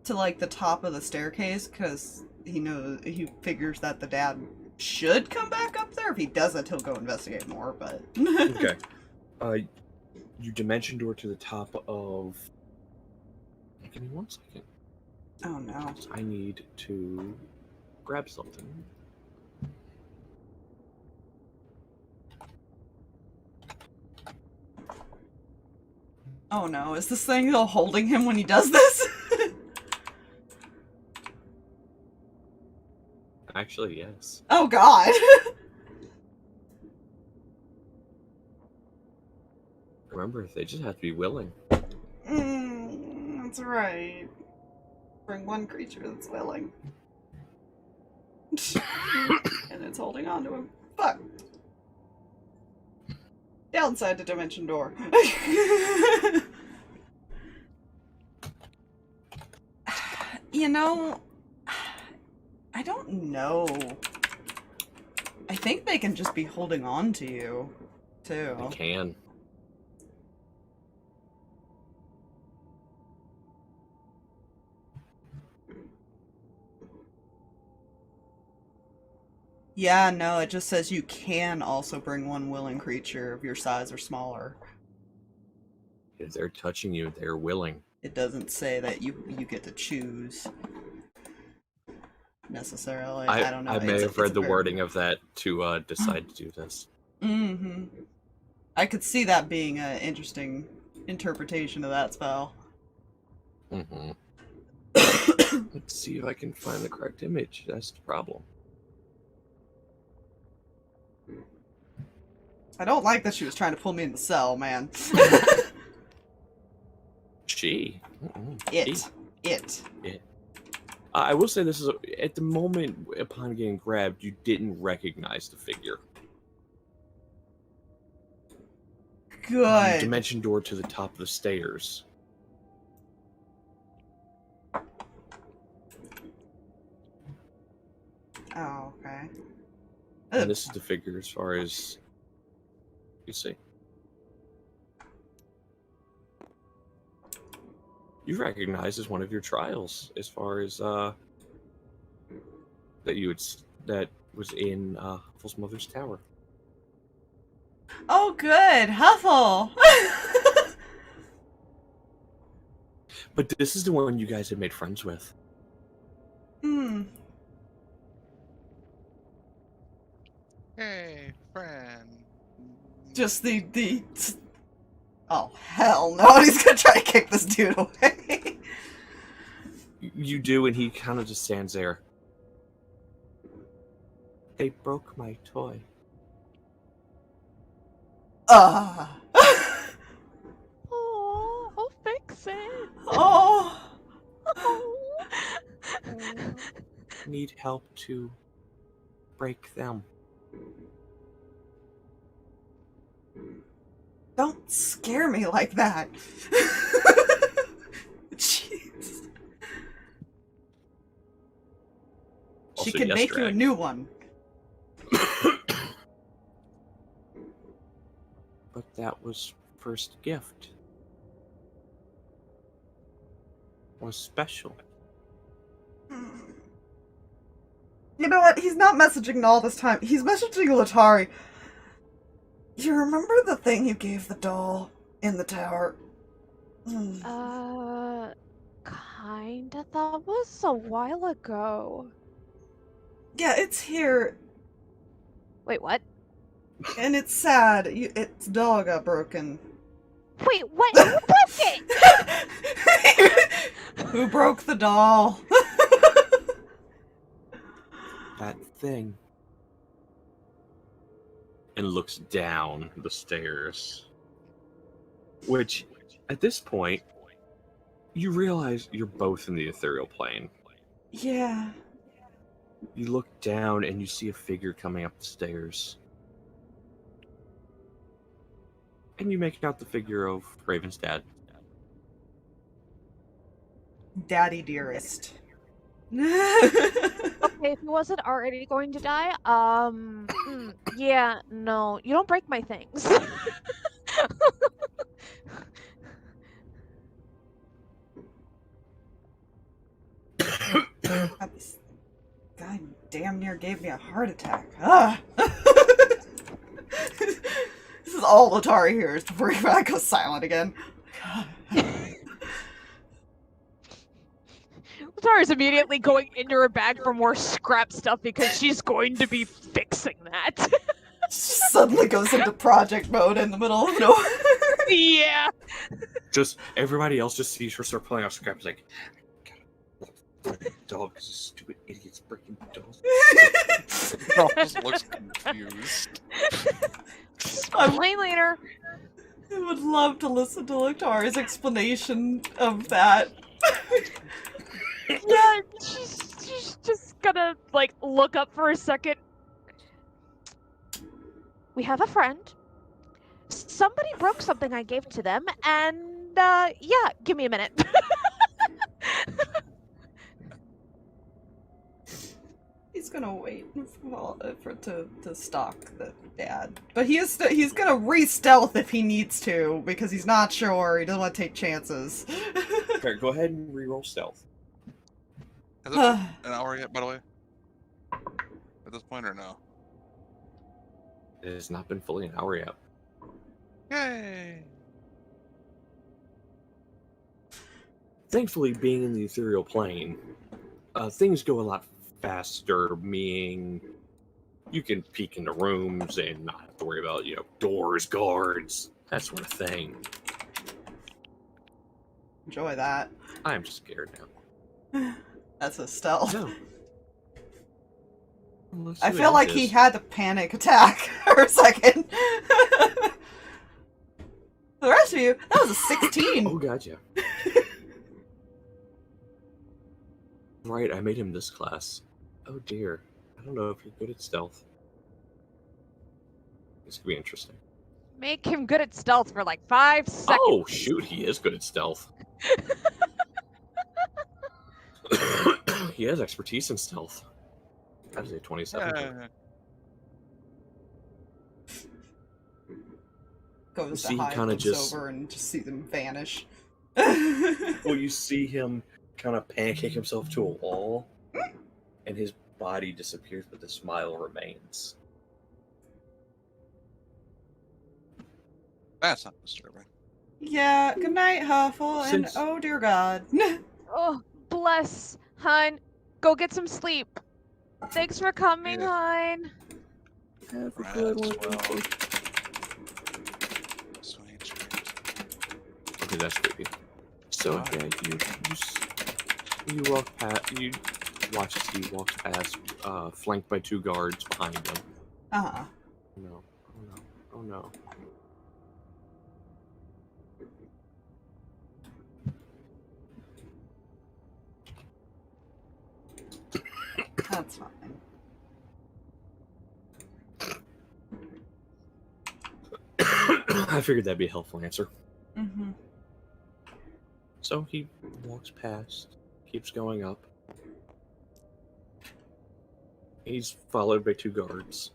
to like the top of the staircase because he figures that the dad should come back up there. If he doesn't, he'll go investigate more. But Okay. You dimension door to the top of. Give me 1 second. Oh no. I need to grab something. Oh no, is this thing still holding him when he does this? Actually, yes. Oh god. Remember, they just have to be willing. That's right. Bring one creature that's willing. And it's holding on to him. Fuck. Downside to Dimension Door. You know, I don't know. I think they can just be holding on to you, too. They can. Yeah, no, it just says you can also bring one willing creature of your size or smaller. If they're touching you, they're willing. It doesn't say that you get to choose necessarily. I don't know. I may have read the very... wording of that to decide to do this. Mm-hmm. I could see that being an interesting interpretation of that spell. Mm-hmm. Let's see if I can find the correct image. That's the problem. I don't like that she was trying to pull me in the cell, man. She. It. I will say this is at the moment upon getting grabbed, you didn't recognize the figure. Good. Dimension door to the top of the stairs. Oh, okay. And this is the figure as far as you see. You recognize as one of your trials as far as that was in Huffle's mother's tower. Oh, good, Huffle. But this is the one you guys have made friends with. Hey, friend. Just the. Oh hell no! He's gonna try to kick this dude away. You do, and he kind of just stands there. They broke my toy. Oh, I'll fix it. Oh. Need help to break them. Don't scare me like that. Jeez. She could make you a new one. But that was first gift. Was special. You know what? He's not messaging all this time. He's messaging Letari. You remember the thing you gave the doll in the tower? Kinda. That was a while ago. Yeah, it's here. Wait, what? And it's sad. Its doll got broken. Wait, what? Who broke it? Who broke the doll? That thing. And looks down the stairs. Which, at this point, you realize you're both in the ethereal plane. Yeah. You look down and you see a figure coming up the stairs. And you make out the figure of Raven's dad. Daddy dearest. Okay, if he wasn't already going to die, yeah, no, you don't break my things. This guy damn near gave me a heart attack. Ah! This is all Letari hears before he goes silent again. Letari's immediately going into her bag for more scrap stuff because she's going to be fixing that. Suddenly goes into project mode in the middle of nowhere. Yeah. Just everybody else just sees her start pulling out scraps like, dogs, stupid idiots breaking dogs. Girl just looks confused. Explain later. I would love to listen to Letari's explanation of that. Yeah, she's just gonna, like, look up for a second. We have a friend. Somebody broke something I gave to them, and, yeah, give me a minute. He's gonna wait to stalk the dad, but he's gonna re-stealth if he needs to because he's not sure. He doesn't want to take chances. Okay, go ahead and reroll stealth. Has it been an hour yet, by the way? At this point, or no? It has not been fully an hour yet. Yay! Thankfully, being in the ethereal plane, things go a lot faster, meaning you can peek into rooms and not have to worry about, doors, guards, that sort of thing. Enjoy that. I'm scared now. That's a stealth. No. Let's I see feel what like it he is. had a panic attack for a second. The rest of you, that was a 16. Oh, gotcha. Right, I made him this class. Oh dear. I don't know if you're good at stealth. This could be interesting. Make him good at stealth for like 5 seconds. Oh, shoot, he is good at stealth. He has expertise in stealth. That is a 27. Goes See, to he hide, kinda looks just- over and just see them vanish. Well, you see him kind of pancake himself to a wall, and his body disappears, but the smile remains. That's not disturbing. Yeah, good night, Huffle, and Since- oh dear God. Oh, bless, hun. Go get some sleep. Thanks for coming, Yeah. hun. Have a Right, good as one. well. Sweet dreams. Okay, that's creepy. So, Wow. yeah, you walk past, you watch as he walks past, flanked by 2 guards behind him. Uh-huh. No, oh no, oh no. That's fine. I figured that'd be a helpful answer. Mm-hmm. So he walks past, keeps going up. He's followed by 2 guards.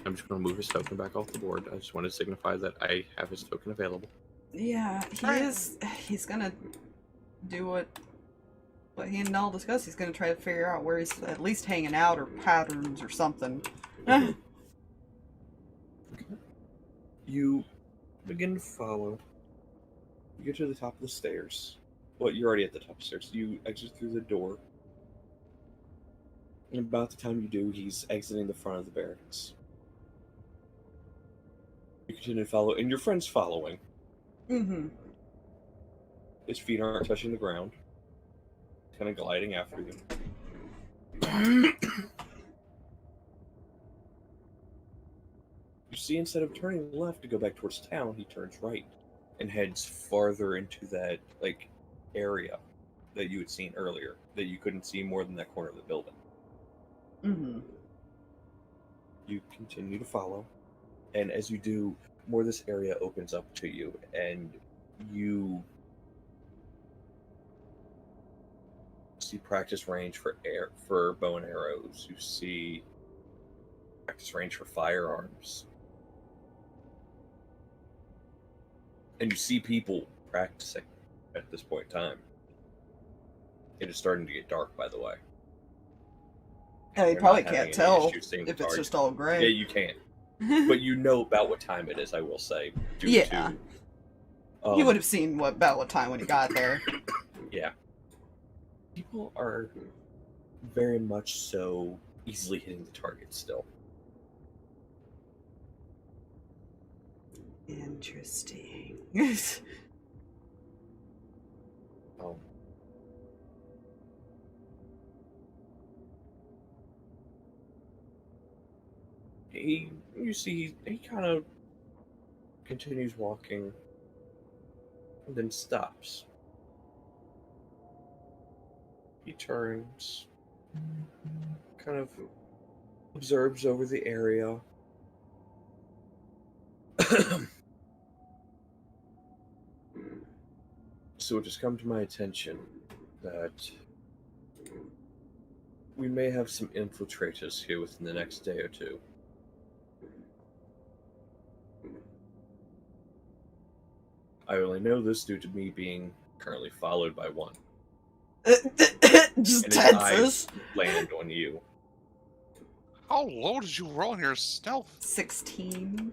I'm just going to move his token back off the board. I just want to signify that I have his token available. Yeah, he's gonna do what he and Null discussed. He's gonna try to figure out where he's at least hanging out or patterns or something. Okay. You begin to follow. You get to the top of the stairs. Well, you're already at the top of the stairs. You exit through the door. And about the time you do, he's exiting the front of the barracks. You continue to follow, and your friend's following. Mm-hmm. His feet aren't touching the ground. He's kind of gliding after you. You see, instead of turning left to go back towards town, he turns right and heads farther into that, area that you had seen earlier, that you couldn't see more than that corner of the building. Mm-hmm. You continue to follow, and as you do, more of this area opens up to you, and you see practice range for bow and arrows. You see practice range for firearms. And you see people practicing at this point in time. It is starting to get dark, by the way. Yeah, you They're probably not having can't any tell issue seeing if the it's target. just all gray. Yeah, you can't. But you know about what time it is, I will say. Yeah. He would have seen about what time when he got there. Yeah. People are very much so easily hitting the target still. Interesting. Oh. You see, he kind of continues walking and then stops. He turns, kind of observes over the area. So it has come to my attention that we may have some infiltrators here within the next day or two. I only know this due to me being currently followed by one. Just And his tenses. eyes land on you. How low did you roll in your stealth? 16.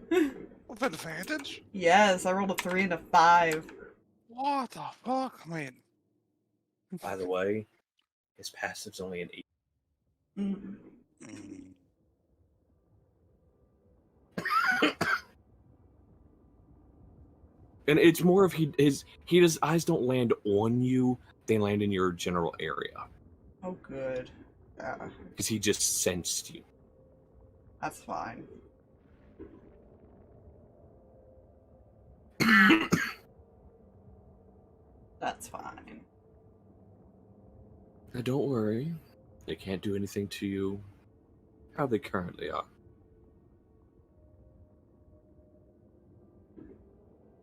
With advantage? Yes, I rolled a 3 and a 5. What the fuck? I mean... By the way, his passive's only an 8. Mm. And it's more of his eyes don't land on you, they land in your general area. Oh, good. Yeah, Because he just sensed you. that's fine. That's fine. Now don't worry, they can't do anything to you how they currently are.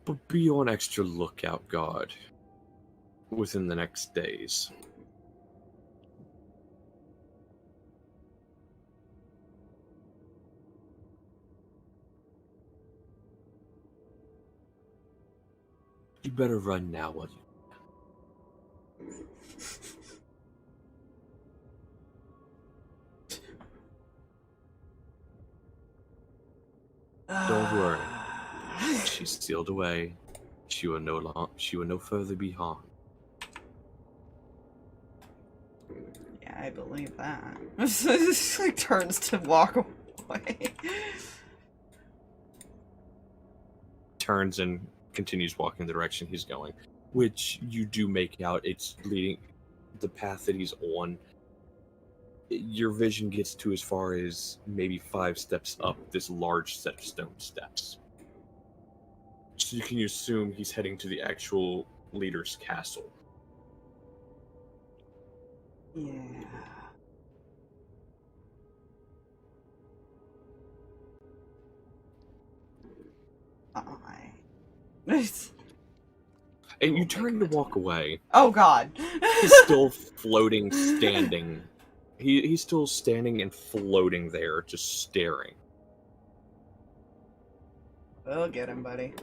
But be on extra lookout guard within the next days. You better run now while you... Don't worry. She's sealed away. She will no further be harmed. Yeah, I believe that. Just like turns to walk away. Turns and continues walking the direction he's going, which you do make out it's leading the path that he's on. Your vision gets to as far as maybe 5 steps up this large set of stone steps. So you can assume he's heading to the actual leader's castle. Yeah. And you turn to walk away. Oh god. He's still floating, standing. He's still standing and floating there, just staring. We'll get him, buddy.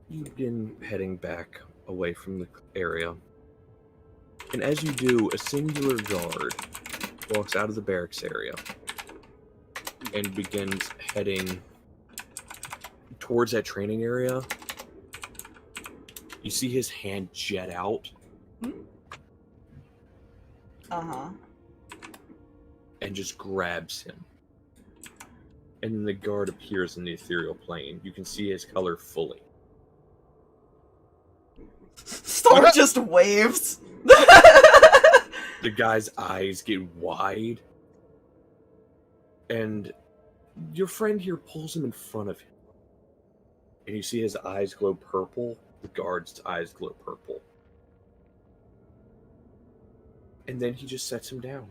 You begin heading back away from the area. And as you do, a singular guard walks out of the barracks area and begins heading towards that training area. You see his hand jet out. Uh-huh. And just grabs him. And then the guard appears in the ethereal plane. You can see his color fully. Star just waves. The guy's eyes get wide. And your friend here pulls him in front of him. And you see his eyes glow purple. The guard's eyes glow purple. And then he just sets him down.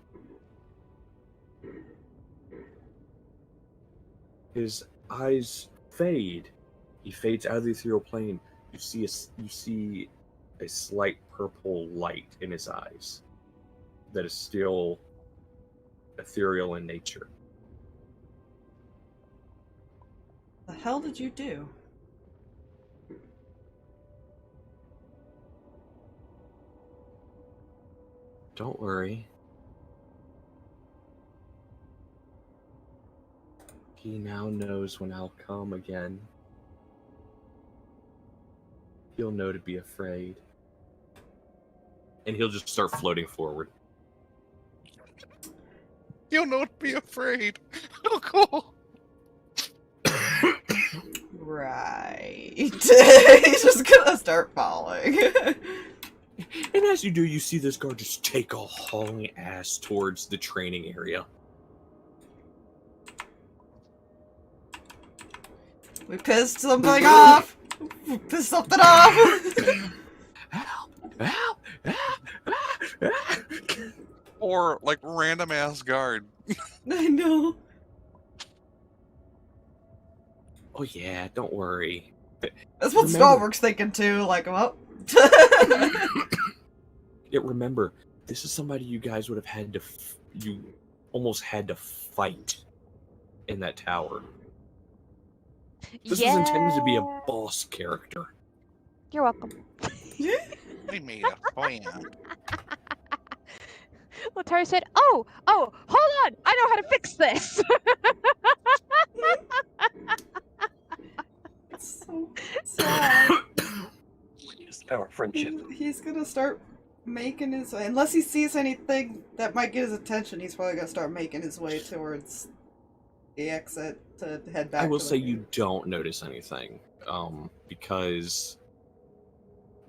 His eyes fade, He fades out of the ethereal plane. You see a slight purple light in his eyes that is still ethereal in nature. The hell did you do? Don't worry. He now knows when I'll come again. He'll know to be afraid. And he'll just start floating forward. You'll know to be afraid. Oh, cool. Right. He's just gonna start falling. And as you do, you see this guard just take a hauling ass towards the training area. We pissed something off. We pissed something off. Help! Help! Or, like, random ass guard. I know. Oh yeah, don't worry. That's what Remember- Stalverk's thinking too. Like, well. Yeah, remember, this is somebody you guys would have had to, you almost had to fight in that tower. This was intended to be a boss character. You're welcome. We made a plan. Letari said, "Oh, hold on! I know how to fix this." It's so sad. It's the power of friendship. He's gonna start making his way. Unless he sees anything that might get his attention, he's probably gonna start making his way towards the exit to head back. I will to the say cave. you don't notice anything, because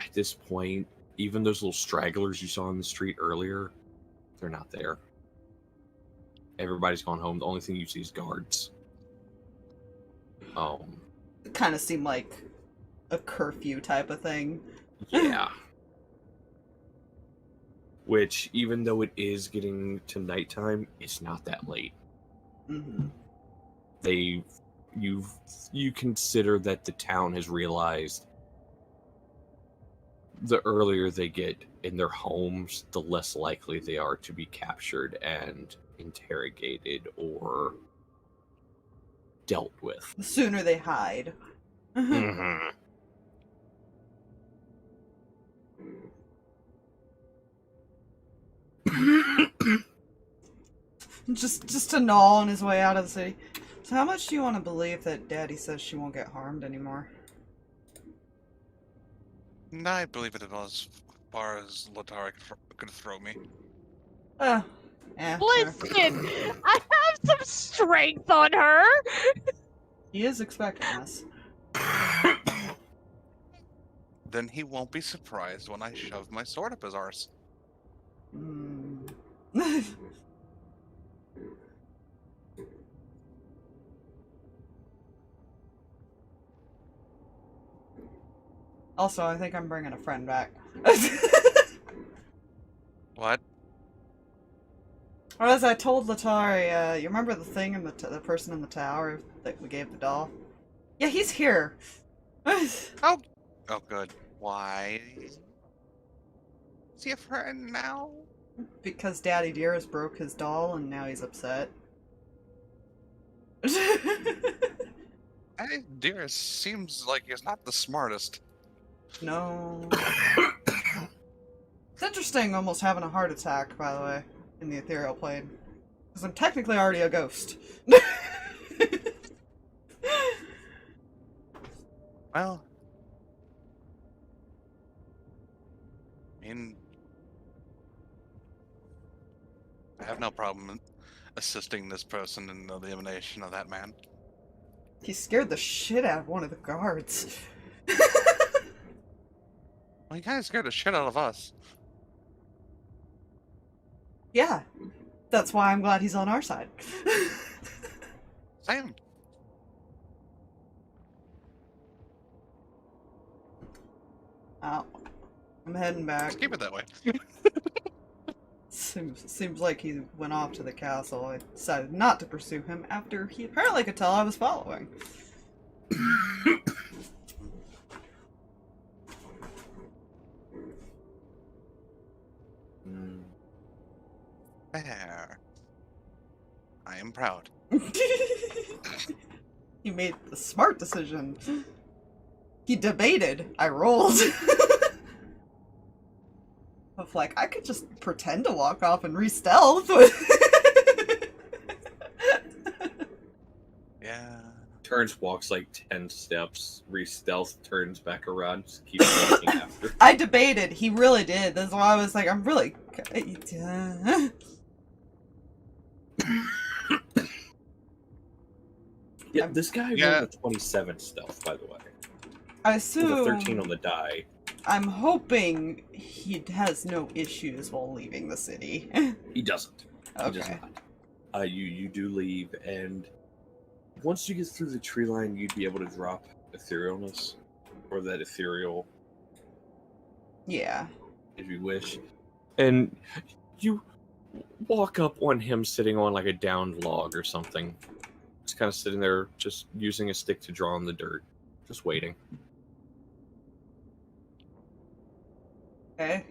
at this point, even those little stragglers you saw in the street earlier, they're not there. Everybody's gone home. The only thing you see is guards. It kind of seemed like a curfew type of thing. Yeah. Which, even though it is getting to nighttime, it's not that late. Mm-hmm. You consider that the town has realized the earlier they get in their homes, the less likely they are to be captured and interrogated or dealt with. The sooner they hide. Mm-hmm. just to gnaw on his way out of the city. So how much do you want to believe that Daddy says she won't get harmed anymore? I believe it as far as Letari could throw me. Yeah, sure. Listen, I have some strength on her. He is expecting us. Then he won't be surprised when I shove my sword up his arse. Hmm. Also, I think I'm bringing a friend back. What? Or as I told Letari, you remember the thing in the person in the tower that we gave the doll? Yeah, he's here. Oh, good. Why? Is he a friend now? Because Daddy Dearest broke his doll and now he's upset. Hey, Dearest seems like he's not the smartest. No. It's interesting almost having a heart attack, by the way, in the ethereal plane. Because I'm technically already a ghost. Well, I mean, I have no problem assisting this person in the elimination of that man. He scared the shit out of one of the guards. Well, he kind of scared the shit out of us. Yeah. That's why I'm glad he's on our side. Same. Oh, I'm heading back. Let's keep it that way. Seems like he went off to the castle. I decided not to pursue him after he apparently could tell I was following. Fair. I am proud. He made the smart decision. He debated. I rolled. Of like, I could just pretend to walk off and re-stealth. Yeah. Turns, walks like 10 steps, re-stealth, turns back around, just keeps walking after. I debated. He really did. That's why I was like, I'm really... Yeah, this guy rolled a 27 stealth, by the way. I With assume... a 13 on the die. I'm hoping he has no issues while leaving the city. He doesn't. Okay. He does not. You do leave, and once you get through the tree line, you'd be able to drop etherealness, or that ethereal, Yeah. if you wish. And you walk up on him sitting on like a downed log or something. Just kind of sitting there, just using a stick to draw in the dirt, just waiting. Okay.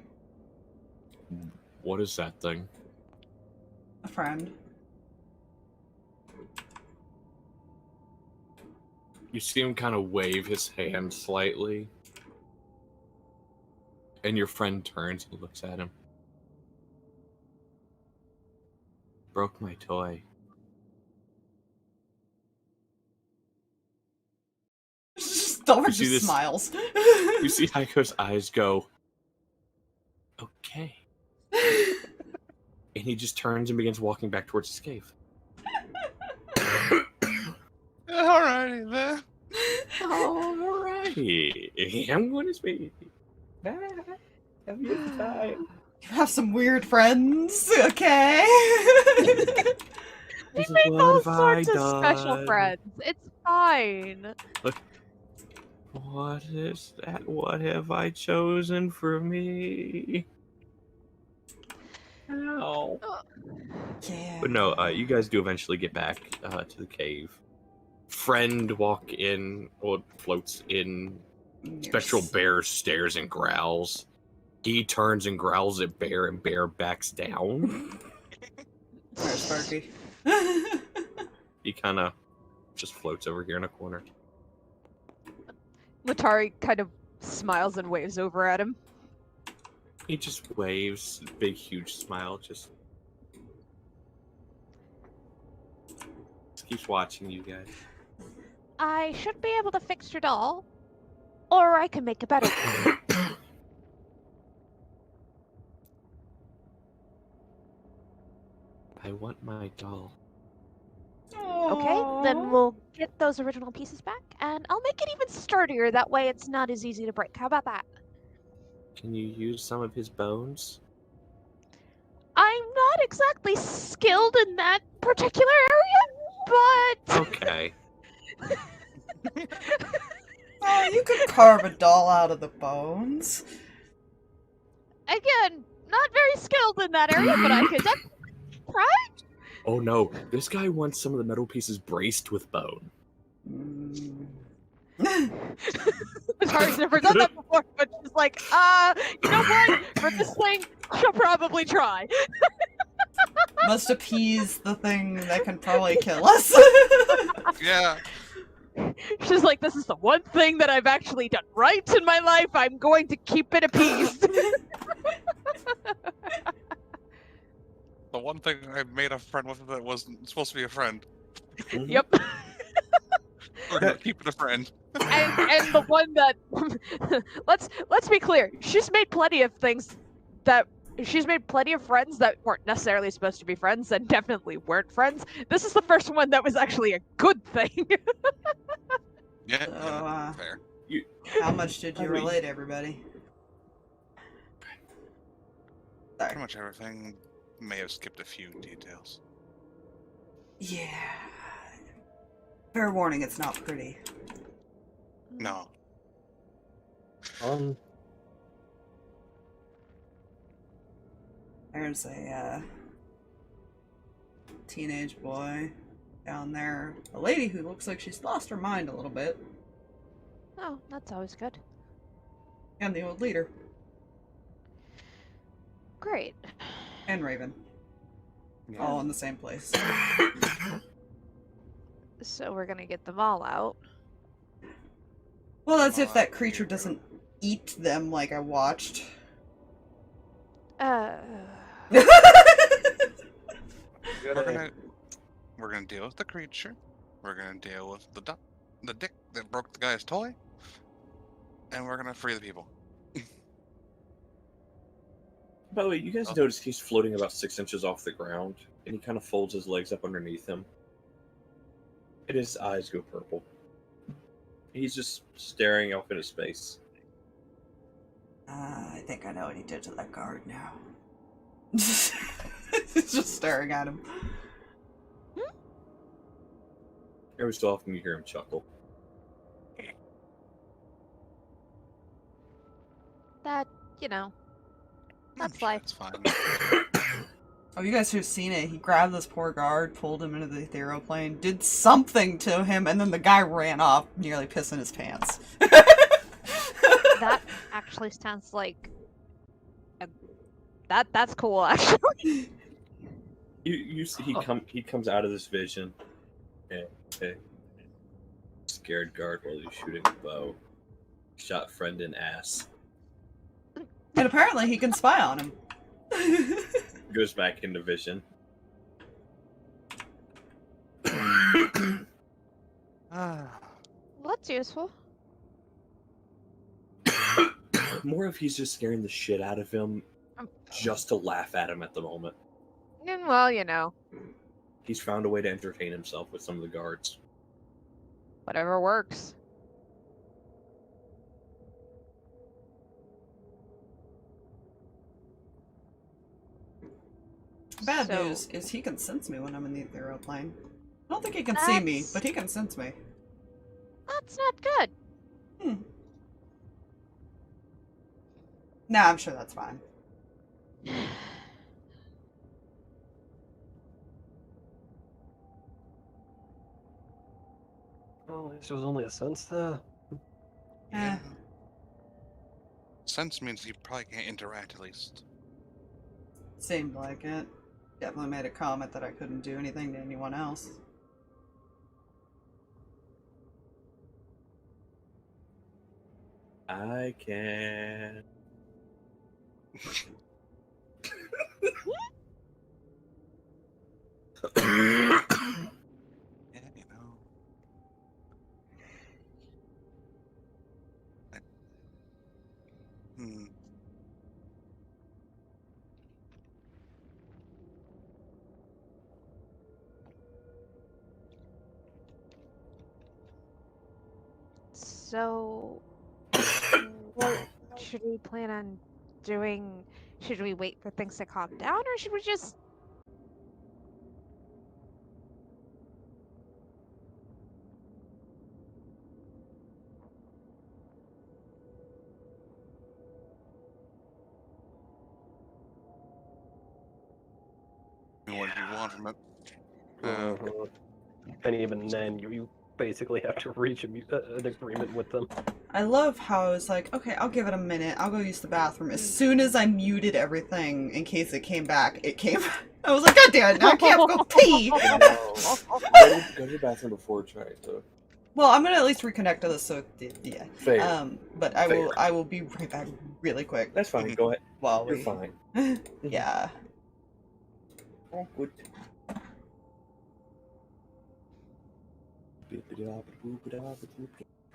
What is that thing? A friend. You see him kind of wave his hand slightly. And your friend turns and looks at him. Broke my toy. Stalverk see just this- smiles. You see Heiko's eyes go, okay. And he just turns and begins walking back towards his cave. Alrighty then. Alrighty. I'm going to speak. Bye. Have a good time. You have some weird friends, okay? We This is make what all have I sorts of special done? friends. It's fine. What is that? What have I chosen for me? Ow. Yeah. But no, you guys do eventually get back to the cave. Friend walk in, or floats in. Spectral bear stares and growls. He turns and growls at bear, and bear backs down. Sorry, Sparky. He kind of just floats over here in a corner. Letari kind of smiles and waves over at him. He just waves, big huge smile, just keeps watching you guys. I should be able to fix your doll, or I can make a better one. I want my doll. Okay, then we'll get those original pieces back, and I'll make it even sturdier. That way it's not as easy to break. How about that? Can you use some of his bones? I'm not exactly skilled in that particular area, but... Okay. Oh, you could carve a doll out of the bones. Again, not very skilled in that area, but I could definitely try. Oh no, this guy wants some of the metal pieces braced with bone. Letari's never done that before, but she's like, you know what? For this thing, she'll probably try. Must appease the thing that can probably kill us. Yeah. She's like, this is the one thing that I've actually done right in my life. I'm going to keep it appeased. The one thing I made a friend with that wasn't supposed to be a friend. Yep. We're gonna keep it a friend. And the one that let's be clear, she's made plenty of friends that weren't necessarily supposed to be friends and definitely weren't friends. This is the first one that was actually a good thing. Yeah, fair. How much did you relay to everybody? Sorry. Pretty much everything. May have skipped a few details. Yeah. Fair warning, it's not pretty. No. There's a teenage boy down there. A lady who looks like she's lost her mind a little bit. Oh, that's always good. And the old leader. Great. And Raven. all in the same place. So we're gonna get them all out. Well, that's if that creature doesn't eat them like I watched. We're gonna deal with the creature. We're gonna deal with the dick that broke the guy's toy, and we're gonna free the people. By the way, you guys notice he's floating about 6 inches off the ground, and he kind of folds his legs up underneath him. And his eyes go purple. He's just staring off into space. I think I know what he did to that guard now. He's just staring at him. Every so often you hear him chuckle. That, you know, that's sure life. That's fine. Oh, you guys have seen it. He grabbed this poor guard, pulled him into the etheroplane, did something to him, and then the guy ran off, nearly pissing his pants. That actually sounds like that's cool, actually. You see he comes out of this vision. Okay. Scared guard while he's shooting a bow. Shot friend in ass. And apparently he can spy on him. Goes back into vision. Well, that's useful. More if he's just scaring the shit out of him just to laugh at him at the moment. And well, you know, He's found a way to entertain himself with some of the guards. whatever works. Bad So- news is he can sense me when I'm in the etheroplane. I don't think he can see me, That's- but he can sense me. That's not good. Nah, I'm sure that's fine. Well, at least it was only a sense there. Eh. Sense means you probably can't interact at least. Seemed like it. Definitely made a comment that I couldn't do anything to anyone else. I can. Yeah, you know. Hmm. So, what should we plan on doing? Should we wait for things to calm down, or should we just... What do you want from it? Mhm. And even then, you basically have to reach an agreement with them. I love how I was like, okay, I'll give it a minute. I'll go use the bathroom. As soon as I muted everything in case it came back, it came. I was like, God damn it, now I can't go pee! Go to the bathroom before trying to. Well, I'm gonna at least reconnect to this, so yeah. Fair. But I Fair. will be right back really quick. That's fine. Go ahead. While You're we. fine. Yeah. Oh, good.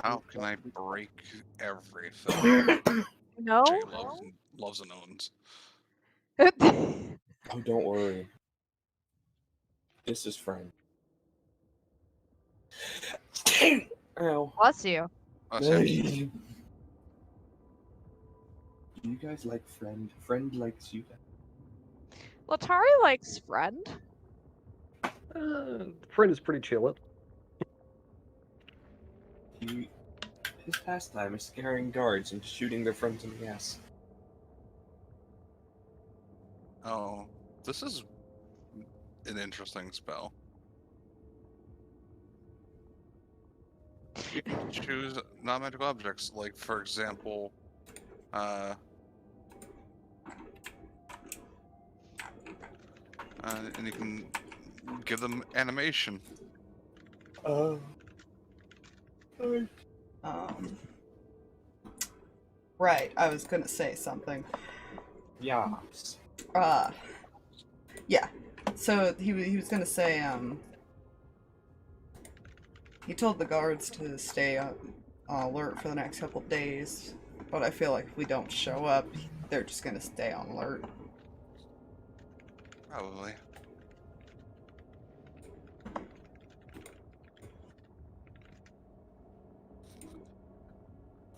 How can I break everything? No? Jay loves and owns. Oh, don't worry. This is friend. Ow. Bless you. That's Do it. you guys like friend? Friend likes you guys. Letari likes friend. Friend is pretty chill. His pastime is scaring guards and shooting their friends in the ass. Oh, this is an interesting spell. You can choose non-magical objects, like, for example, and you can give them animation. Right, I was gonna say something. Yes. Yeah. So he was gonna say, he told the guards to stay on alert for the next couple days, but I feel like if we don't show up, they're just gonna stay on alert. Probably.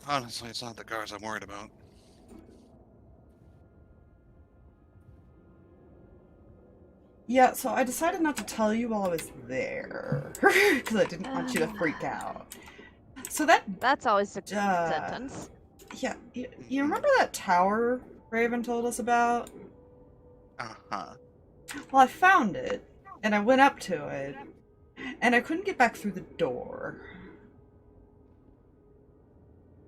Honestly, it's not the guards I'm worried about. Yeah, so I decided not to tell you while I was there, because I didn't want you to freak out. So That's always a good sentence. Yeah, you remember that tower Raven told us about? Uh-huh. Well, I found it, and I went up to it, and I couldn't get back through the door.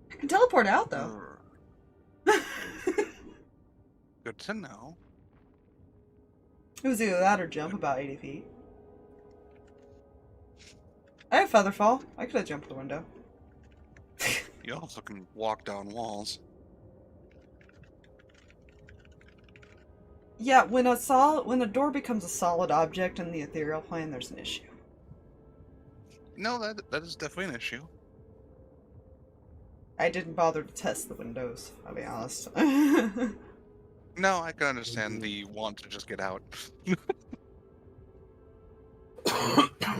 I can teleport out, though. Good to know. It was either that or jump about 80 feet. I have Featherfall. I could have jumped the window. You also can walk down walls. Yeah, when a door becomes a solid object in the ethereal plane, there's an issue. No, that is definitely an issue. I didn't bother to test the windows, I'll be honest. No, I can understand the want to just get out.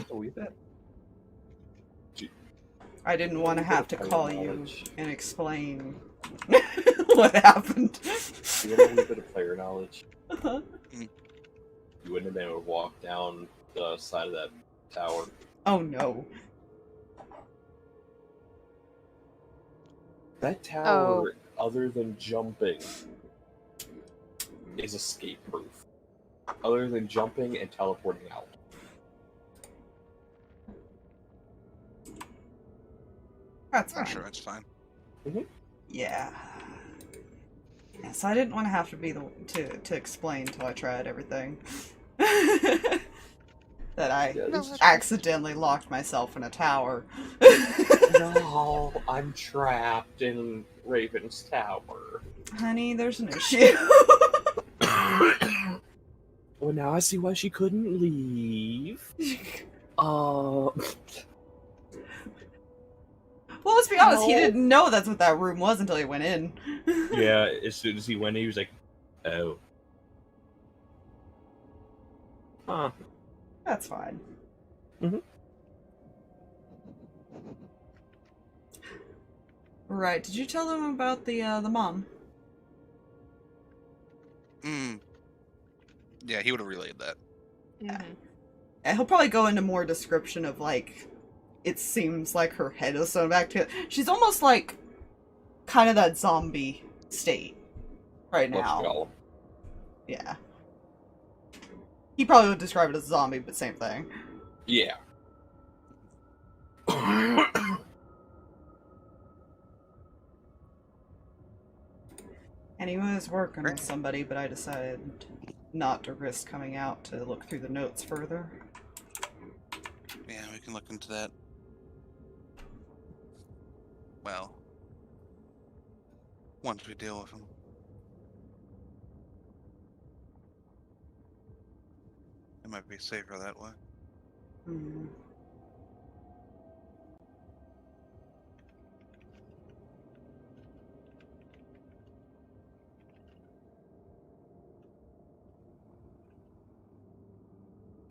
Believe that? I didn't want to have to call you and explain what happened. You have a little bit of player knowledge. Uh-huh. You wouldn't have been able to walk down the side of that tower. Oh no. That tower, other than jumping, is escape proof. Other than jumping and teleporting out. That's fine. I'm sure it's fine. Yeah. Yeah, so I didn't want to have to be to explain till I tried everything. That I accidentally locked myself in a tower. No, I'm trapped in Raven's tower. Honey, there's an issue. Well, now I see why she couldn't leave. Well, let's be honest, he didn't know that's what that room was until he went in. Yeah, as soon as he went in, he was like, oh. Huh. That's fine. Right, did you tell them about the mom? Yeah, he would have relayed that. And he'll probably go into more description of, like, it seems like her head is sewn back to it. She's almost like kind of that zombie state right now. Yeah. He probably would describe it as a zombie, but same thing. Yeah. And he was working with somebody, but I decided not to risk coming out to look through the notes further. Yeah, we can look into that. Well, once we deal with him. It might be safer that way.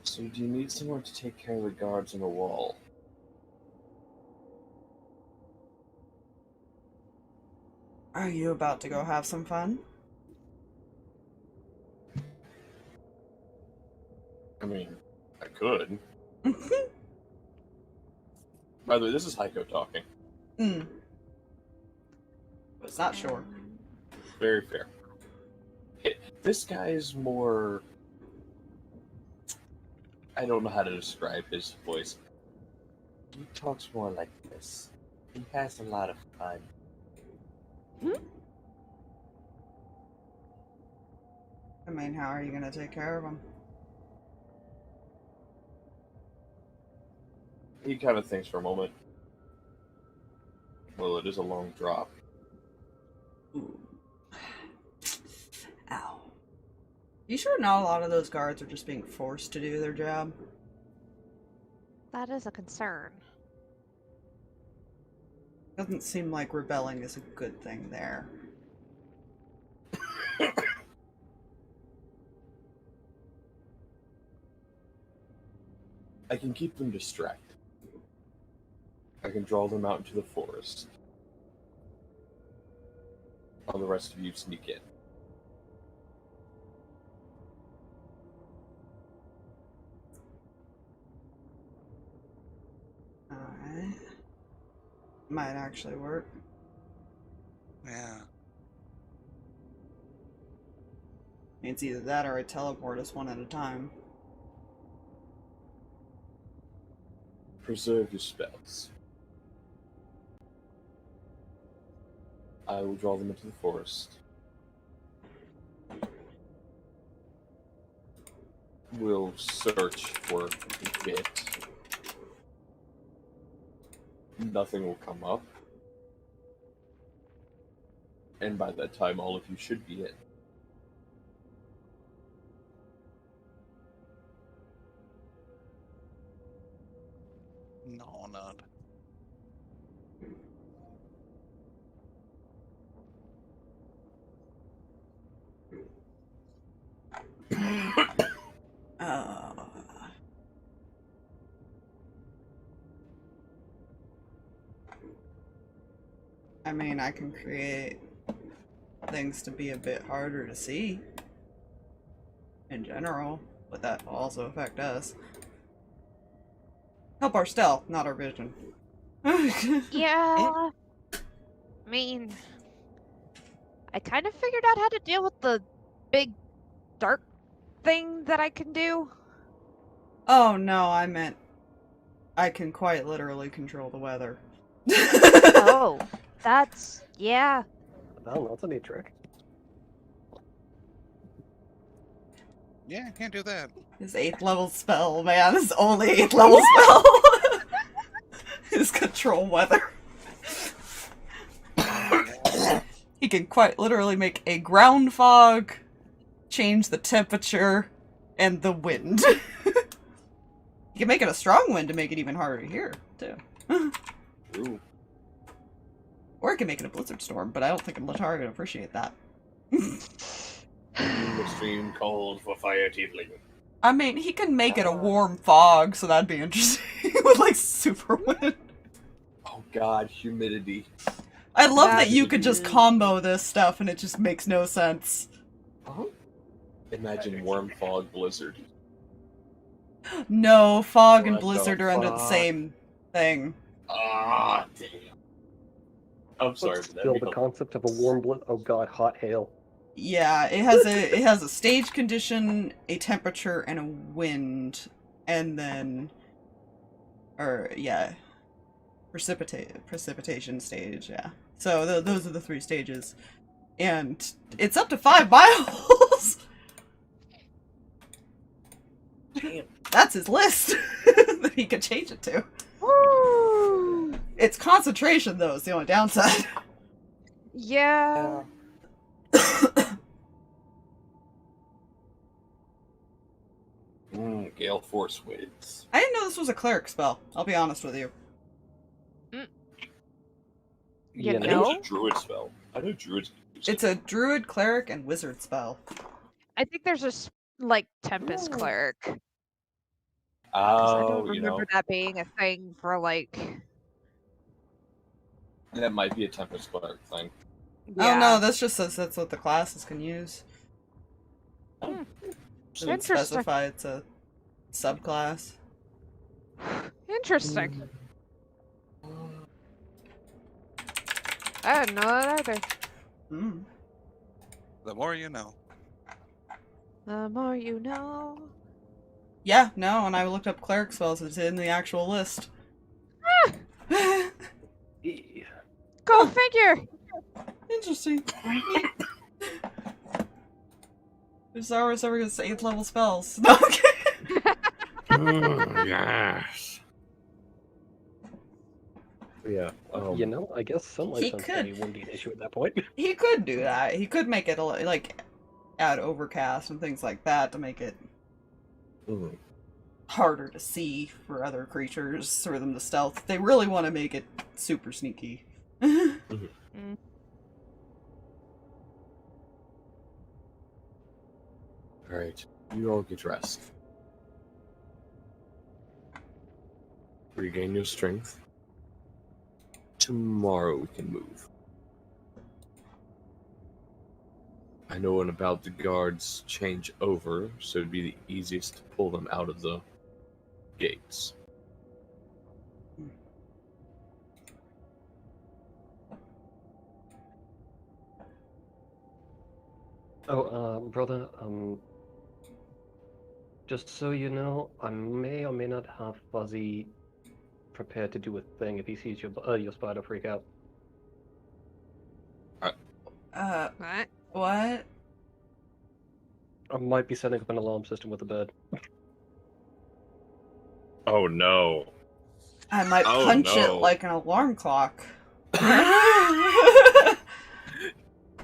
So do you need someone to take care of the guards on the wall? Are you about to go have some fun? I mean, I could. By the way, this is Heiko talking. Was not sure. Very fair. This guy is more... I don't know how to describe his voice. He talks more like this. He has a lot of fun. I mean, how are you gonna take care of him? He kind of thinks for a moment. Well, it is a long drop. Ooh. Ow. You sure not a lot of those guards are just being forced to do their job? That is a concern. Doesn't seem like rebelling is a good thing there. I can keep them distracted. I can draw them out into the forest. While the rest of you sneak in. Alright. Might actually work. Yeah. It's either that or I teleport us one at a time. Preserve your spells. I will draw them into the forest. We'll search for a bit. Nothing will come up. And by that time, all of you should be in. No, not. I mean, I can create things to be a bit harder to see in general, but that will also affect us. Help our stealth, not our vision. Yeah. I mean, I kind of figured out how to deal with the big dark thing that I can do. Oh no, I meant I can quite literally control the weather. Oh, that's, yeah. Well, that's a neat trick. Yeah, I can't do that. His 8th level spell, man. His only 8th level spell. His control weather. He can quite literally make a ground fog, change the temperature, and the wind. He can make it a strong wind to make it even harder to hear, too. True. Or he can make it a blizzard storm, but I don't think Letari would appreciate that. Extreme cold for fire tiefling. I mean, he can make it a warm fog, so that'd be interesting. With, like, super wind. Oh god, humidity. I love that you could just combo this stuff and it just makes no sense. Imagine warm fog blizzard. No, fog and What the blizzard are under the fuck? same thing. Ah, damn. I'm sorry, What's but still that'd the be concept of a warm oh god, hot hail. Yeah, it has a stage condition, a temperature, and a wind, and then, precipitation stage. Yeah. So those are the 3 stages, and it's up to 5 miles. Damn. That's his list that he could change it to. Woo! It's concentration though. Is the only downside. Yeah. Gale Force winds. I didn't know this was a cleric spell. I'll be honest with you. You I know know? it's a druid spell. I know druids can use It's it. a druid, cleric, and wizard spell. I think there's a, like, Tempest Cleric. 'Cause I Oh, don't you remember know, that being a thing for, like... that might be a Tempest Cleric thing. Oh no, that's just that's what the classes can use. Hmm. Doesn't Interesting. specify it's a subclass. Interesting. I didn't know that either. Hmm. The more you know. The more you know. Yeah, no, when I looked up cleric spells, it's in the actual list. Go figure! Interesting. Bizarro's ever gets 8th level spells. No, okay. Yes. Yeah. You know, I guess sunlight He sensitivity could- wouldn't be an issue at that point. He could do that. He could make it like add overcast and things like that to make it Mhm. harder to see for other creatures for them to stealth. If they really want to make it super sneaky. Alright, you all get rest. Regain your strength. Tomorrow we can move. I know when about the guards change over, so it'd be the easiest to pull them out of the gates. Oh, brother, just so you know, I may or may not have Fuzzy prepared to do a thing if he sees your spider freak out. What? What? I might be setting up an alarm system with the bird. Oh no. I might Oh, punch it no. like an alarm clock.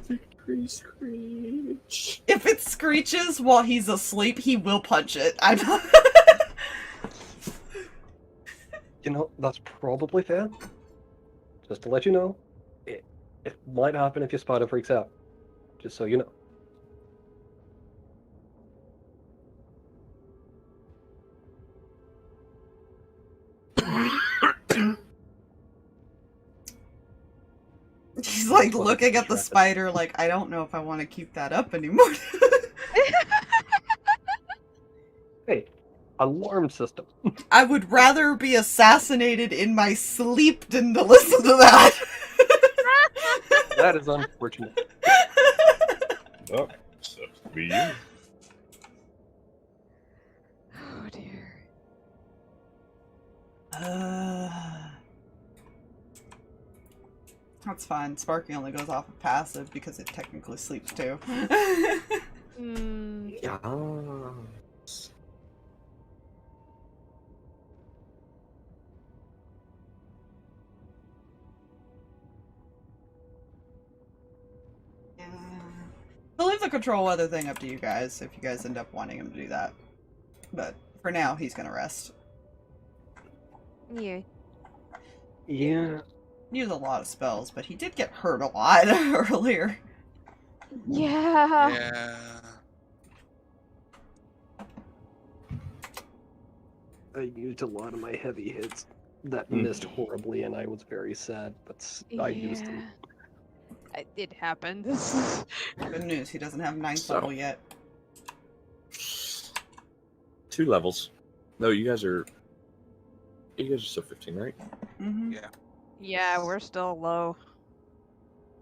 Victory screech. If it screeches while he's asleep, he will punch it. I'm not. You know, that's probably fair. Just to let you know, it might happen if your spider freaks out. Just so you know. He's like Well, looking at the distracted. spider like, I don't know if I want to keep that up anymore. Hey, alarm system. I would rather be assassinated in my sleep than to listen to that. That is unfortunate. Oh, sucks to be you. Oh dear. That's fine. Sparky only goes off of passive because it technically sleeps too. Yeah. Yeah. I'll leave the control weather thing up to you guys if you guys end up wanting him to do that. But for now, he's gonna rest. Yeah. Yeah. Use a lot of spells, but he did get hurt a lot earlier. Yeah. Yeah. I used a lot of my heavy hits that Mm. missed horribly, and I was very sad, but I used them. It happened. Good news, he doesn't have 9th So- level yet. 2 levels. No, you guys are still 15, right? Mm-hmm. Yeah. Yeah, we're still low.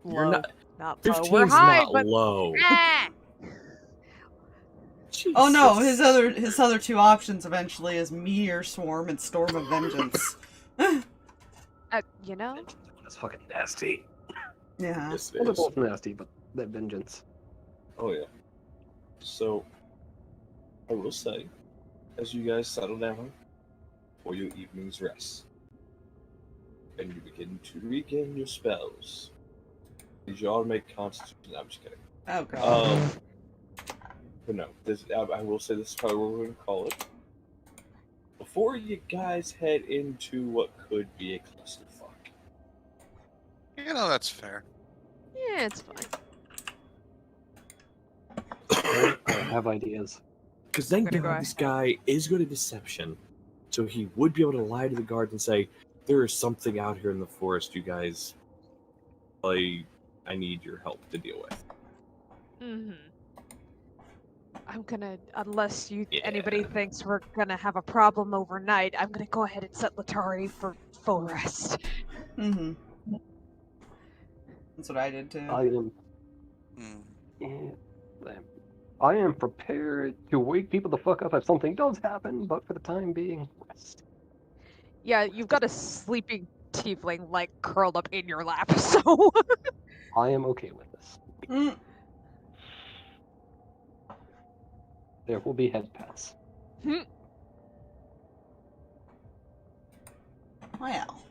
You're Low. not. Not low. 15's We're high, not but low. ah! Oh no, Jesus. his other 2 options eventually is Meteor Swarm and Storm of Vengeance. You know. That's fucking nasty. Yeah. Yes, Well, it they're is. both nasty, but they're vengeance. Oh yeah. So, I will say, as you guys settle down for your evening's rest, and you begin to regain your spells, need you all to make Constitution. No, I'm just kidding. Oh god. But no, I will say this is probably what we're going to call it. Before you guys head into what could be a clusterfuck. You know, that's fair. Yeah, it's fine. I have ideas. Because then Gonna go this guy is good at deception, so he would be able to lie to the guards and say, there is something out here in the forest, you guys. I need your help to deal with. Mm-hmm. I'm gonna, unless anybody Yeah. thinks we're gonna have a problem overnight, I'm gonna go ahead and set Letari for full rest. Mm-hmm. That's what I did too. I am. Hmm. Yeah, I am prepared to wake people the fuck up if something does happen, but for the time being, rest. Yeah, you've got a sleeping tiefling like curled up in your lap, so I am okay with this. Mm. There will be head pass. Well.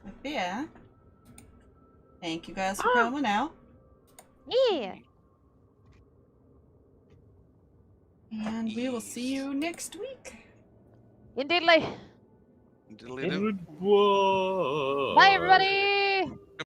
But yeah. Thank you guys for coming out. Yeah. And we will see you next week. Indeedly. Diddly-do. Goodbye. Bye, everybody.